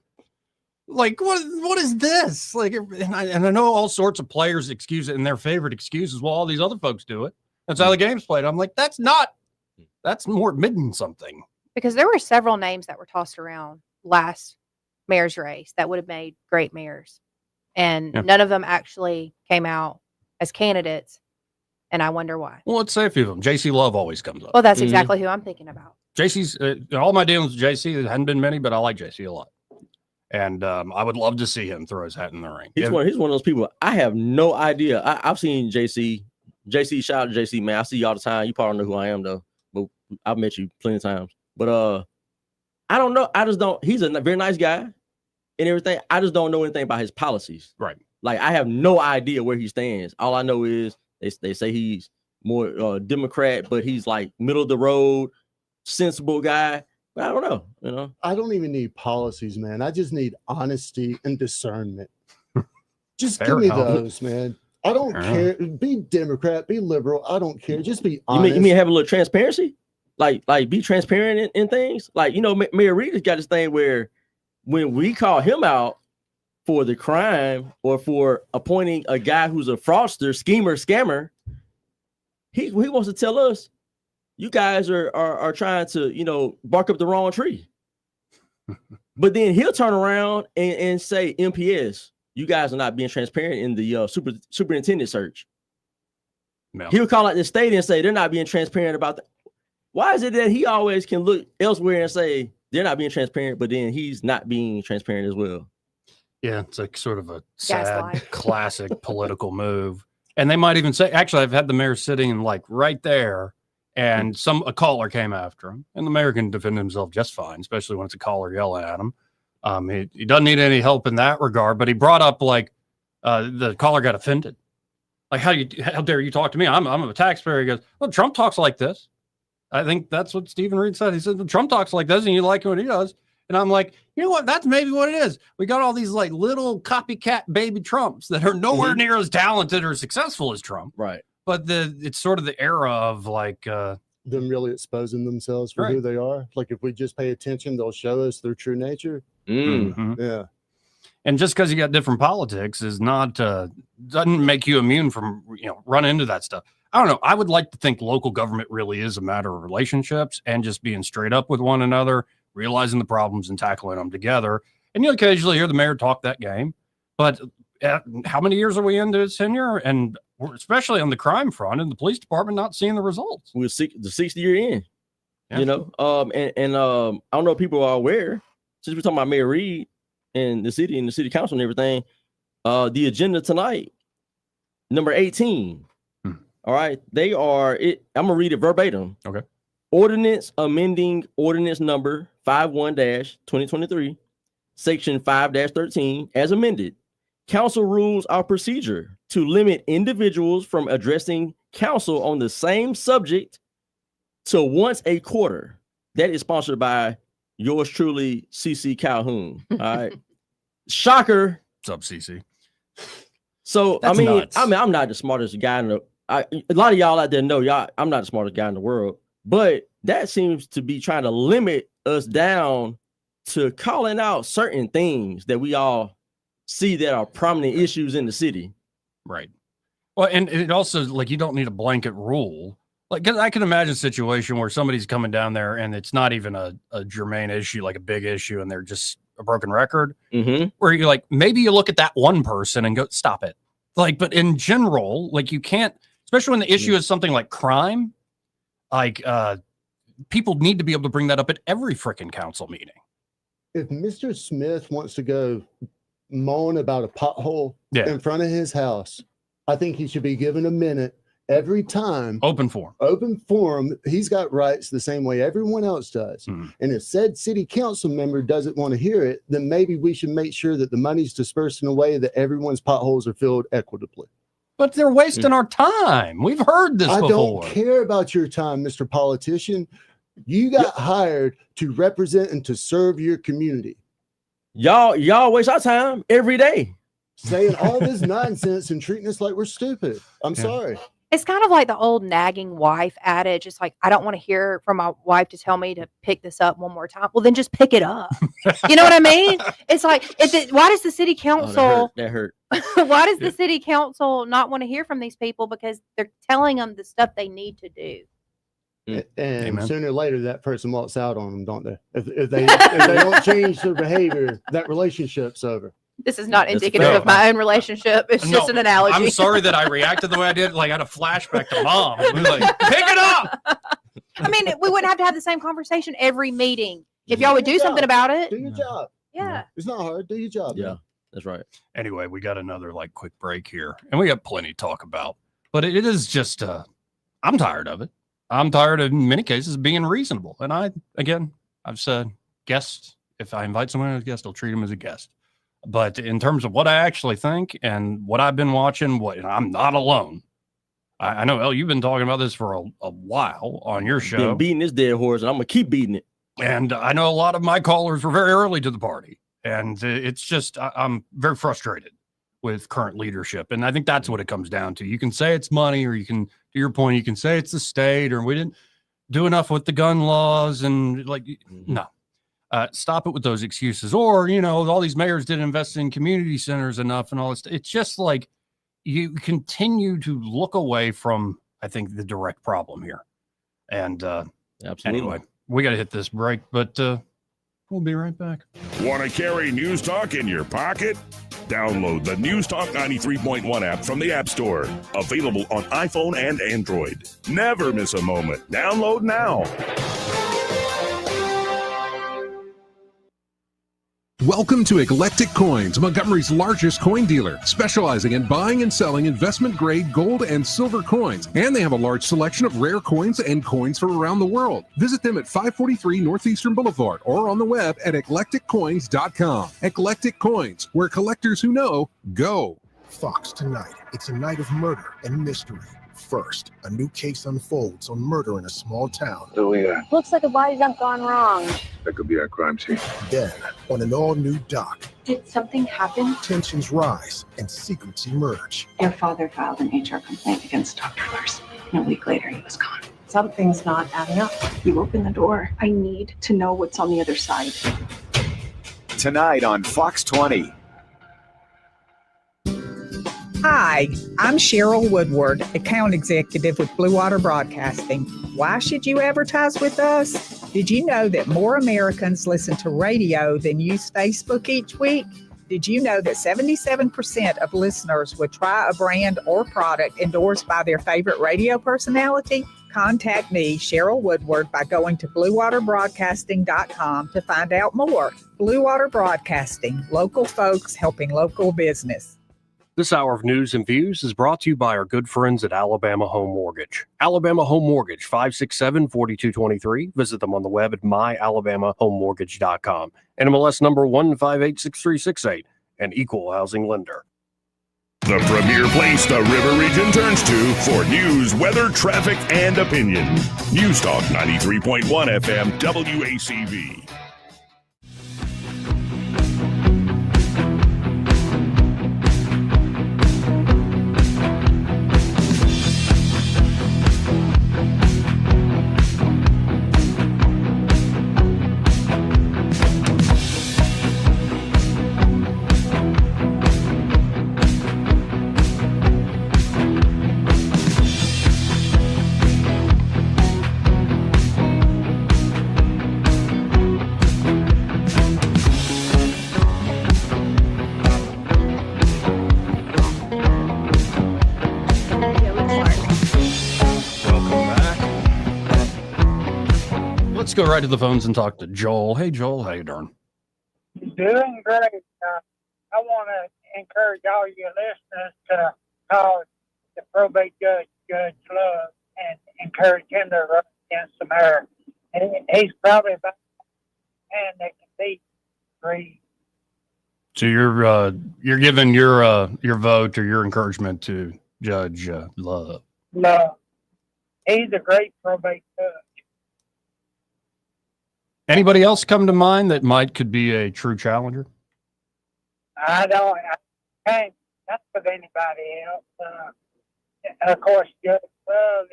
Like, what is this? Like, and I know all sorts of players excuse it, and their favorite excuse is, well, all these other folks do it. That's how the game's played. I'm like, that's more admitting something.
Because there were several names that were tossed around last mayor's race that would have made great mayors. And none of them actually came out as candidates. And I wonder why.
Well, let's say a few of them. JC Love always comes up.
Well, that's exactly who I'm thinking about.
JC's all my dealings with JC, there hadn't been many, but I like JC a lot. And I would love to see him throw his hat in the ring.
He's one of those people. I have no idea. I've seen JC. Shout out to JC, man. I see you all the time. You probably know who I am, though. But I've met you plenty of times. But I don't know. I just don't. He's a very nice guy and everything. I just don't know anything about his policies.
Right.
Like, I have no idea where he stands. All I know is they say he's more Democrat, but he's like middle of the road, sensible guy. But I don't know,
I don't even need policies, man. I just need honesty and discernment. Just give me those, man. I don't care. Be Democrat, be liberal. I don't care. Just be honest.
You mean have a little transparency? Like be transparent in things? Like, Mayor Reed has got this thing where when we call him out for the crime or for appointing a guy who's a fraudster, schemer, scammer, he wants to tell us, you guys are trying to, bark up the wrong tree. But then he'll turn around and say, MPS, you guys are not being transparent in the superintendent search. No. He'll call out the state and say they're not being transparent about that. Why is it that he always can look elsewhere and say they're not being transparent, but then he's not being transparent as well?
Yeah, it's like sort of a sad, classic political move. And they might even say, actually, I've had the mayor sitting like right there, and a caller came after him, and the mayor can defend himself just fine, especially when it's a caller yelling at him. He doesn't need any help in that regard, but he brought up like the caller got offended. Like, how dare you talk to me? I'm a taxpayer. He goes, well, Trump talks like this. I think that's what Stephen Reed said. He said, well, Trump talks like this, and you like what he does. And I'm like, you know what? That's maybe what it is. We got all these like little copycat baby Trumps that are nowhere near as talented or successful as Trump.
Right.
But it's sort of the era of like
them really exposing themselves for who they are. Like, if we just pay attention, they'll show us their true nature. Yeah.
And just because you got different politics is not doesn't make you immune from running into that stuff. I don't know. I would like to think local government really is a matter of relationships and just being straight up with one another, realizing the problems and tackling them together. And you occasionally hear the mayor talk that game. But how many years are we into his tenure? And especially on the crime front and the police department not seeing the results.
We're the 6th year in, I don't know if people are aware, since we're talking about Mayor Reed and the city council and everything, the agenda tonight, number 18. All right. I'm going to read it verbatim.
Okay.
Ordinance amending ordinance number 51-2023, section 5-13, as amended. Council rules of procedure to limit individuals from addressing council on the same subject to once a quarter. That is sponsored by yours truly, CC Calhoun. All right. Shocker.
What's up, CC?
So
That's nuts.
I'm not the smartest guy in the. A lot of y'all out there know I'm not the smartest guy in the world, but that seems to be trying to limit us down to calling out certain things that we all see that are prominent issues in the city.
Right. Well, and it also, like, you don't need a blanket rule. Like, 'cause I can imagine a situation where somebody's coming down there and it's not even a germane issue, like a big issue, and they're just a broken record. Where you're like, maybe you look at that one person and go, stop it. Like, but in general, like, you can't, especially when the issue is something like crime, like, people need to be able to bring that up at every freaking council meeting.
If Mr. Smith wants to go moan about a pothole in front of his house, I think he should be given a minute every time.
Open forum.
He's got rights the same way everyone else does. And if said city council member doesn't want to hear it, then maybe we should make sure that the money's dispersed in a way that everyone's potholes are filled equitably.
But they're wasting our time. We've heard this before.
I don't care about your time, Mr. Politician. You got hired to represent and to serve your community.
Y'all waste our time every day.
Saying all this nonsense and treating us like we're stupid. I'm sorry.
It's kind of like the old nagging wife adage. It's like, I don't want to hear from my wife to tell me to pick this up one more time. Well, then just pick it up. You know what I mean? It's like, why does the city council,
that hurt.
Why does the city council not want to hear from these people? Because they're telling them the stuff they need to do.
And sooner or later, that person walks out on them, don't they? If they don't change their behavior, that relationship's over.
This is not indicative of my own relationship. It's just an analogy.
I'm sorry that I reacted the way I did. Like, I had a flashback to mom. We were like, pick it up.
I mean, we wouldn't have to have the same conversation every meeting if y'all would do something about it.
Do your job.
Yeah.
It's not hard. Do your job.
Yeah, that's right.
Anyway, we got another quick break here, and we got plenty to talk about. But it is just, I'm tired of it. I'm tired of, in many cases, being reasonable. And I've said, guests, if I invite someone as a guest, I'll treat them as a guest. But in terms of what I actually think and what I've been watching, I'm not alone. I know, El, you've been talking about this for a while on your show.
Been beating this dead horse, and I'm going to keep beating it.
And I know a lot of my callers were very early to the party. And it's just, I'm very frustrated with current leadership. And I think that's what it comes down to. You can say it's money, or you can, to your point, you can say it's the state, or we didn't do enough with the gun laws. And no. Stop it with those excuses. Or, all these mayors didn't invest in community centers enough and all this. It's just like you continue to look away from, I think, the direct problem here. And anyway, we got to hit this break, but we'll be right back.
Want to carry News Talk in your pocket? Download the News Talk 93.1 app from the App Store. Available on iPhone and Android. Never miss a moment. Download now.
Welcome to Eclectic Coins, Montgomery's largest coin dealer, specializing in buying and selling investment-grade gold and silver coins. And they have a large selection of rare coins and coins from around the world. Visit them at 543 Northeastern Boulevard or on the web at eclecticcoins.com. Eclectic Coins, where collectors who know go.
Fox tonight. It's a night of murder and mystery. First, a new case unfolds on murder in a small town.
So we got?
Looks like a body dump gone wrong.
That could be our crime scene.
Then, on an all-new dock,
Did something happen?
tensions rise and secrets emerge.
Your father filed an HR complaint against Dr. Lars. And a week later, he was gone. Something's not adding up. You open the door. I need to know what's on the other side.
Tonight on Fox 20.
Hi, I'm Cheryl Woodward, account executive with Blue Water Broadcasting. Why should you advertise with us? Did you know that more Americans listen to radio than use Facebook each week? Did you know that 77% of listeners would try a brand or product endorsed by their favorite radio personality? Contact me, Cheryl Woodward, by going to bluewaterbroadcasting.com to find out more. Blue Water Broadcasting, local folks helping local business.
This hour of news and views is brought to you by our good friends at Alabama Home Mortgage. Alabama Home Mortgage, 567-4223. Visit them on the web at myalabamahomemortgage.com. NMLS number 1586368, an equal housing lender.
The premier place the River Region turns to for news, weather, traffic, and opinion. News Talk 93.1 FM WACV.
Let's go right to the phones and talk to Joel. Hey, Joel, how you doing?
Doing great. I want to encourage all your listeners to call the probate judge, Judge Love, and encourage him to run against the mayor. He's probably about man that can beat Reed.
So you're giving your vote or your encouragement to Judge Love.
Love. He's a great probate judge.
Anybody else come to mind that could be a true challenger?
I can't think of anybody else. Of course, Judge Love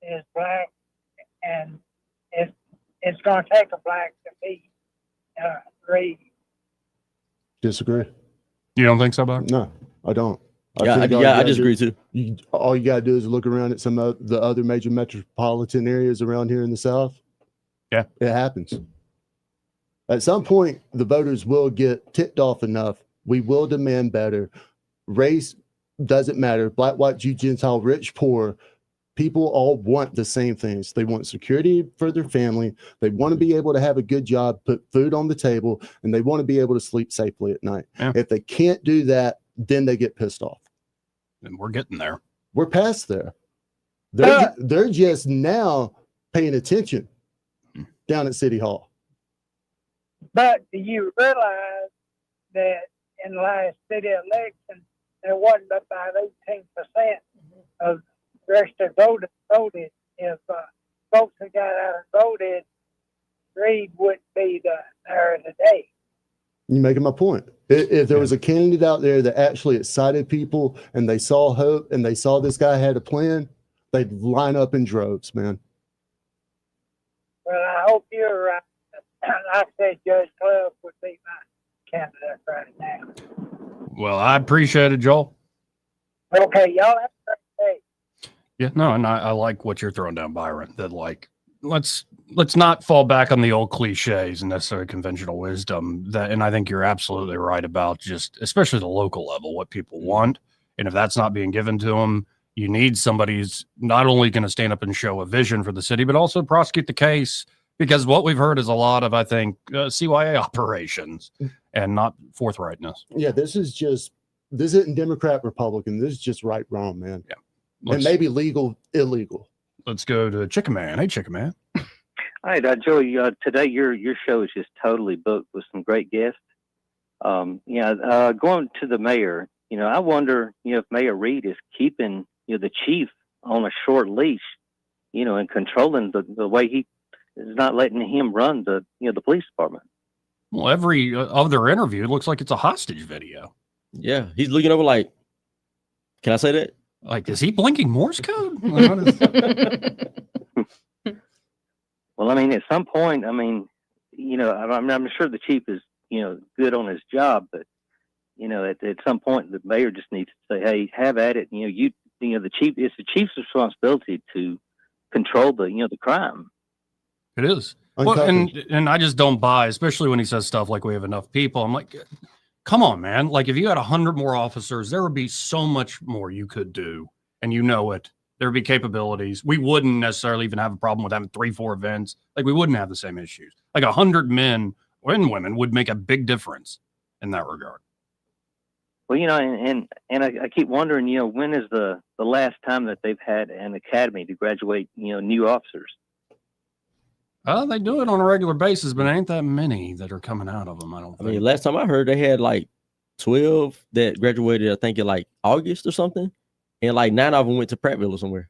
is black, and it's going to take a black to beat Reed.
Disagree.
You don't think so, Buck?
No, I don't.
I disagree too.
All you gotta do is look around at some of the other major metropolitan areas around here in the South.
Yeah,
it happens. At some point, the voters will get ticked off enough. We will demand better. Race doesn't matter. Black, white, Jew, Gentile, rich, poor. People all want the same things. They want security for their family. They want to be able to have a good job, put food on the table, and they want to be able to sleep safely at night.
Yeah.
If they can't do that, then they get pissed off.
And we're getting there.
We're past there. They're just now paying attention down at City Hall.
But do you realize that in the last city election, there wasn't about 18% of registered voters voted? If folks had got out and voted, Reed wouldn't be the mayor today.
You're making my point. If there was a candidate out there that actually excited people and they saw hope and they saw this guy had a plan, they'd line up in droves, man.
Well, I hope you're right. Like I said, Judge Club would be my candidate right now.
Well, I appreciate it, Joel.
Okay, y'all have a great day.
Yeah, no, and I like what you're throwing down, Byron. That let's not fall back on the old cliches and necessarily conventional wisdom. And I think you're absolutely right about just, especially the local level, what people want. And if that's not being given to them, you need somebody who's not only going to stand up and show a vision for the city, but also prosecute the case. Because what we've heard is a lot of, I think, CYA operations and not forthrightness.
Yeah, this isn't Democrat, Republican. This is just right, wrong, man.
Yeah.
And maybe legal, illegal.
Let's go to Chicken Man. Hey, Chicken Man.
All right, Joey, today your show is just totally booked with some great guests. Going to the mayor, I wonder, if Mayor Reed is keeping, the chief on a short leash, and controlling the way he is not letting him run the police department.
Well, every other interview looks like it's a hostage video.
Yeah, he's looking over like, can I say that?
Like, is he blinking Morse code?
Well, at some point, I'm sure the chief is, good on his job, but, at some point, the mayor just needs to say, hey, have at it. The chief, it's the chief's responsibility to control the crime.
It is. Well, and I just don't buy, especially when he says stuff like we have enough people. I'm like, come on, man. Like, if you had 100 more officers, there would be so much more you could do. And it. There would be capabilities. We wouldn't necessarily even have a problem with having 3-4 events. Like, we wouldn't have the same issues. Like 100 men and women would make a big difference in that regard.
Well, and I keep wondering, when is the last time that they've had an academy to graduate, new officers?
They do it on a regular basis, but ain't that many that are coming out of them. I don't think.
Last time I heard, they had like 12 that graduated, I think in like August or something. And like 9 of them went to Prattville or somewhere.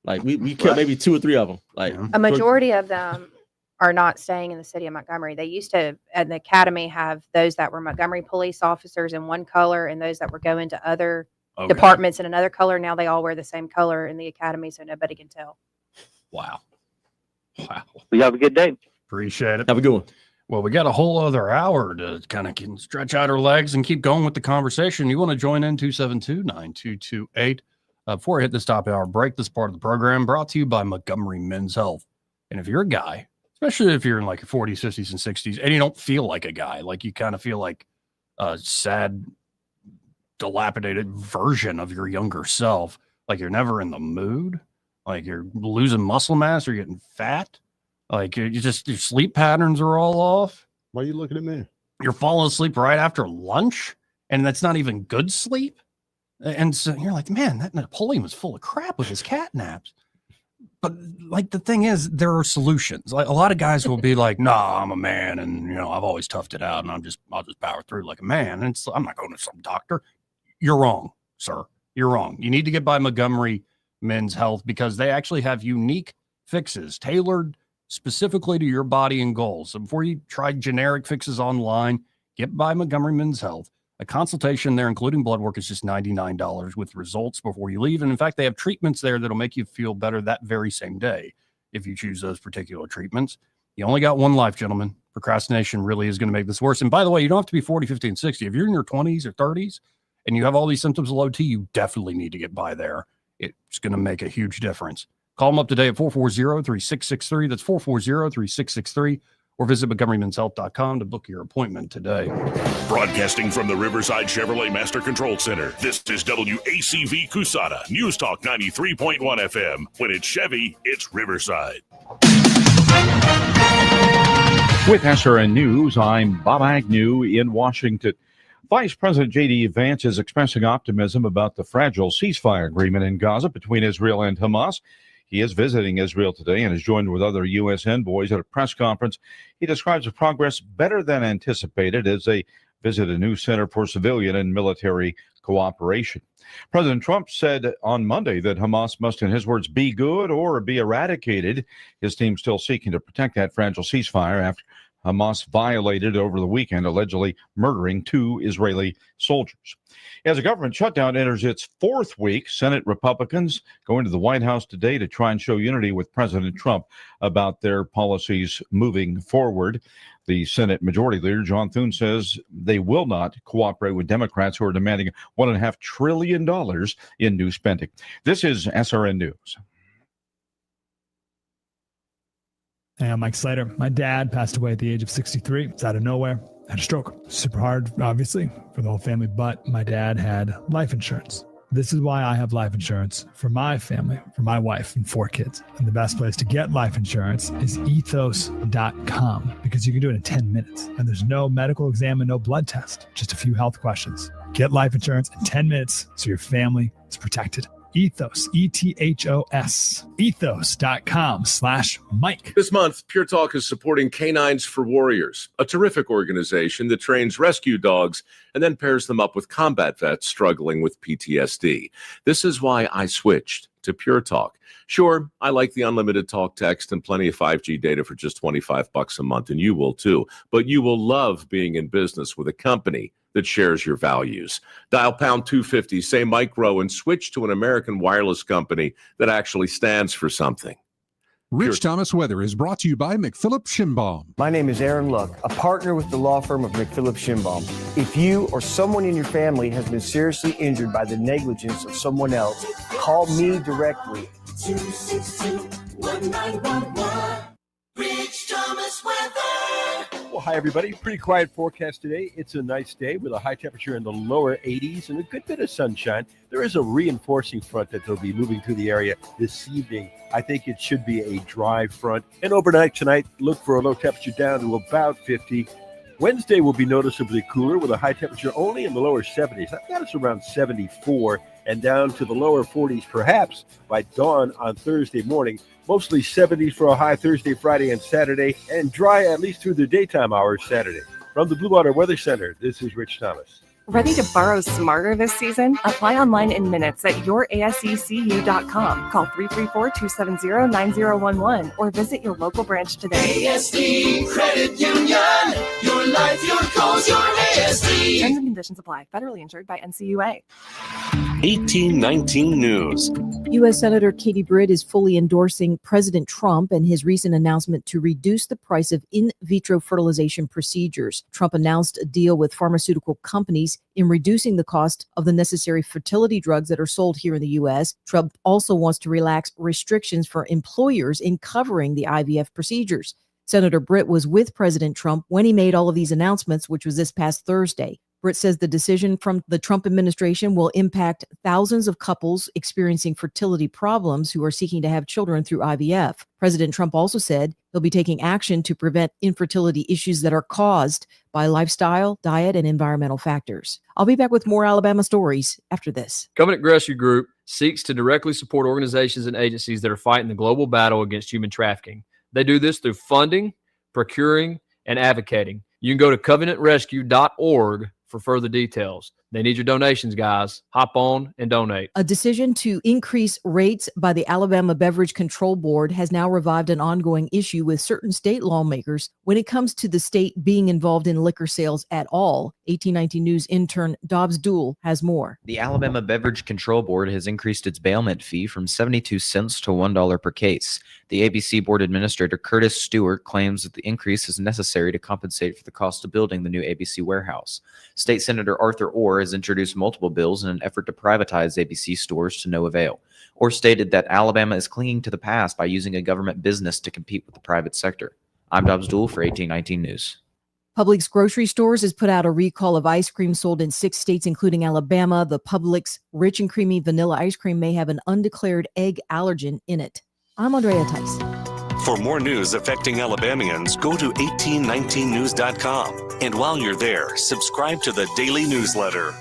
Like we killed maybe 2 or 3 of them. Like
a majority of them are not staying in the city of Montgomery. They used to at the academy have those that were Montgomery police officers in one color and those that were going to other departments in another color. Now they all wear the same color in the academy, so nobody can tell.
Wow.
We have a good day.
Appreciate it.
Have a good one.
Well, we got a whole other hour to kind of stretch out our legs and keep going with the conversation. You want to join in 272-9228. Before I hit this top hour break, this part of the program brought to you by Montgomery Men's Health. And if you're a guy, especially if you're in like your 40s, 50s, and 60s, and you don't feel like a guy, like you kind of feel like a sad, dilapidated version of your younger self, like you're never in the mood, like you're losing muscle mass or getting fat, Like your sleep patterns are all off.
Why are you looking at me?
You're falling asleep right after lunch, and that's not even good sleep. And so you're like, man, that Napoleon was full of crap with his cat naps. But like the thing is, there are solutions. Like a lot of guys will be like, "Nah, I'm a man, and I've always toughed it out, and I'll just power through like a man." And I'm not going to some doctor. You're wrong, sir. You're wrong. You need to get by Montgomery Men's Health because they actually have unique fixes tailored specifically to your body and goals. So before you try generic fixes online, get by Montgomery Men's Health. A consultation there, including blood work, is just $99 with results before you leave. And in fact, they have treatments there that'll make you feel better that very same day if you choose those particular treatments. You only got one life, gentlemen. Procrastination really is going to make this worse. And by the way, you don't have to be 40, 50, and 60. If you're in your 20s or 30s and you have all these symptoms of low T, you definitely need to get by there. It's going to make a huge difference. Call them up today at 440-3663. That's 440-3663. Or visit MontgomeryMen'sHealth.com to book your appointment today.
Broadcasting from the Riverside Chevrolet Master Control Center, this is WACV Cusana, News Talk 93.1 FM. When it's Chevy, it's Riverside.
With SRN News, I'm Bob Agnew in Washington. Vice President J.D. Vance is expressing optimism about the fragile ceasefire agreement in Gaza between Israel and Hamas. He is visiting Israel today and is joined with other U.S. envoys at a press conference. He describes the progress better than anticipated as they visit a new center for civilian and military cooperation. President Trump said on Monday that Hamas must, in his words, be good or be eradicated. His team still seeking to protect that fragile ceasefire after Hamas violated over the weekend, allegedly murdering 2 Israeli soldiers. As a government shutdown enters its 4th week, Senate Republicans going to the White House today to try and show unity with President Trump about their policies moving forward. The Senate Majority Leader, John Thune, says they will not cooperate with Democrats who are demanding $1.5 trillion in new spending. This is SRN News.
Hey, I'm Mike Slater. My dad passed away at the age of 63. It's out of nowhere. Had a stroke. Super hard, obviously, for the whole family, but my dad had life insurance. This is why I have life insurance for my family, for my wife and 4 kids. And the best place to get life insurance is ethos.com because you can do it in 10 minutes. And there's no medical exam and no blood test, just a few health questions. Get life insurance in 10 minutes so your family is protected. Ethos, E-T-H-O-S, ethos.com/Mike.
This month, Pure Talk is supporting Canines for Warriors, a terrific organization that trains rescue dogs and then pairs them up with combat vets struggling with PTSD. This is why I switched to Pure Talk. Sure, I like the unlimited talk, text, and plenty of 5G data for just $25 a month, and you will too. But you will love being in business with a company that shares your values. Dial pound 250, say Micro, and switch to an American wireless company that actually stands for something.
Rich Thomas Weather is brought to you by McPhillips Shinbaum.
My name is Aaron Luck, a partner with the law firm of McPhillips Shinbaum. If you or someone in your family has been seriously injured by the negligence of someone else, call me directly.
262-1911. Rich Thomas Weather.
Well, hi, everybody. Pretty quiet forecast today. It's a nice day with a high temperature in the lower 80s and a good bit of sunshine. There is a reinforcing front that will be moving through the area this evening. I think it should be a dry front. And overnight tonight, look for a low temperature down to about 50. Wednesday will be noticeably cooler with a high temperature only in the lower 70s. I've got us around 74 and down to the lower 40s perhaps by dawn on Thursday morning. Mostly 70s for a high Thursday, Friday, and Saturday, and dry at least through the daytime hours Saturday. From the Blue Water Weather Center, this is Rich Thomas.
Ready to borrow smarter this season? Apply online in minutes at yourasecu.com. Call 334-270-9011 or visit your local branch today.
ASD Credit Union. Your life, your cause, your ASD.
Terms and conditions apply. Federally insured by NCUA.
1819 News.
U.S. Senator Katie Britt is fully endorsing President Trump and his recent announcement to reduce the price of in vitro fertilization procedures. Trump announced a deal with pharmaceutical companies in reducing the cost of the necessary fertility drugs that are sold here in the U.S. Trump also wants to relax restrictions for employers in covering the IVF procedures. Senator Britt was with President Trump when he made all of these announcements, which was this past Thursday. Britt says the decision from the Trump administration will impact thousands of couples experiencing fertility problems who are seeking to have children through IVF. President Trump also said he'll be taking action to prevent infertility issues that are caused by lifestyle, diet, and environmental factors. I'll be back with more Alabama stories after this.
Covenant Rescue Group seeks to directly support organizations and agencies that are fighting the global battle against human trafficking. They do this through funding, procuring, and advocating. You can go to covenantrescue.org for further details. They need your donations, guys. Hop on and donate.
A decision to increase rates by the Alabama Beverage Control Board has now revived an ongoing issue with certain state lawmakers when it comes to the state being involved in liquor sales at all. 1819 News intern Dobbs Duell has more.
The Alabama Beverage Control Board has increased its bailment fee from 72 cents to $1 per case. The ABC Board Administrator Curtis Stewart claims that the increase is necessary to compensate for the cost of building the new ABC warehouse. State Senator Arthur Orr has introduced multiple bills in an effort to privatize ABC stores to no avail. Orr stated that Alabama is clinging to the past by using a government business to compete with the private sector. I'm Dobbs Duell for 1819 News.
Publix Grocery Stores has put out a recall of ice cream sold in 6 states, including Alabama. The Publix rich and creamy vanilla ice cream may have an undeclared egg allergen in it. I'm Andrea Tice.
For more news affecting Alabamians, go to 1819news.com. And while you're there, subscribe to the daily newsletter.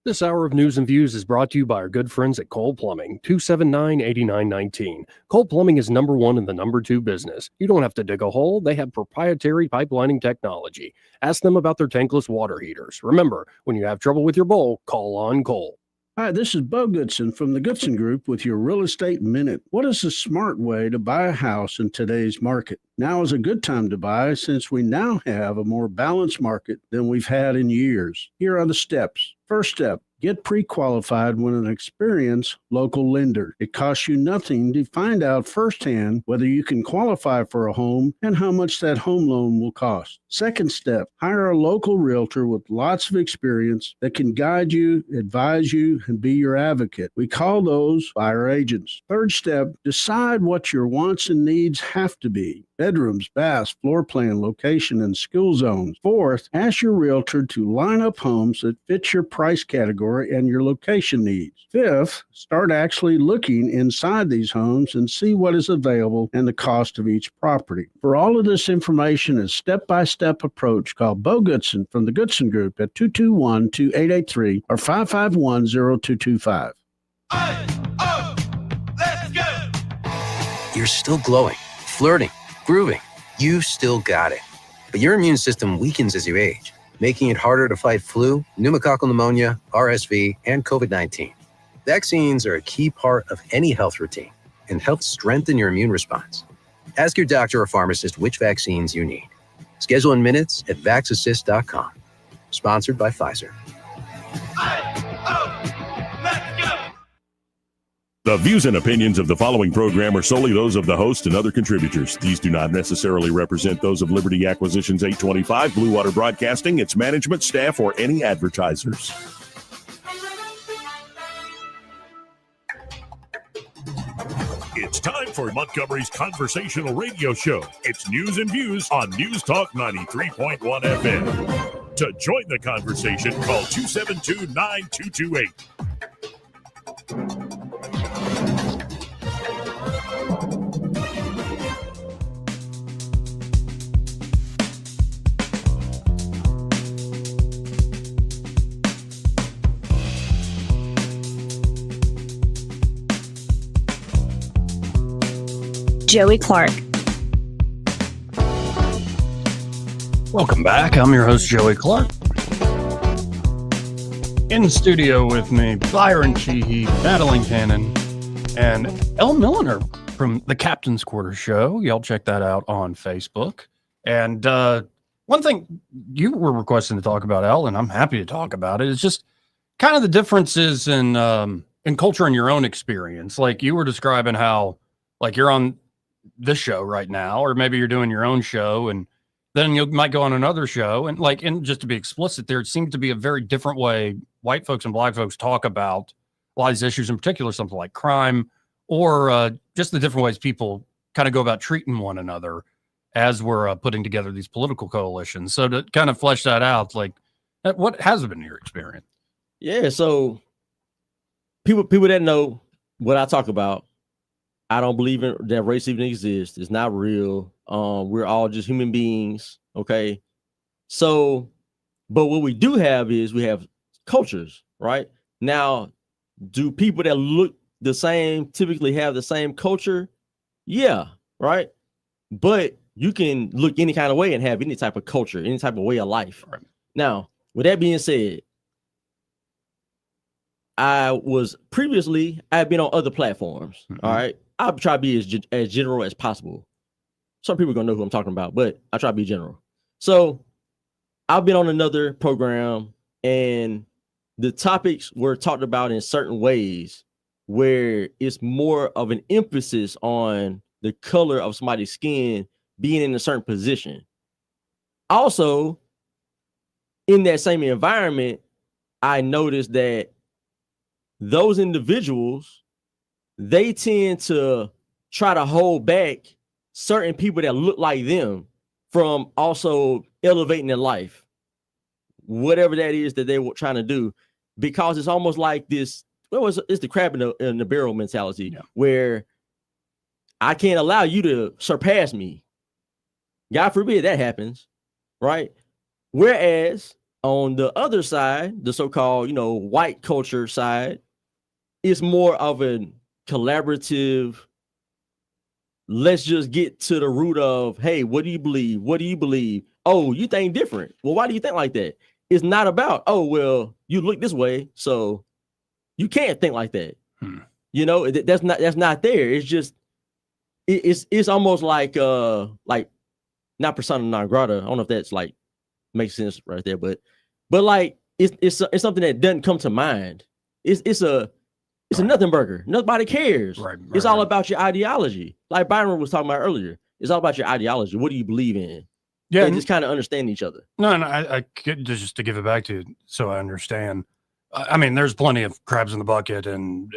This hour of news and views is brought to you by our good friends at Cole Plumbing, 279-8919. Cole Plumbing is number 1 in the number 2 business. You don't have to dig a hole. They have proprietary pipelining technology. Ask them about their tankless water heaters. Remember, when you have trouble with your bowl, call on Cole.
Hi, this is Bo Goodson from the Goodson Group with your Real Estate Minute. What is a smart way to buy a house in today's market? Now is a good time to buy since we now have a more balanced market than we've had in years. Here are the steps. First step, get pre-qualified with an experienced local lender. It costs you nothing to find out firsthand whether you can qualify for a home and how much that home loan will cost. Second step, hire a local realtor with lots of experience that can guide you, advise you, and be your advocate. We call those buyer agents. Third step, decide what your wants and needs have to be. Bedrooms, baths, floor plan, location, and school zones. Fourth, ask your realtor to line up homes that fit your price category and your location needs. Fifth, start actually looking inside these homes and see what is available and the cost of each property. For all of this information and step-by-step approach, call Bo Goodson from the Goodson Group at 221-2883 or 551-0225.
Let's go!
You're still glowing, flirting, grooving. You've still got it. But your immune system weakens as you age, making it harder to fight flu, pneumococcal pneumonia, RSV, and COVID-19. Vaccines are a key part of any health routine and help strengthen your immune response. Ask your doctor or pharmacist which vaccines you need. Schedule in minutes at vaxassist.com. Sponsored by Pfizer.
The views and opinions of the following program are solely those of the host and other contributors. These do not necessarily represent those of Liberty Acquisitions 825, Blue Water Broadcasting, its management, staff, or any advertisers. It's time for Montgomery's conversational radio show. It's news and views on News Talk 93.1 FM. To join the conversation, call 272-9228.
Joey Clark.
Welcome back. I'm your host, Joey Clark. In the studio with me, Byron Sheehy, Battling Cannon, and Elle Milliner from the Captain's Quarter Show. Y'all check that out on Facebook. And one thing you were requesting to talk about, Elle, and I'm happy to talk about it, is just kind of the differences in culture and your own experience. Like you were describing how, like, you're on this show right now, or maybe you're doing your own show, and then you might go on another show. And like, and just to be explicit, there seems to be a very different way white folks and black folks talk about a lot of these issues, in particular, something like crime, or just the different ways people kind of go about treating one another.
as we're putting together these political coalitions. So to kind of flesh that out, like, what has been your experience?
Yeah, so people that know what I talk about, I don't believe in that race even exists. It's not real. We're all just human beings. Okay. So, but what we do have is we have cultures, right? Now, do people that look the same typically have the same culture? Yeah, right. But you can look any kind of way and have any type of culture, any type of way of life.
Right.
Now, with that being said, I've been on other platforms.
Mm-hmm.
All right. I'll try to be as general as possible. Some people are gonna know who I'm talking about, but I try to be general. So I've been on another program and the topics were talked about in certain ways where it's more of an emphasis on the color of somebody's skin being in a certain position. Also, in that same environment, I noticed that those individuals, they tend to try to hold back certain people that look like them from also elevating their life, whatever that is that they were trying to do, because it's almost like this. It's the crab in the barrel mentality, where I can't allow you to surpass me. God forbid that happens, right? Whereas on the other side, the so-called, white culture side, it's more of a collaborative, let's just get to the root of, hey, what do you believe? What do you believe? Oh, you think different. Well, why do you think like that? It's not about, oh, well, you look this way, so you can't think like that. That's not there. It's just, it's almost like not persona non grata. I don't know if that's like makes sense right there, but like it's something that doesn't come to mind. It's a nothing burger. Nobody cares.
Right,
it's all about your ideology. Like Byron was talking about earlier. It's all about your ideology. What do you believe in?
Yeah,
and just kind of understand each other.
No, I could just to give it back to you so I understand. I mean, there's plenty of crabs in the bucket and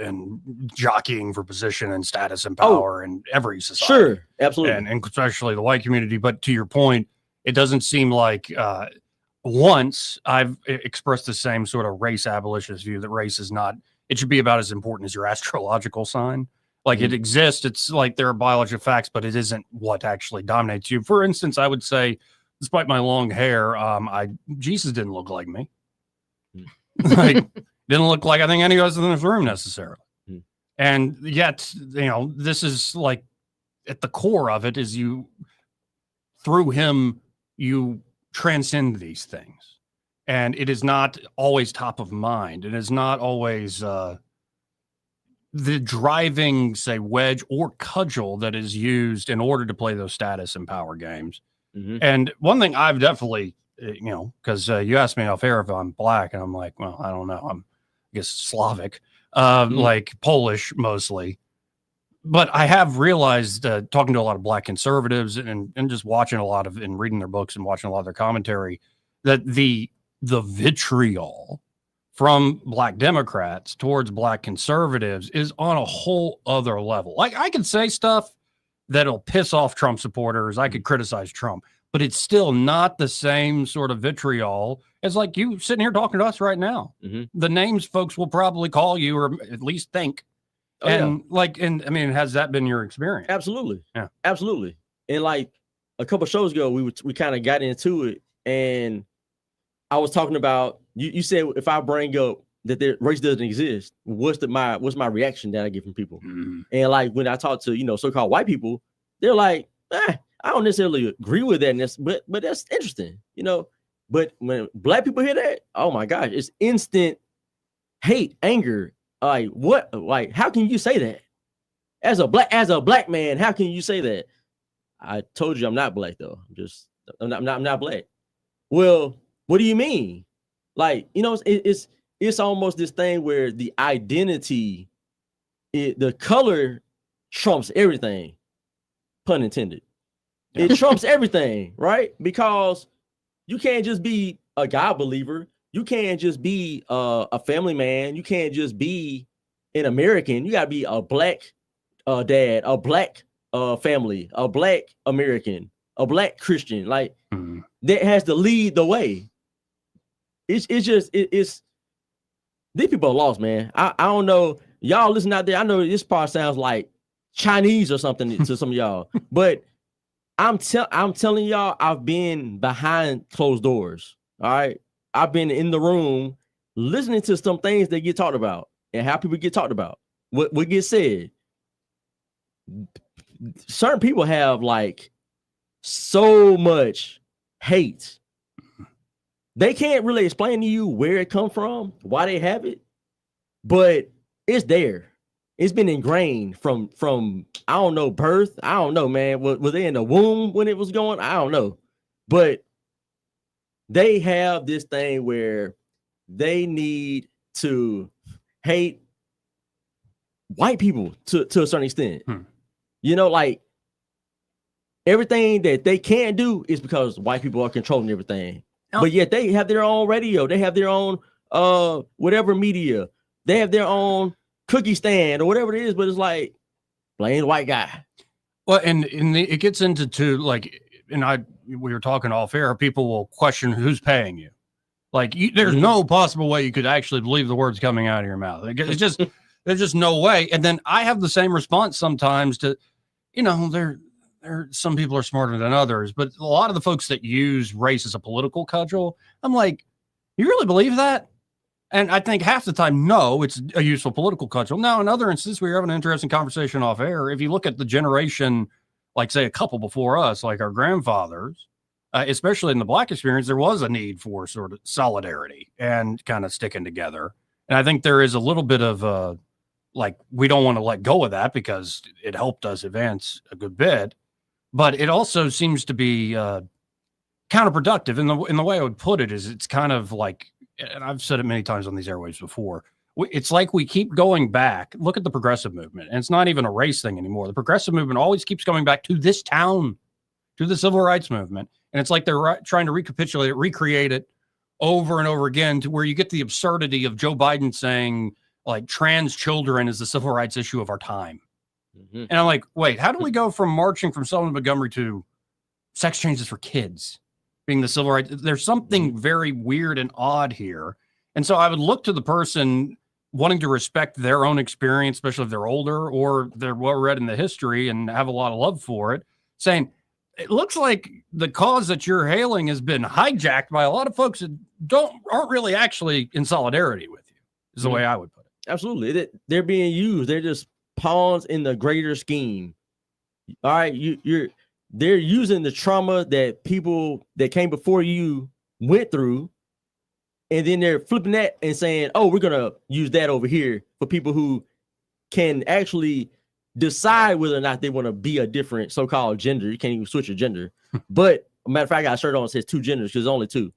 jockeying for position and status and power in every society.
Sure, absolutely.
And especially the white community. But to your point, it doesn't seem like once I've expressed the same sort of race abolitionist view that race is not, it should be about as important as your astrological sign. Like it exists. It's like there are biological facts, but it isn't what actually dominates you. For instance, I would say, despite my long hair, Jesus didn't look like me. Like didn't look like I think any of us in this room necessarily. And yet, this is like at the core of it is through him, you transcend these things. And it is not always top of mind. It is not always the driving, say, wedge or cudgel that is used in order to play those status and power games. And one thing I've definitely, because you asked me off air if I'm black, and I'm like, well, I don't know. I'm, I guess, Slavic, like Polish mostly. But I have realized, talking to a lot of black conservatives and just watching a lot of and reading their books and watching a lot of their commentary, that the vitriol from black Democrats towards black conservatives is on a whole other level. Like I could say stuff that'll piss off Trump supporters. I could criticize Trump, but it's still not the same sort of vitriol as like you sitting here talking to us right now. The names folks will probably call you or at least think. I mean, has that been your experience?
Absolutely.
Yeah,
absolutely. And like a couple shows ago, we kind of got into it, and I was talking about you said if I bring up that race doesn't exist, what's my reaction that I get from people? And like when I talk to so-called white people, they're like, I don't necessarily agree with that, but that's interesting, But when black people hear that, oh my gosh, it's instant hate, anger. Like what? Like how can you say that? As a black man, how can you say that? I told you I'm not black though. I'm not black. Well, what do you mean? Like it's almost this thing where the identity, the color trumps everything. Pun intended. It trumps everything, right? Because you can't just be a God believer. You can't just be a family man. You can't just be an American. You gotta be a black dad, a black family, a black American. a black Christian, like that has to lead the way. It's these people are lost, man. I don't know. Y'all listen out there. I know this part sounds like Chinese or something to some of y'all, but I'm telling y'all, I've been behind closed doors. All right. I've been in the room listening to some things that get talked about and how people get talked about. What gets said. Certain people have like so much hate. They can't really explain to you where it comes from, why they have it, but it's there. It's been ingrained from I don't know, birth. I don't know, man. Was they in the womb when it was going? I don't know. But they have this thing where they need to hate white people to a certain extent. You know, like everything that they can't do is because white people are controlling everything. But yet they have their own radio. They have their own whatever media. They have their own cookie stand or whatever it is. But it's like, blame the white guy.
Well, and it gets into like, and we were talking off air. People will question who's paying you. Like, there's no possible way you could actually believe the words coming out of your mouth. It's just there's just no way. And then I have the same response sometimes to, you know, some people are smarter than others, but a lot of the folks that use race as a political cudgel, I'm like, you really believe that? And I think half the time, no, it's a useful political cudgel. Now, in other instances, we were having an interesting conversation off air. If you look at the generation, like say a couple before us, like our grandfathers, especially in the Black experience, there was a need for sort of solidarity and kind of sticking together. And I think there is a little bit of like, we don't want to let go of that because it helped us advance a good bit. But it also seems to be counterproductive. In the way I would put it is it's kind of like, and I've said it many times on these airwaves before, it's like we keep going back. Look at the progressive movement. And it's not even a race thing anymore. The progressive movement always keeps coming back to this town, to the civil rights movement. And it's like they're trying to recapitulate it, recreate it over and over again to where you get the absurdity of Joe Biden saying like trans children is the civil rights issue of our time. And I'm like, wait, how do we go from marching from Selma to Montgomery to sex changes for kids being the civil rights? There's something very weird and odd here. And so I would look to the person wanting to respect their own experience, especially if they're older or they're well read in the history and have a lot of love for it, saying, it looks like the cause that you're hailing has been hijacked by a lot of folks that aren't really actually in solidarity with you, is the way I would put it.
Absolutely. They're being used. They're just pawns in the greater scheme. All right, they're using the trauma that people that came before you went through, and then they're flipping that and saying, oh, we're gonna use that over here for people who can actually decide whether or not they want to be a different so-called gender. You can't even switch your gender. But matter of fact, I got a shirt on that says two genders because there's only two.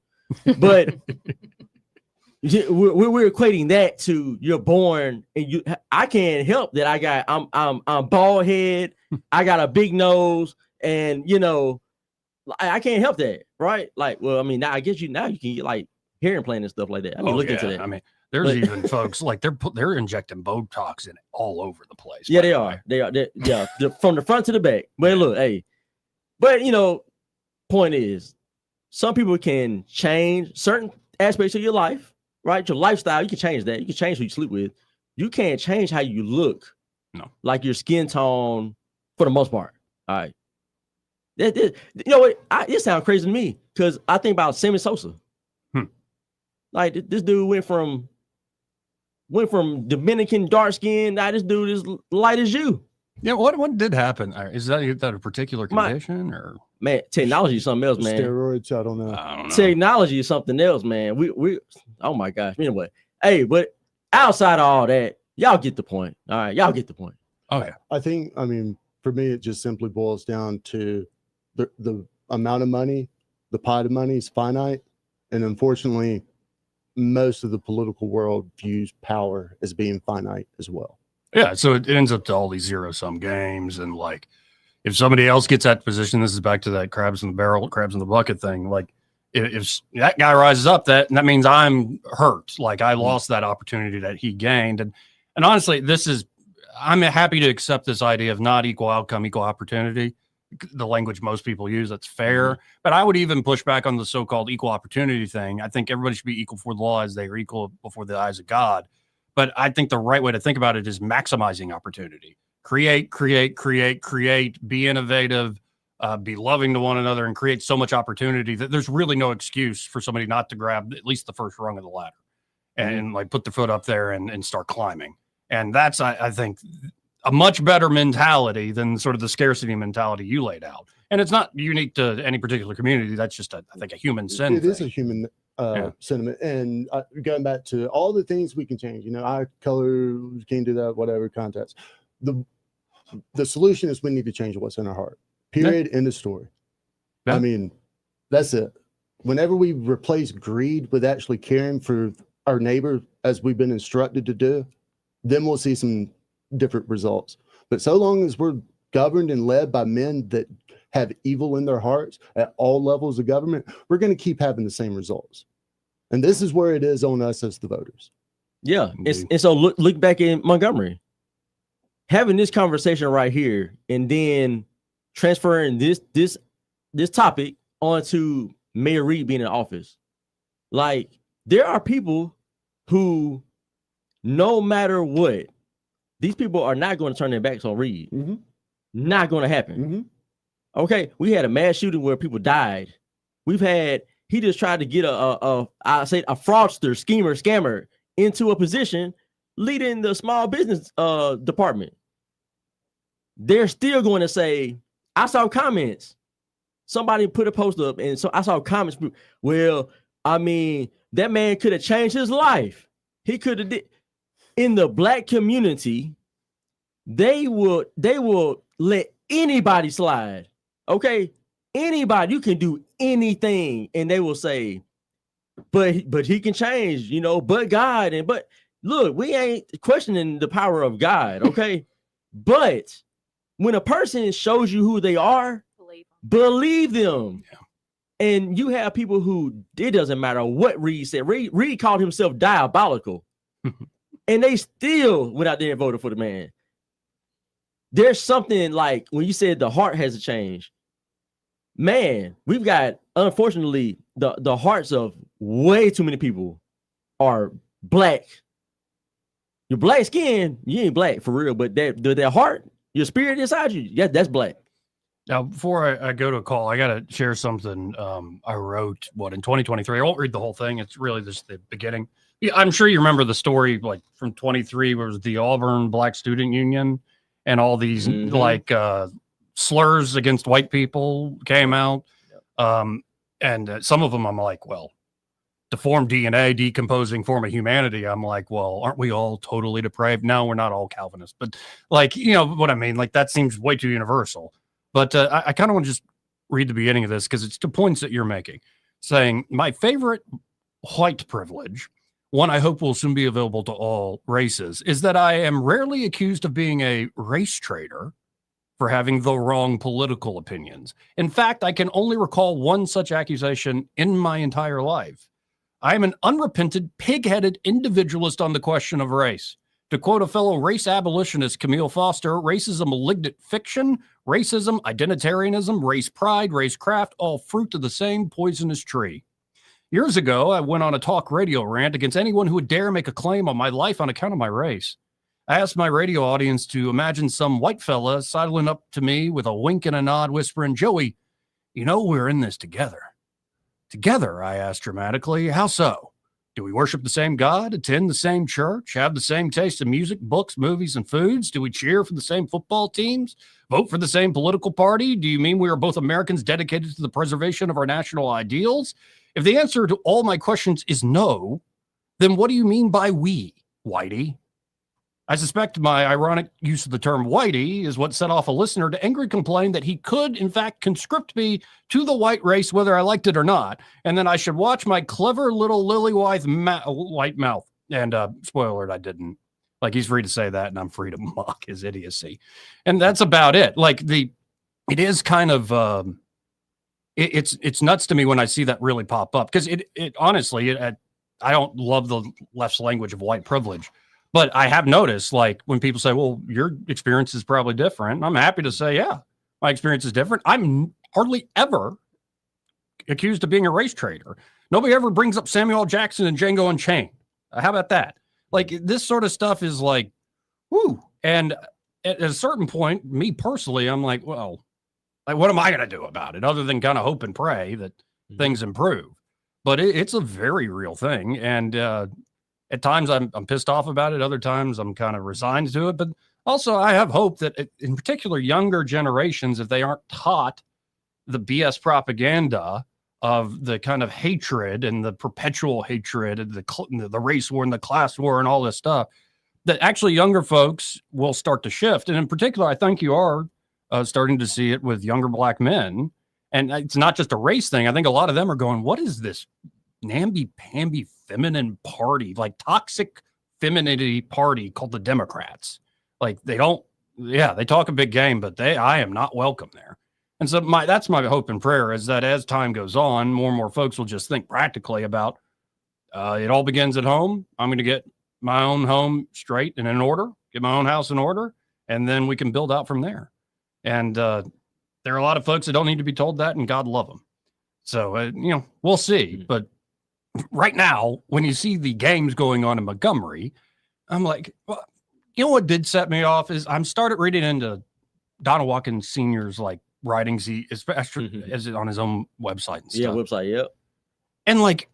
But we're equating that to you're born and I can't help that I'm bald head, I got a big nose, and you know I can't help that, right? Like, well, I mean, now I guess you can get like hair implant and stuff like that. I mean, look into that.
I mean, there's even folks like they're injecting Botox in it all over the place.
Yeah, they are. They're from the front to the back. But look, hey, but you know, point is, some people can change certain aspects of your life. Right, your lifestyle, you can change that. You can change who you sleep with. You can't change how you look.
No,
like your skin tone, for the most part. All right, you know what? It sounds crazy to me because I think about Sammy Sosa. Like this dude went from Dominican dark skin. Now this dude is light as you.
Yeah, what did happen? Is that a particular condition or? Man,
technology is something else, man.
Steroids, I don't know.
Technology is something else, man. We oh my gosh. Anyway, hey, but outside of all that, y'all get the point. All right, y'all get the point.
Oh yeah.
I mean, for me, it just simply boils down to the amount of money, the pot of money is finite, and unfortunately, most of the political world views power as being finite as well.
Yeah, so it ends up to all these zero-sum games, and like if somebody else gets that position, this is back to that crabs in the barrel, crabs in the bucket thing. Like if that guy rises up, that means I'm hurt. Like I lost that opportunity that he gained, and honestly, I'm happy to accept this idea of not equal outcome, equal opportunity. the language most people use. That's fair. But I would even push back on the so-called equal opportunity thing. I think everybody should be equal before the law as they are equal before the eyes of God. But I think the right way to think about it is maximizing opportunity. Create, be innovative, be loving to one another, and create so much opportunity that there's really no excuse for somebody not to grab at least the first rung of the ladder and like put their foot up there and start climbing. And that's, I think, a much better mentality than sort of the scarcity mentality you laid out. And it's not unique to any particular community. That's just, I think, a human sin.
It is a human sentiment. And going back to all the things we can change, eye color, we can't do that, whatever, context. The solution is we need to change what's in our heart. Period. End of story. Yeah. I mean, that's it. Whenever we replace greed with actually caring for our neighbor as we've been instructed to do, then we'll see some different results. But so long as we're governed and led by men that have evil in their hearts at all levels of government, we're going to keep having the same results. And this is where it is on us as the voters.
Yeah. And so look back in Montgomery, having this conversation right here, and then transferring this topic onto Mayor Reed being in office. Like, there are people who, no matter what, these people are not going to turn their backs on Reed. Not going to happen. Okay, we had a mass shooting where people died. He just tried to get a fraudster, schemer, scammer into a position leading the small business department. They're still going to say, I saw comments. Somebody put a post up, and so I saw comments. Well, I mean, that man could have changed his life. He could have did. In the black community, they will let anybody slide. Okay, anybody, you can do anything, and they will say, but he can change, but God, but look, we ain't questioning the power of God. Okay, but when a person shows you who they are, believe them. Yeah. And you have people who, it doesn't matter what Reed said. Reed called himself diabolical. And they still went out there and voted for the man. There's something like when you said the heart has to change. Man, we've got, unfortunately, the hearts of way too many people are black. Your black skin, you ain't black for real, but their heart, your spirit inside you, yeah, that's black.
Now, before I go to a call, I got to share something I wrote, in 2023. I won't read the whole thing. It's really just the beginning. Yeah, I'm sure you remember the story, like from 23, where it was the Auburn Black Student Union, and all these slurs against white people came out. And some of them I'm like, well, deformed DNA, decomposing form of humanity. I'm like, well, aren't we all totally depraved? No, we're not all Calvinists, but like, you know what I mean? Like, that seems way too universal. But I kind of want to just read the beginning of this because it's the points that you're making, saying my favorite white privilege, one I hope will soon be available to all races, is that I am rarely accused of being a race traitor for having the wrong political opinions. In fact, I can only recall one such accusation in my entire life. I am an unrepentant, pig-headed individualist on the question of race. To quote a fellow race abolitionist, Camille Foster, race is a malignant fiction. Racism, identitarianism, race pride, racecraft, all fruit of the same poisonous tree. Years ago, I went on a talk radio rant against anyone who would dare make a claim on my life on account of my race. I asked my radio audience to imagine some white fella sidling up to me with a wink and a nod, whispering, Joey, you know we're in this together. Together, I asked dramatically, how so? Do we worship the same God, attend the same church, have the same taste in music, books, movies, and foods? Do we cheer for the same football teams, vote for the same political party? Do you mean we are both Americans dedicated to the preservation of our national ideals? If the answer to all my questions is no, then what do you mean by we, Whitey? I suspect my ironic use of the term whitey is what set off a listener to angrily complain that he could, in fact, conscript me to the white race, whether I liked it or not, and then I should watch my clever little lily-white mouth. And spoiler alert, I didn't. Like, he's free to say that, and I'm free to mock his idiocy. And that's about it. Like, it is kind of, it's nuts to me when I see that really pop up, because it honestly, I don't love the left's language of white privilege. But I have noticed, like, when people say, well, your experience is probably different, I'm happy to say, yeah, My experience is different. I'm hardly ever accused of being a race traitor. Nobody ever brings up Samuel L. Jackson and Django Unchained. How about that? Like, this sort of stuff is like, whoo. And at a certain point, me personally, I'm like, well, like, what am I going to do about it other than kind of hope and pray that things improve? But it's a very real thing. And at times I'm pissed off about it. Other times I'm kind of resigned to it. But also I have hope that in particular younger generations, if they aren't taught the BS propaganda of the kind of hatred and the perpetual hatred and the race war and the class war and all this stuff, that actually younger folks will start to shift. And in particular, I think you are starting to see it with younger black men. And it's not just a race thing. I think a lot of them are going, what is this namby-pamby feminine party, like toxic femininity party called the Democrats? Like, they talk a big game, but I am not welcome there. And so that's my hope and prayer, is that as time goes on, more and more folks will just think practically about it all begins at home. I'm going to get my own home straight and in order, get my own house in order, and then we can build out from there. And there are a lot of folks that don't need to be told that, and God love them. So, we'll see. But right now, when you see the games going on in Montgomery, I'm like, well, you know what did set me off is I started reading into Donald Watkins Sr.'s like writings, especially as on his own website and stuff.
Yeah, website, yep.
And like,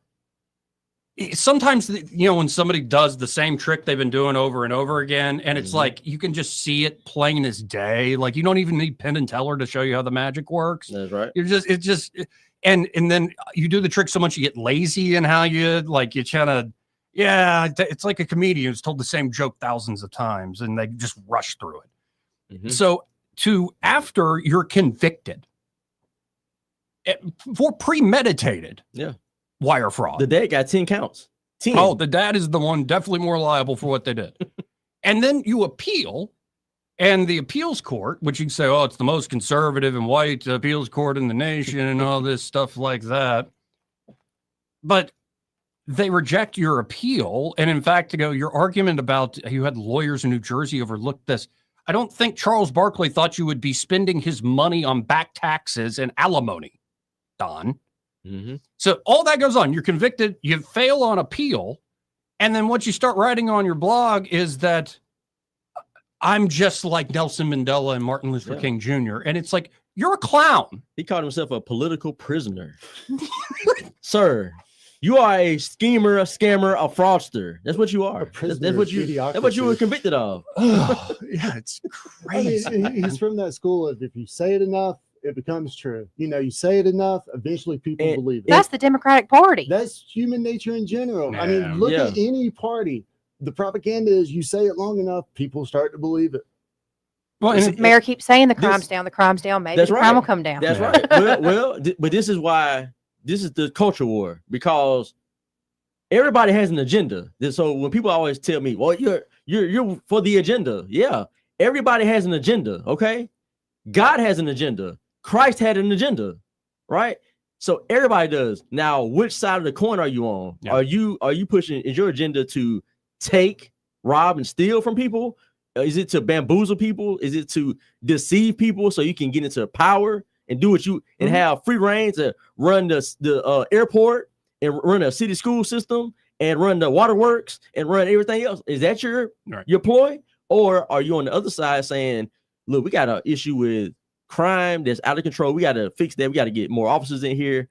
sometimes, when somebody does the same trick they've been doing over and over again, and it's like, you can just see it plain as day. Like, you don't even need Penn and Teller to show you how the magic works.
That's right.
And then you do the trick so much you get lazy in how you kind of, it's like a comedian who's told the same joke thousands of times and they just rush through it. So after you're convicted for premeditated wire fraud.
The dad got 10 counts. 10.
Oh, the dad is the one definitely more liable for what they did. And then you appeal, and the appeals court, which you can say, oh, it's the most conservative and white appeals court in the nation and all this stuff like that. But they reject your appeal. And in fact, to go, your argument about you had lawyers in New Jersey overlooked this. I don't think Charles Barkley thought you would be spending his money on back taxes and alimony, Don. So all that goes on. You're convicted. You fail on appeal. And then what you start writing on your blog is that I'm just like Nelson Mandela and Martin Luther King Jr. And it's like, you're a clown.
He called himself a political prisoner. Sir, you are a schemer, a scammer, a fraudster. That's what you are. That's what you were convicted of.
Yeah, it's crazy.
I mean, he's from that school of if you say it enough, it becomes true. You say it enough, eventually people believe it.
That's the Democratic Party.
That's human nature in general.
Yeah.
I mean, look at any party. The propaganda is you say it long enough, people start to believe it.
Well, and Mayor keeps saying the crime's down. Maybe the crime will come down.
That's right. But this is why this is the culture war, because everybody has an agenda. So when people always tell me, well, you're for the agenda. Yeah, everybody has an agenda. Okay. God has an agenda. Christ had an agenda, right? So everybody does. Now, which side of the coin are you on? Yeah. Are you pushing, is your agenda to take, rob, and steal from people? Is it to bamboozle people? Is it to deceive people so you can get into power and do what you and have free reign to run the airport and run a city school system and run the waterworks and run everything else? Is that your ploy? Or are you on the other side saying, look, we got an issue with crime that's out of control. We got to fix that. We got to get more officers in here.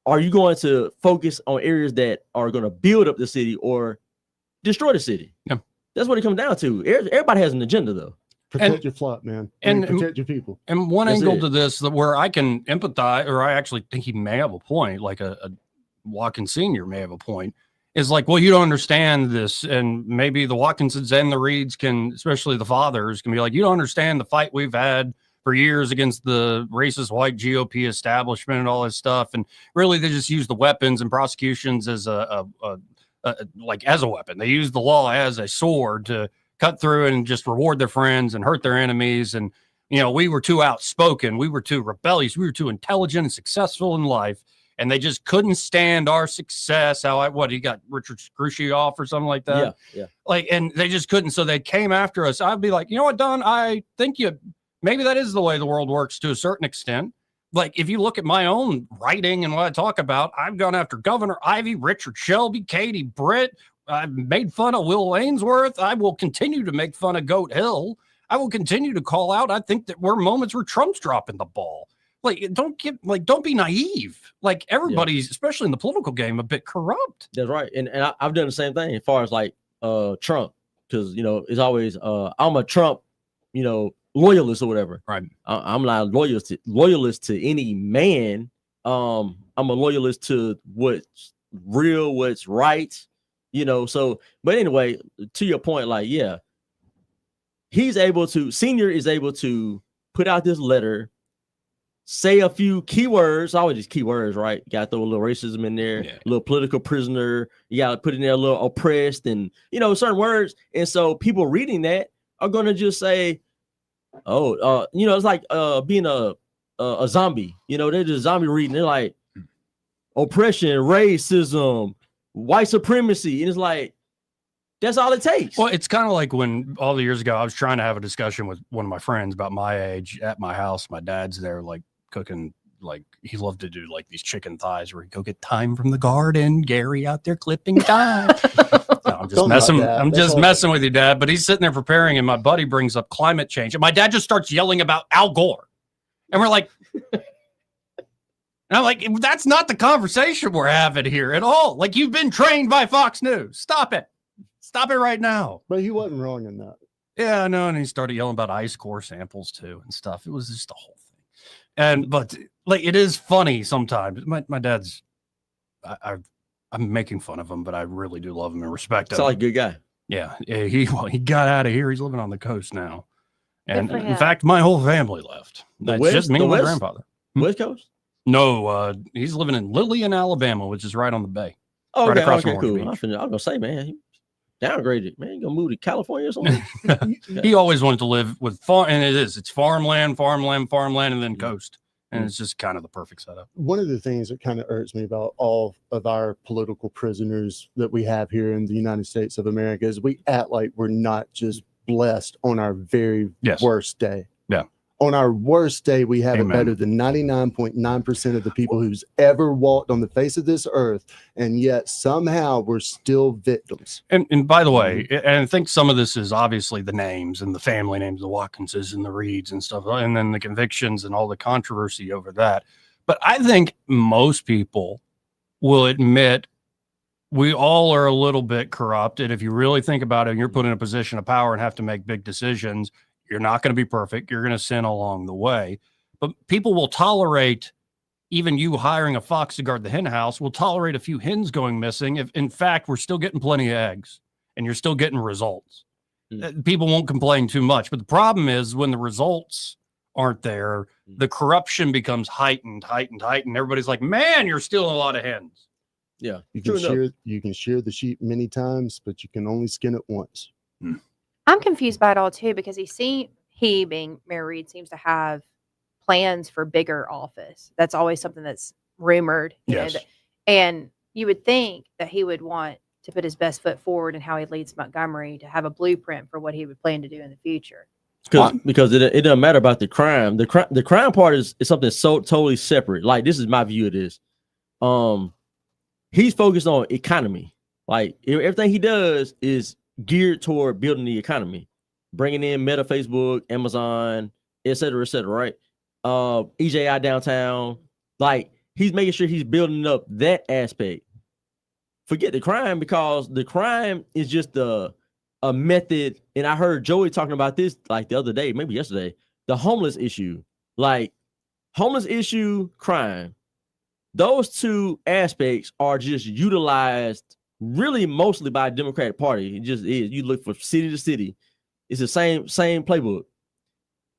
Are you going to focus on areas that are going to build up the city or destroy the city?
Yeah.
That's what it comes down to. Everybody has an agenda, though.
Protect your flock, man. And protect your people.
And one angle to this where I can empathize, or I actually think he may have a point, like a Watkins Sr. may have a point, is like, well, you don't understand this. And maybe the Watkinsons and the Reeds can, especially the fathers, can be like, you don't understand the fight we've had for years against the racist white GOP establishment and all this stuff. And really, they just use the weapons and prosecutions as as a weapon. They use the law as a sword to cut through and just reward their friends and hurt their enemies. And, we were too outspoken. We were too rebellious. We were too intelligent and successful in life. And they just couldn't stand our success. He got Richard Scrushy off or something like that.
Yeah.
And they just couldn't. So they came after us. I'd be like, you know what, Don? I think you maybe that is the way the world works to a certain extent. Like, if you look at my own writing and what I talk about, I've gone after Governor Ivey, Richard Shelby, Katie Britt. I've made fun of Will Ainsworth. I will continue to make fun of Goat Hill. I will continue to call out. I think that we're moments where Trump's dropping the ball. Like, don't be naive. Like, everybody's, especially in the political game, a bit corrupt.
That's right. And I've done the same thing as far as like Trump, because it's always I'm a Trump, loyalist or whatever.
Right.
I'm not loyalist to any man. I'm a loyalist to what's real, what's right. So, but anyway, to your point, like, yeah, Senior is able to put out this letter, say a few keywords, always just keywords, right? You got to throw a little racism in there, a little political prisoner. You got to put in there a little oppressed and, certain words. And so people reading that are going to just say, it's like being a zombie. They're just zombie reading. They're like oppression, racism, white supremacy. And it's like, that's all it takes.
Well, it's kind of like when all the years ago, I was trying to have a discussion with one of my friends about my age at my house. My dad's there, like cooking, like he loved to do like these chicken thighs where he'd go get thyme from the garden. Gary out there clipping thyme. No, I'm just messing with you, Dad. But he's sitting there preparing, and my buddy brings up climate change, and my dad just starts yelling about Al Gore, and we're like. And I'm like, that's not the conversation we're having here at all. Like, you've been trained by Fox News. Stop it. Stop it right now.
But he wasn't wrong in that.
Yeah, I know. And he started yelling about ice core samples too and stuff. It was just the whole thing. But like, it is funny sometimes. My dad's, I'm making fun of him, but I really do love him and respect him.
Sounds like a good guy.
Yeah. He got out of here. He's living on the coast now. And in fact, my whole family left. That's just me and my grandfather.
West Coast?
No, he's living in Lillian, Alabama, which is right on the bay.
Oh,
right across
okay,
from
cool.
Orange
I was
Beach.
gonna say, man, he downgraded. Man, you gonna move to California or something?
He always wanted to live with farm, and it's farmland, and then coast, and it's just kind of the perfect setup.
One of the things that kind of irks me about all of our political prisoners that we have here in the United States of America is we act like we're not just blessed on our very worst day.
Yeah.
On our worst day, we have it better than 99.9% of the people who's ever walked on the face of this earth, and yet somehow we're still victims.
And by the way, and I think some of this is obviously the names and the family names, the Watkinses and the Reeds and stuff, and then the convictions and all the controversy over that. But I think most people will admit we all are a little bit corrupt. And if you really think about it, and you're put in a position of power and have to make big decisions, you're not going to be perfect. You're going to sin along the way. But people will tolerate, even you hiring a fox to guard the hen house, will tolerate a few hens going missing. If, in fact, we're still getting plenty of eggs and you're still getting results. People won't complain too much. But the problem is when the results aren't there, the corruption becomes heightened. Everybody's like, man, you're stealing a lot of hens.
Yeah.
You can shear the sheep many times, but you can only skin it once.
I'm confused by it all too, because he being Mayor Reed seems to have plans for bigger office. That's always something that's rumored.
Yes.
And you would think that he would want to put his best foot forward in how he leads Montgomery, to have a blueprint for what he would plan to do in the future.
Because it doesn't matter about the crime. The crime part is something so totally separate. Like, this is my view of this. He's focused on economy. Like, everything he does is geared toward building the economy, bringing in Meta, Facebook, Amazon, et cetera, right? EJI downtown. Like, he's making sure he's building up that aspect. Forget the crime, because the crime is just a method. And I heard Joey talking about this like the other day, maybe yesterday, the homeless issue. Like, homeless issue, crime. Those two aspects are just utilized really mostly by the Democratic Party. It just is. You look from city to city, it's the same playbook.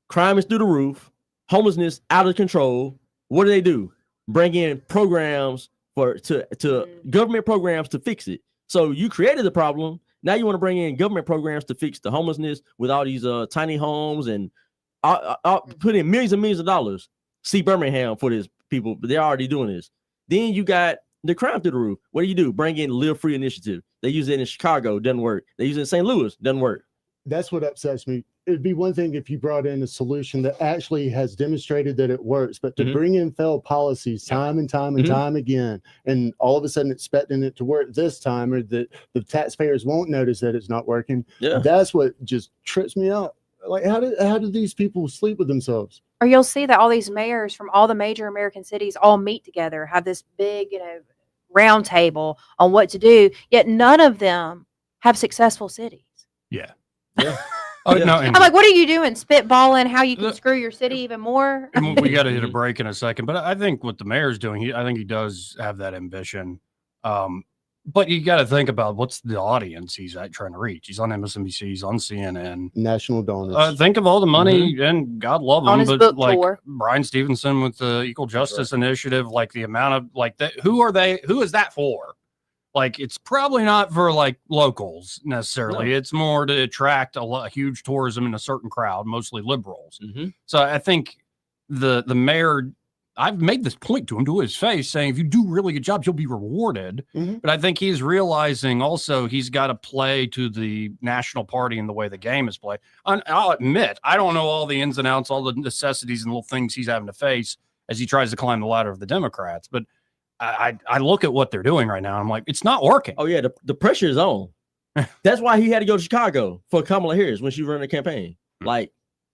Crime is through the roof, homelessness out of control. What do? Bring in programs to government programs to fix it. So you created the problem. Now you want to bring in government programs to fix the homelessness with all these tiny homes and put in millions and millions of dollars. See Birmingham for this people, but they're already doing this. Then you got the crime through the roof. What do? Bring in Live Free initiative. They use it in Chicago, doesn't work. They use it in St. Louis, doesn't work.
That's what upsets me. It'd be one thing if you brought in a solution that actually has demonstrated that it works, but to bring in failed policies time and time and time again, and all of a sudden expecting it to work this time, or that the taxpayers won't notice that it's not working. That's what just trips me out. Like, how do these people sleep with themselves?
Or you'll see that all these mayors from all the major American cities all meet together, have this big, round table on what to do, yet none of them have successful cities.
Yeah.
No, I'm like, what are you doing? Spitballing how you can screw your city even more?
And we got to hit a break in a second, but I think what the mayor's doing, I think he does have that ambition. But you got to think about what's the audience he's trying to reach. He's on MSNBC, he's on CNN,
national donors.
Think of all the money, and God love
On
him,
his
but
book tour.
Brian Stevenson with the Equal Justice Initiative, like the amount of that. Who are they? Who is that for? Like, it's probably not for locals necessarily.
No.
It's more to attract a huge tourism in a certain crowd, mostly liberals. So I think the mayor, I've made this point to his face, saying if you do really good jobs, you'll be rewarded. But I think he's realizing also he's got to play to the national party and the way the game is played. I'll admit, I don't know all the ins and outs, all the necessities and little things he's having to face as he tries to climb the ladder of the Democrats. But I look at what they're doing right now. I'm like, it's not working.
Oh yeah, the pressure is on. That's why he had to go to Chicago for Kamala Harris when she ran the campaign. Like,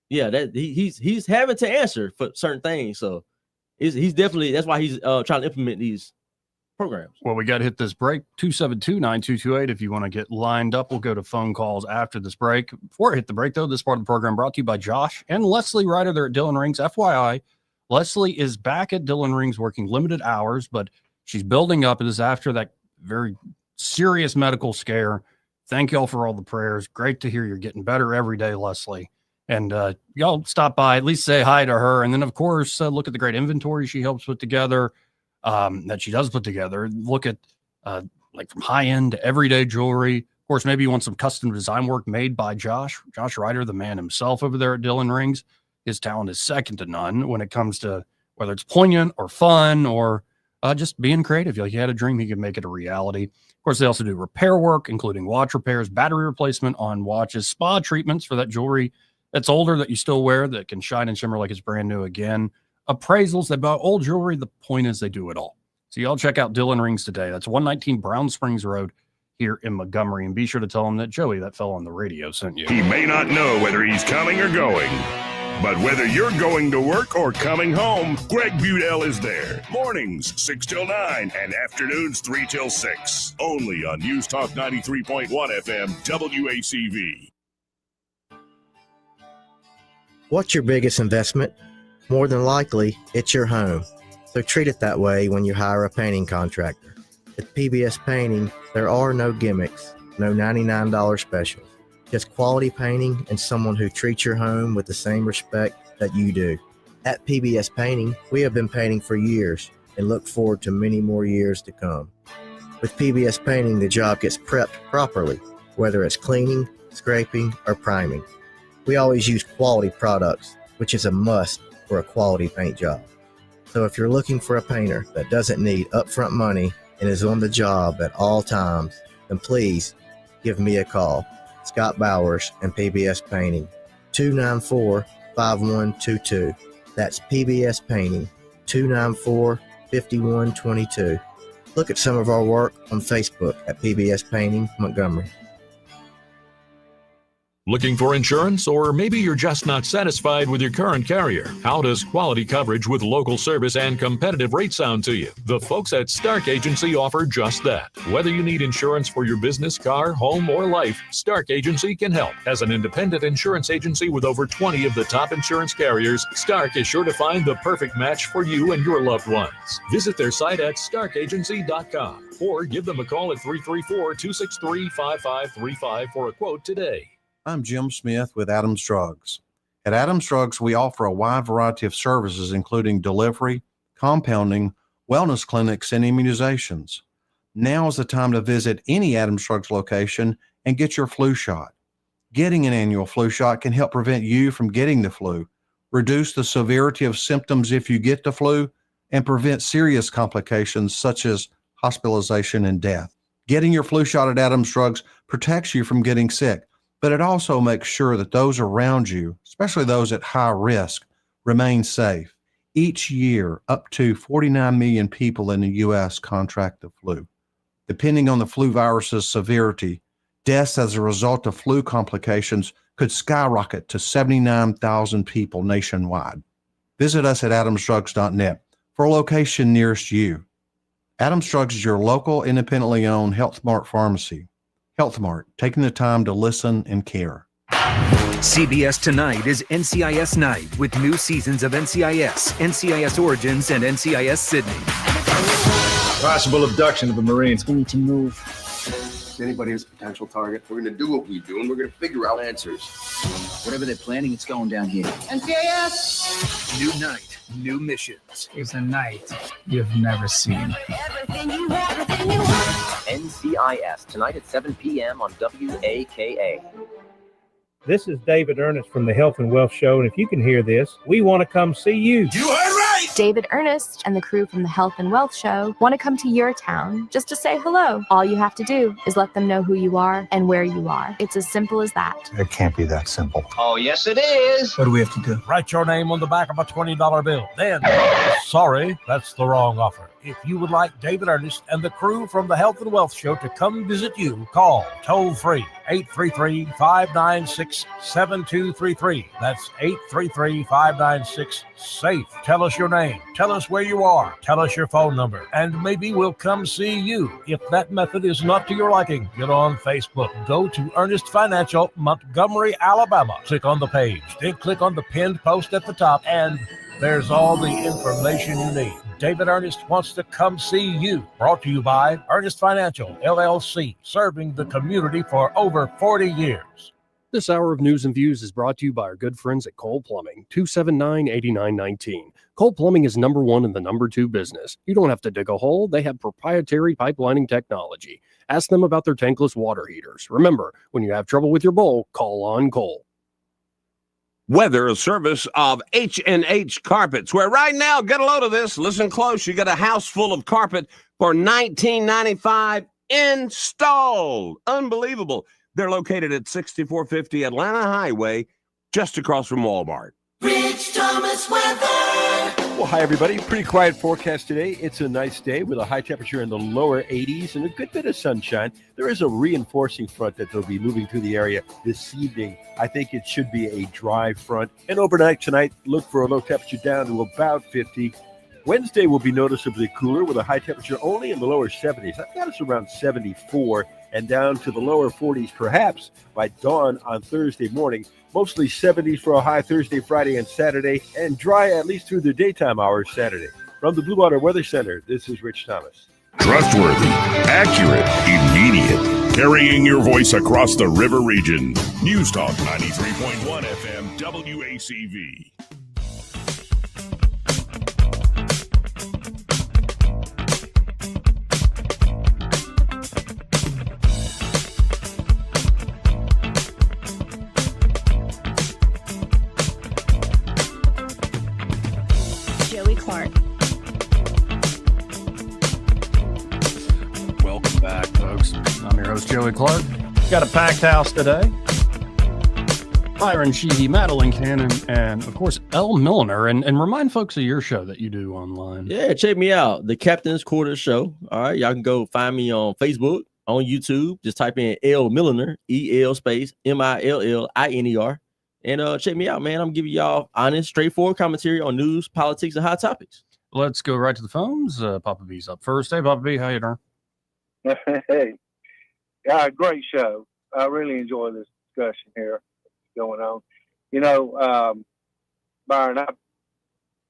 yeah, that he's having to answer for certain things. So he's definitely, that's why he's trying to implement these programs.
Well, we got to hit this break. 272-9228. If you want to get lined up, we'll go to phone calls after this break. Before I hit the break, though, this part of the program brought to you by Josh and Leslie Ryder there at Dillon Rings. FYI, Leslie is back at Dillon Rings working limited hours, but she's building up. It is after that very serious medical scare. Thank y'all for all the prayers. Great to hear you're getting better every day, Leslie. And y'all stop by, at least say hi to her. And then, of course, look at the great inventory she helps put together, that she does put together. Look at from high-end to everyday jewelry. Of course, maybe you want some custom design work made by Josh Ryder, the man himself over there at Dillon Rings. His talent is second to none when it comes to whether it's poignant or fun or just being creative. Like, you had a dream, he can make it a reality. Of course, they also do repair work, including watch repairs, battery replacement on watches, spa treatments for that jewelry that's older that you still wear that can shine and shimmer like it's brand new again. Appraisals, they buy old jewelry. The point is they do it all. So y'all check out Dillon Rings today. That's 119 Brown Springs Road here in Montgomery. And be sure to tell them that Joey, that fella on the radio, sent you.
He may not know whether he's coming or going, but whether you're going to work or coming home, Greg Budell is there. Mornings 6 till 9 and afternoons 3 till 6. Only on News Talk 93.1 FM WACV.
What's your biggest investment? More than likely, it's your home. So treat it that way when you hire a painting contractor. At PBS Painting, there are no gimmicks, no $99 specials. Just quality painting and someone who treats your home with the same respect that you do. At PBS Painting, we have been painting for years and look forward to many more years to come. With PBS Painting, the job gets prepped properly, whether it's cleaning, scraping, or priming. We always use quality products, which is a must for a quality paint job. So if you're looking for a painter that doesn't need upfront money and is on the job at all times, then please give me a call. Scott Bowers and PBS Painting, 294-5122. That's PBS Painting, 294-5122. Look at some of our work on Facebook at PBS Painting Montgomery.
Looking for insurance, or maybe you're just not satisfied with your current carrier? How does quality coverage with local service and competitive rates sound to you? The folks at Stark Agency offer just that. Whether you need insurance for your business, car, home, or life, Stark Agency can help. As an independent insurance agency with over 20 of the top insurance carriers, Stark is sure to find the perfect match for you and your loved ones. Visit their site at starkagency.com or give them a call at 334-263-5535 for a quote today.
I'm Jim Smith with Adams Drugs. At Adams Drugs, we offer a wide variety of services, including delivery, compounding, wellness clinics, and immunizations. Now is the time to visit any Adams Drugs location and get your flu shot. Getting an annual flu shot can help prevent you from getting the flu, reduce the severity of symptoms if you get the flu, and prevent serious complications such as hospitalization and death. Getting your flu shot at Adams Drugs protects you from getting sick, but it also makes sure that those around you, especially those at high risk, remain safe. Each year, up to 49 million people in the U.S. contract the flu. Depending on the flu virus's severity, deaths as a result of flu complications could skyrocket to 79,000 people nationwide. Visit us at adamsdrugs.net for a location nearest you. Adams Drugs is your local, independently owned Health Mart pharmacy. Health Mart, taking the time to listen and care.
CBS Tonight is NCIS Night with new seasons of NCIS, NCIS Origins, and NCIS Sydney.
Possible abduction of the Marines.
We need to move. Anybody who's a potential target, we're going to do what we do, and we're going to figure out answers. Whatever they're planning, it's going down here.
NCIS! New night, new missions.
It's a night you've never seen.
NCIS, tonight at 7 p.m. on WAKA.
This is David Ernest from the Health and Wealth Show, and if you can hear this, we want to come see you.
You heard right!
David Ernest and the crew from the Health and Wealth Show want to come to your town just to say hello. All you have to do is let them know who you are and where you are. It's as simple as that.
It can't be that simple.
Oh, yes, it is.
What do we have to do?
Write your name on the back of a $20 bill. Then, sorry, that's the wrong offer. If you would like David Ernest and the crew from the Health and Wealth Show to come visit you, call toll-free 833-596-7233. That's 833-596-SAFE. Tell us your name. Tell us where you are. Tell us your phone number. And maybe we'll come see you. If that method is not to your liking, get on Facebook. Go to Ernest Financial, Montgomery, Alabama. Click on the page. Then click on the pinned post at the top, and there's all the information you need. David Ernest wants to come see you. Brought to you by Ernest Financial, LLC, serving the community for over 40 years.
This hour of News and Views is brought to you by our good friends at Cole Plumbing, 279-8919. Cole Plumbing is number one in the number two business. You don't have to dig a hole. They have proprietary pipelining technology. Ask them about their tankless water heaters. Remember, when you have trouble with your bowl, call on Cole.
Weather, a service of H&H Carpets, where right now, get a load of this, listen close, you get a house full of carpet for $19.95 installed. Unbelievable. They're located at 6450 Atlanta Highway, just across from Walmart.
Rich Thomas weather.
Well, hi, everybody. Pretty quiet forecast today. It's a nice day with a high temperature in the lower 80s and a good bit of sunshine. There is a reinforcing front that will be moving through the area this evening. I think it should be a dry front. And overnight tonight, look for a low temperature down to about 50. Wednesday will be noticeably cooler with a high temperature only in the lower 70s. I've got us around 74 and down to the lower 40s perhaps by dawn on Thursday morning. Mostly 70s for a high Thursday, Friday, and Saturday, and dry at least through the daytime hours Saturday. From the Blue Water Weather Center, this is Rich Thomas.
Trustworthy, accurate, immediate. Carrying your voice across the river region. News Talk 93.1 FM WACV.
Welcome back, folks. I'm your host, Joey Clark. Got a packed house today. Byron Sheehy, Madeline Cannon, and of course, Elle Milliner. And remind folks of your show that you do online.
Yeah, check me out. The Captain's Quarter Show. All right. Y'all can go find me on Facebook, on YouTube. Just type in Elle Milliner, EL space MILLINER. And check me out, man. I'm giving y'all honest, straightforward commentary on news, politics, and hot topics.
Let's go right to the phones. Papa B's up first. Hey, Papa B, how you doing?
Hey, yeah, great show. I really enjoy this discussion here going on. You know, Byron, I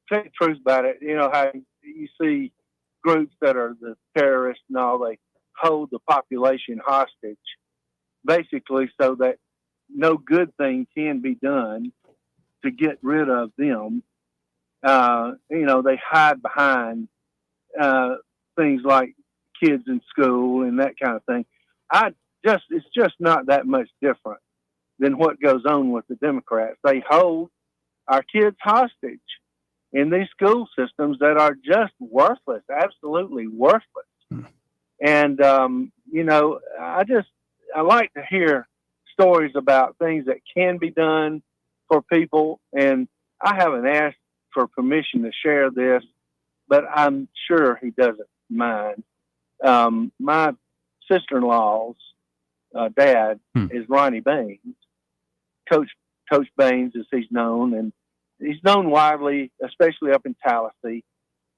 tell you the truth about it. You know how you see groups that are the terrorists and all, they hold the population hostage, basically so that no good thing can be done to get rid of them. You know, they hide behind things like kids in school and that kind of thing. It's just not that much different than what goes on with the Democrats. They hold our kids hostage in these school systems that are just worthless, absolutely worthless. And, you know, I like to hear stories about things that can be done for people. And I haven't asked for permission to share this, but I'm sure he doesn't mind. My sister-in-law's dad is Ronnie Baines, Coach Baines, as he's known, and he's known widely, especially up in Tallahassee,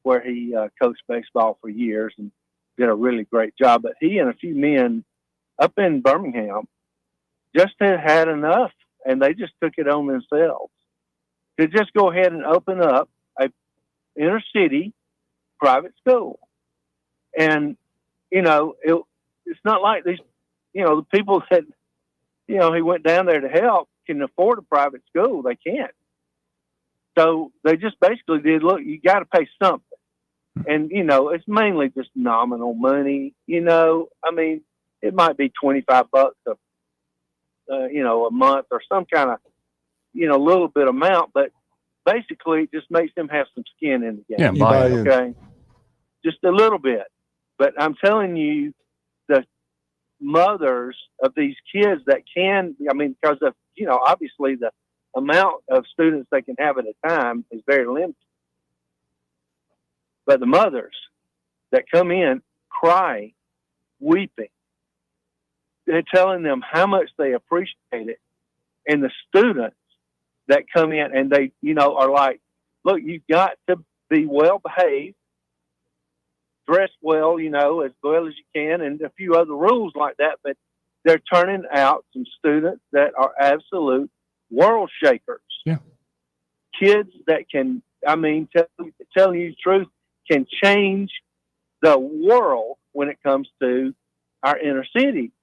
where he coached baseball for years and did a really great job. But he and a few men up in Birmingham just had enough, and they just took it on themselves to just go ahead and open up a inner city private school. And, you know, it's not like these, you know, the people that, you know, he went down there to help can afford a private school. They can't. So they just basically did, look, you got to pay something. And, you know, it's mainly just nominal money, you know. I mean, it might be $25 a month or some kind of, you know, little bit amount, but basically it just makes them have some skin in the game.
Yeah, buy in.
Okay. Just a little bit. But I'm telling you, the mothers of these kids that can, I mean, because of, you know, obviously the amount of students they can have at a time is very limited. But the mothers that come in crying, weeping, they're telling them how much they appreciate it. And the students that come in and they, you know, are like, look, you've got to be well behaved, dress well, you know, as well as you can, and a few other rules like that. But they're turning out some students that are absolute world shakers.
Yeah.
Kids that can, I mean, telling you the truth, can change the world when it comes to our inner city.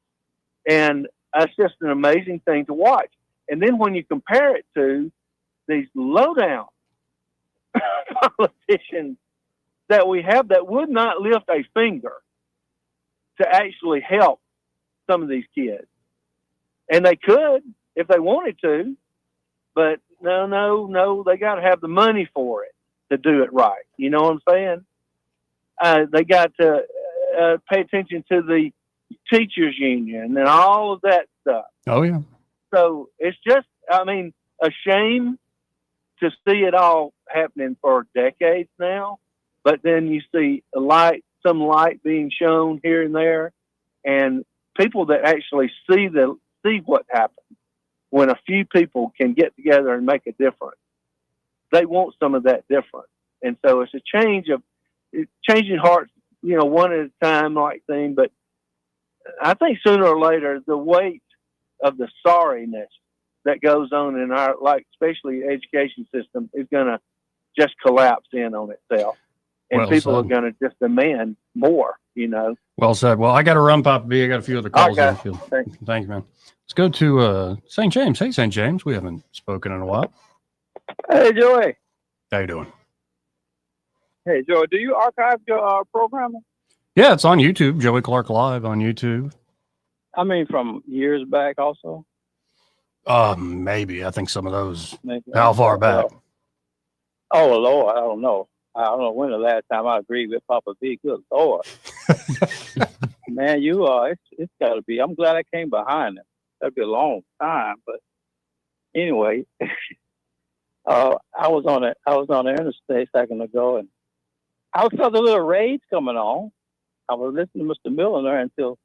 And that's just an amazing thing to watch. And then when you compare it to these low-down politicians that we have that would not lift a finger to actually help some of these kids. And they could if they wanted to, but no, they got to have the money for it to do it right. You know what I'm saying? They got to pay attention to the teachers union and all of that stuff.
Oh, yeah.
So it's just, I mean, a shame to see it all happening for decades now, but then you see some light being shown here and there, and people that actually see what happens when a few people can get together and make a difference. They want some of that difference. And so it's changing hearts, you know, one at a time like thing. But I think sooner or later, the weight of the sorriness that goes on in our, like, especially education system is going to just collapse in on itself. And people are going to just demand more, you know.
Well said. Well, I got to run, Papa B. I got a few other calls.
Okay.
Thanks, man. Let's go to St. James. Hey, St. James. We haven't spoken in a while.
Hey, Joey.
How you doing?
Hey, Joey. Do you archive your programming?
Yeah, it's on YouTube. Joey Clark Live on YouTube.
I mean, from years back also?
Maybe. I think some of those.
Maybe.
How far back?
Oh, Lord. I don't know. I don't know when the last time I agreed with Papa B. Good Lord. Man, you are. It's got to be. I'm glad I came behind him. That'd be a long time. But anyway, I was on the interstate a second ago, and I saw the little raids coming on. I was listening to Mr. Milliner until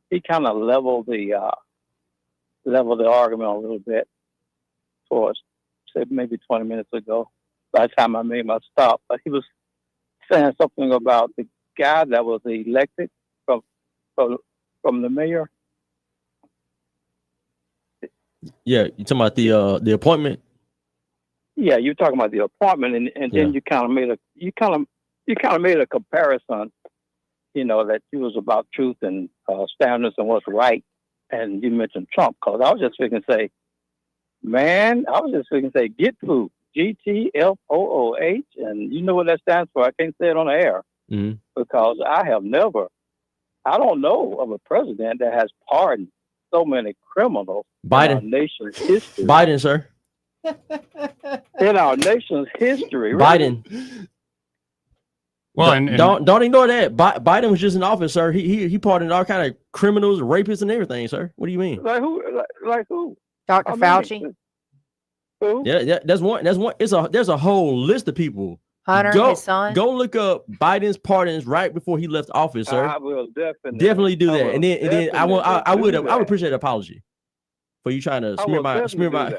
he kind of leveled the argument a little bit for us, say maybe 20 minutes ago. By the time I made my stop, but he was saying something about the guy that was elected from the mayor.
Yeah, you talking about the appointment?
Yeah, you're talking about the appointment, and then you kind of made a comparison. You know, that he was about truth and standards and what's right, and you mentioned Trump. Because I was just thinking, get food. GTFOOH, and you know what that stands for. I can't say it on the air because I don't know of a president that has pardoned so many criminals
Biden.
in our nation's history.
Biden, sir.
In our nation's history. Really.
Biden.
Well, and
don't ignore that. Biden was just in office, sir. He pardoned all kind of criminals, rapists, and everything, sir. What do you mean?
Like who? Like who?
Dr. Fauci.
Who?
Yeah, that's one. There's a whole list of people.
Hunter, his son.
Go look up Biden's pardons right before he left office, sir.
I will
Definitely do that. And then I would appreciate an apology for you trying to smear my.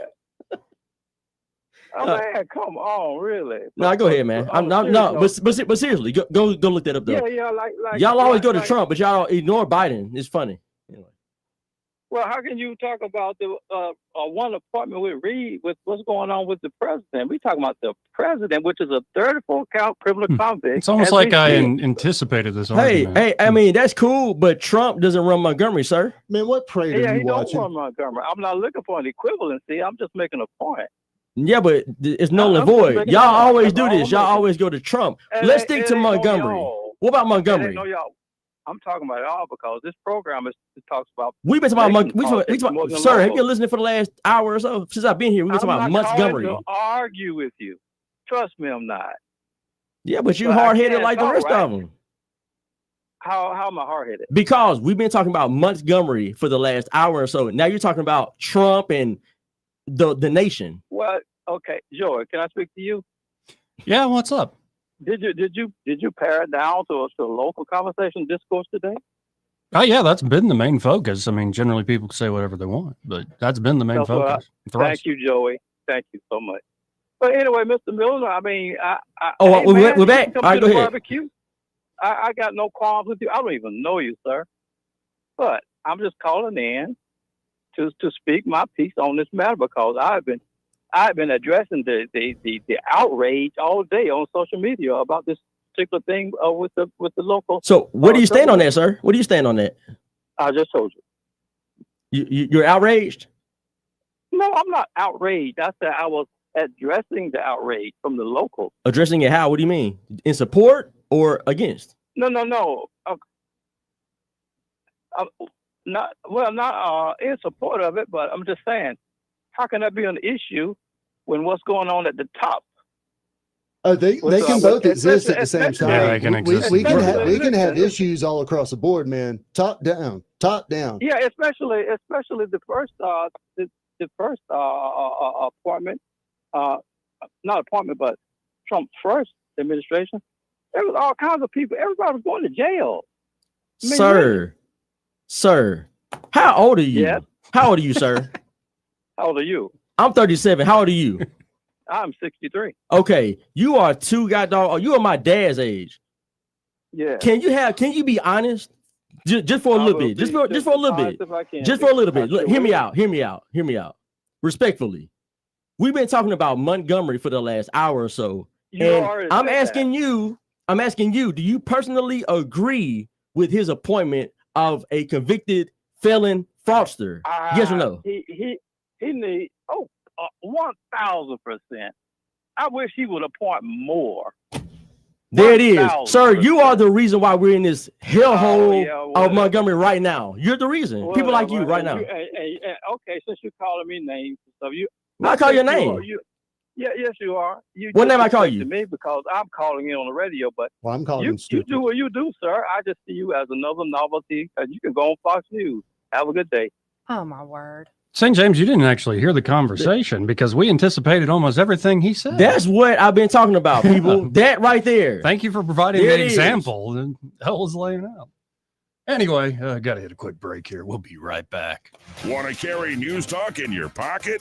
Oh man, come on, really?
No, go ahead, man. But seriously, go look that up though.
Yeah, like
y'all always go to Trump, but y'all ignore Biden. It's funny. Anyway.
Well, how can you talk about the one appointment with Reed with what's going on with the president? We talking about the president, which is a 34-count criminal convict.
It's almost like I anticipated this argument.
Hey, I mean that's cool, but Trump doesn't run Montgomery, sir.
Man, what parade are you
he
watching?
Don't run Montgomery. I'm not looking for an equivalency. I'm just making a point.
Yeah, but it's null and void. Y'all always do this. Y'all always go to Trump. Let's stick to Montgomery. What about Montgomery?
I'm talking about it all because this program talks about.
We've been talking about sir. Have you been listening for the last hour or so since I've been here? We've been talking about Montgomery.
I'm not calling to argue with you. Trust me, I'm not.
Yeah, but you hard-headed like the rest of them.
How am I hard-headed?
Because we've been talking about Montgomery for the last hour or so. Now you're talking about Trump and the nation.
Well, okay, Joey, can I speak to you?
Yeah, what's up?
Did you pare it down to a local conversation discourse today?
Oh yeah, that's been the main focus. I mean, generally people can say whatever they want, but that's been the main focus.
Thank you, Joey. Thank you so much. But anyway, Mr. Milner, I mean,
we're back. All right, go ahead.
Barbecue. I got no qualms with you. I don't even know you, sir. But I'm just calling in to speak my piece on this matter because I've been addressing the outrage all day on social media about this particular thing with the local.
So where do you stand on that, sir? Where do you stand on that?
I just told you.
You're outraged?
No, I'm not outraged. I said I was addressing the outrage from the local.
Addressing it how? What do you mean? In support or against?
No. Not in support of it, but I'm just saying, how can that be an issue when what's going on at the top?
They can both exist at the same time.
Yeah, they can exist.
We can have issues all across the board, man. Top down.
Yeah, especially the first appointment, not appointment, but Trump's first administration. There was all kinds of people. Everybody was going to jail. I mean,
Sir, how old are you?
Yes.
How old are you, sir?
How old are you?
I'm 37. How old are you?
I'm 63.
Okay, you are you are my dad's age.
Yeah.
Can you be honest? Just for a little bit. Just for a little bit. Just for a little bit. Look, hear me out. Respectfully. We've been talking about Montgomery for the last hour or so. And I'm asking you, do you personally agree with his appointment of a convicted felon fraudster? Yes or no?
He needs 1,000%. I wish he would appoint more.
There it is, sir. You are the reason why we're in this hellhole of Montgomery right now. You're the reason. People like you right now.
Okay, since you're calling me names, so
I call your name.
Yes, you are.
What name I call you?
To me because I'm calling in on the radio, but
I'm calling
you do what you do, sir. I just see you as another novelty. You can go on Fox News. Have a good day.
Oh my word.
St. James, you didn't actually hear the conversation because we anticipated almost everything he said.
That's what I've been talking about, people. That right there.
Thank you for providing the example. The hell is laying out. Anyway, got to hit a quick break here. We'll be right back.
Want to carry News Talk in your pocket?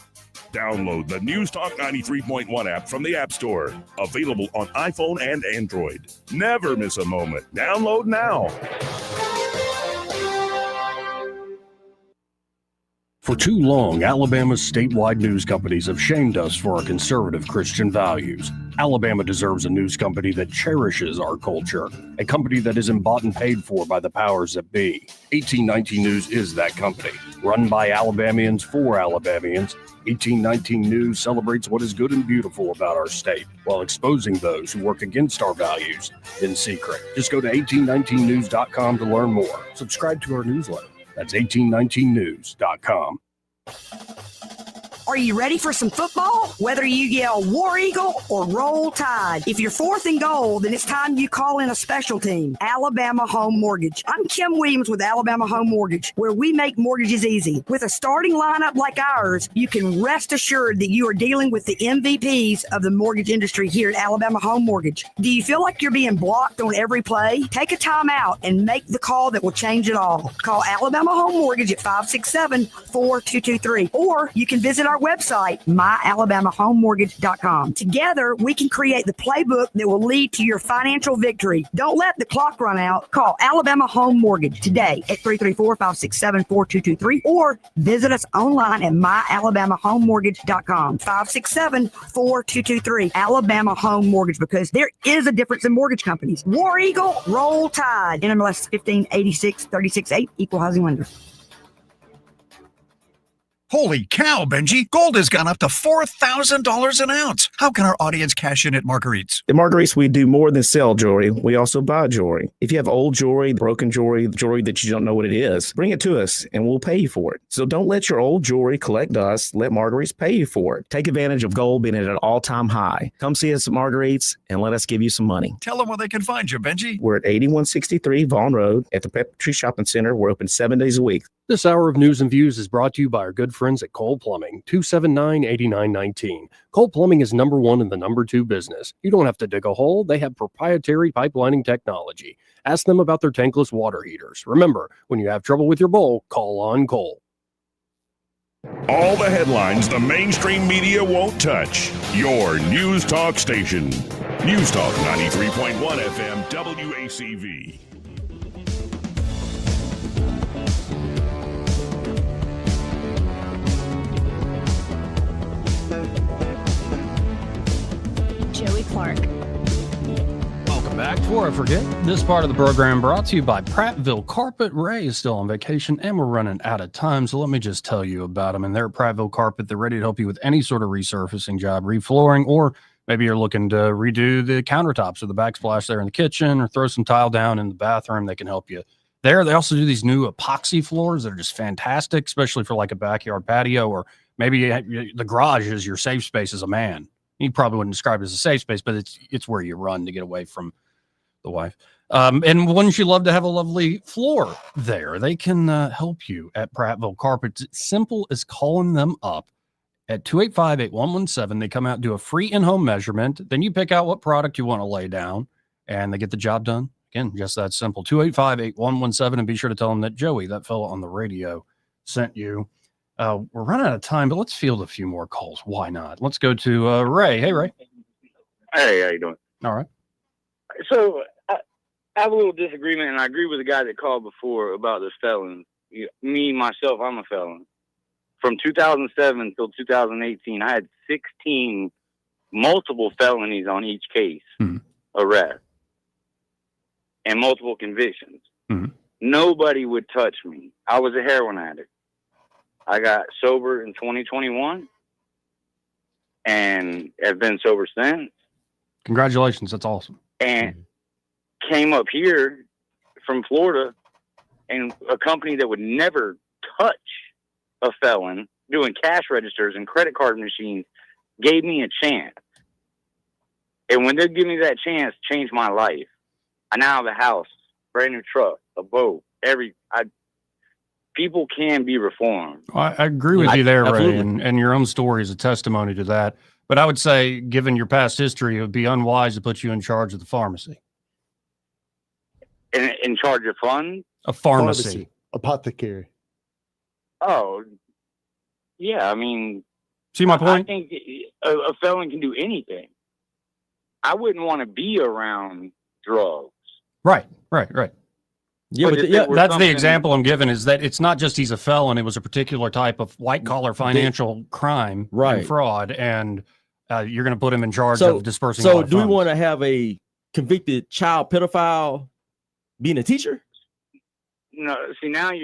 Download the News Talk 93.1 app from the App Store. Available on iPhone and Android. Never miss a moment. Download now.
For too long, Alabama's statewide news companies have shamed us for our conservative Christian values. Alabama deserves a news company that cherishes our culture, a company that isn't bought and paid for by the powers that be. 1819 News is that company. Run by Alabamians for Alabamians, 1819 News celebrates what is good and beautiful about our state, while exposing those who work against our values in secret. Just go to 1819news.com to learn more. Subscribe to our newsletter. That's 1819news.com.
Are you ready for some football? Whether you yell War Eagle or Roll Tide, if you're fourth and goal, then it's time you call in a special team, Alabama Home Mortgage. I'm Kim Williams with Alabama Home Mortgage, where we make mortgages easy. With a starting lineup like ours, you can rest assured that you are dealing with the MVPs of the mortgage industry here at Alabama Home Mortgage. Do you feel like you're being blocked on every play? Take a time out and make the call that will change it all. Call Alabama Home Mortgage at 567-4223, or you can visit our website, myalabamahomemortgage.com. Together, we can create the playbook that will lead to your financial victory. Don't let the clock run out. Call Alabama Home Mortgage today at 334-567-4223, or visit us online at myalabamahomemortgage.com. 567-4223. Alabama Home Mortgage, because there is a difference in mortgage companies. War Eagle, Roll Tide. NMLS 1586-36-8, Equal Housing Lender.
Holy cow, Benji. Gold has gone up to $4,000 an ounce. How can our audience cash in at Marguerite's?
At Marguerite's, we do more than sell jewelry. We also buy jewelry. If you have old jewelry, broken jewelry that you don't know what it is, bring it to us and we'll pay you for it. So don't let your old jewelry collect dust. Let Marguerite's pay you for it. Take advantage of gold being at an all-time high. Come see us at Marguerite's and let us give you some money.
Tell them where they can find you, Benji.
We're at 8163 Vaughn Road at the Pepper Tree Shopping Center. We're open 7 days a week.
This hour of News and Views is brought to you by our good friends at Cole Plumbing, 279-8919. Cole Plumbing is number one in the number two business. You don't have to dig a hole. They have proprietary pipelining technology. Ask them about their tankless water heaters. Remember, when you have trouble with your bowl, call on Cole.
All the headlines the mainstream media won't touch. Your News Talk station. News Talk 93.1 FM WACV.
Joey Clark.
Welcome back. Before I forget, this part of the program brought to you by Prattville Carpet. Ray is still on vacation and we're running out of time, so let me just tell you about them. And they're at Prattville Carpet. They're ready to help you with any sort of resurfacing job, reflooring, or maybe you're looking to redo the countertops or the backsplash there in the kitchen or throw some tile down in the bathroom. They can help you there. They also do these new epoxy floors that are just fantastic, especially for like a backyard patio, or maybe the garage is your safe space as a man. You probably wouldn't describe it as a safe space, but it's where you run to get away from the wife. And wouldn't you love to have a lovely floor there? They can help you at Prattville Carpet. It's simple as calling them up at 285-8117. They come out and do a free in-home measurement. Then you pick out what product you want to lay down, and they get the job done. Again, just that simple. 285-8117, and be sure to tell them that Joey, that fellow on the radio, sent you. We're running out of time, but let's field a few more calls. Why not? Let's go to Ray. Hey, Ray.
Hey, how you doing?
All right.
So I have a little disagreement, and I agree with the guy that called before about the felons. Myself, I'm a felon. From 2007 until 2018, I had 16 multiple felonies on each case, arrest, and multiple convictions. Nobody would touch me. I was a heroin addict. I got sober in 2021 and have been sober since.
Congratulations. That's awesome.
And came up here from Florida, and a company that would never touch a felon doing cash registers and credit card machines gave me a chance. And when they give me that chance, changed my life. I now have a house, brand new truck, a boat, people can be reformed.
I agree with you there, Ray, and your own story is a testimony to that. But I would say, given your past history, it would be unwise to put you in charge of the pharmacy.
In charge of funds?
A pharmacy.
Apothecary.
Oh, yeah. I mean,
see my point?
I think a felon can do anything. I wouldn't want to be around drugs.
Right. Yeah,
but
that's the example I'm giving, is that it's not just he's a felon. It was a particular type of white-collar financial crime and fraud, and you're going to put him in charge of dispersing.
So do we want to have a convicted child pedophile being a teacher?
No, see, now I'm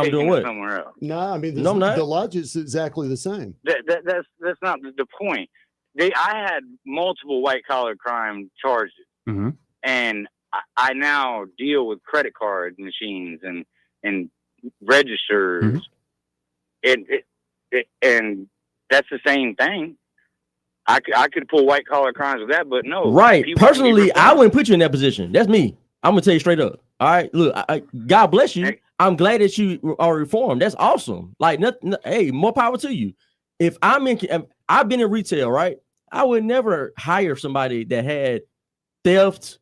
doing what?
Somewhere else.
No, I mean, the logic is exactly the same.
That's not the point. I had multiple white-collar crime charges, and I now deal with credit card machines and registers. and that's the same thing. I could pull white collar crimes with that, but no.
Right.
people
Personally, I wouldn't put you in that position. That's me. I'm gonna tell you straight up. All right. Look, God bless you. I'm glad that you are reformed. That's awesome. Like, hey, more power to you. If I've been in retail, right? I would never hire somebody that had theft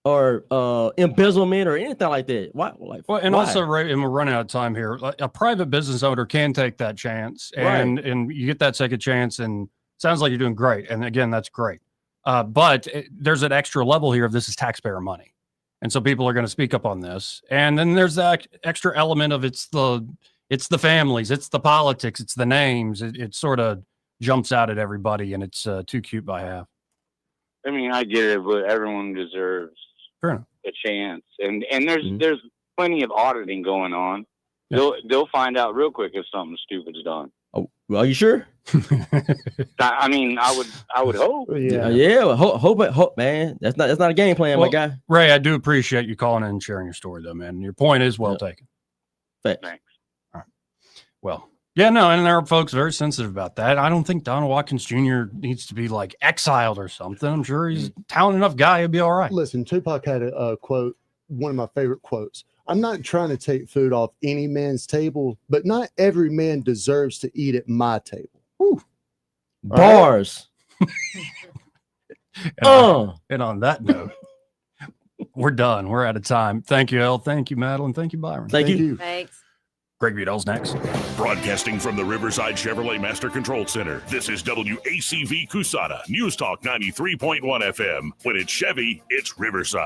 or embezzlement or anything like that. Why? Like,
well, and
why?
also, right, and we're running out of time here. A private business owner can take that chance, and you get that second chance, and sounds like you're doing great. And again, that's great. But there's an extra level here of this is taxpayer money, and so people are going to speak up on this. And then there's that extra element of it's the families, it's the politics, it's the names. It sort of jumps out at everybody, and it's too cute by half.
I mean, I get it, but everyone deserves a chance, and there's plenty of auditing going on. Yeah. They'll find out real quick if something stupid's done.
Oh, are you sure?
I mean, I would hope.
Yeah. Hope, man. That's not a game plan, my guy.
Ray, I do appreciate you calling in and sharing your story, though, man. Your point is well taken.
Thanks.
All right. Well. Yeah, no, and there are folks very sensitive about that. I don't think Donald Watkins Jr. needs to be like exiled or something. I'm sure he's a talented enough guy. He'll be all right.
Listen, Tupac had a quote, one of my favorite quotes. I'm not trying to take food off any man's table, but not every man deserves to eat at my table. Whew.
Bars.
And on that note, we're done. We're out of time. Thank you, El. Thank you, Madeline. Thank you, Byron.
Thank you.
Thanks.
Greg Budel's next.
Broadcasting from the Riverside Chevrolet Master Control Center, this is WACV Cusana, News Talk 93.1 FM. When it's Chevy, it's Riverside.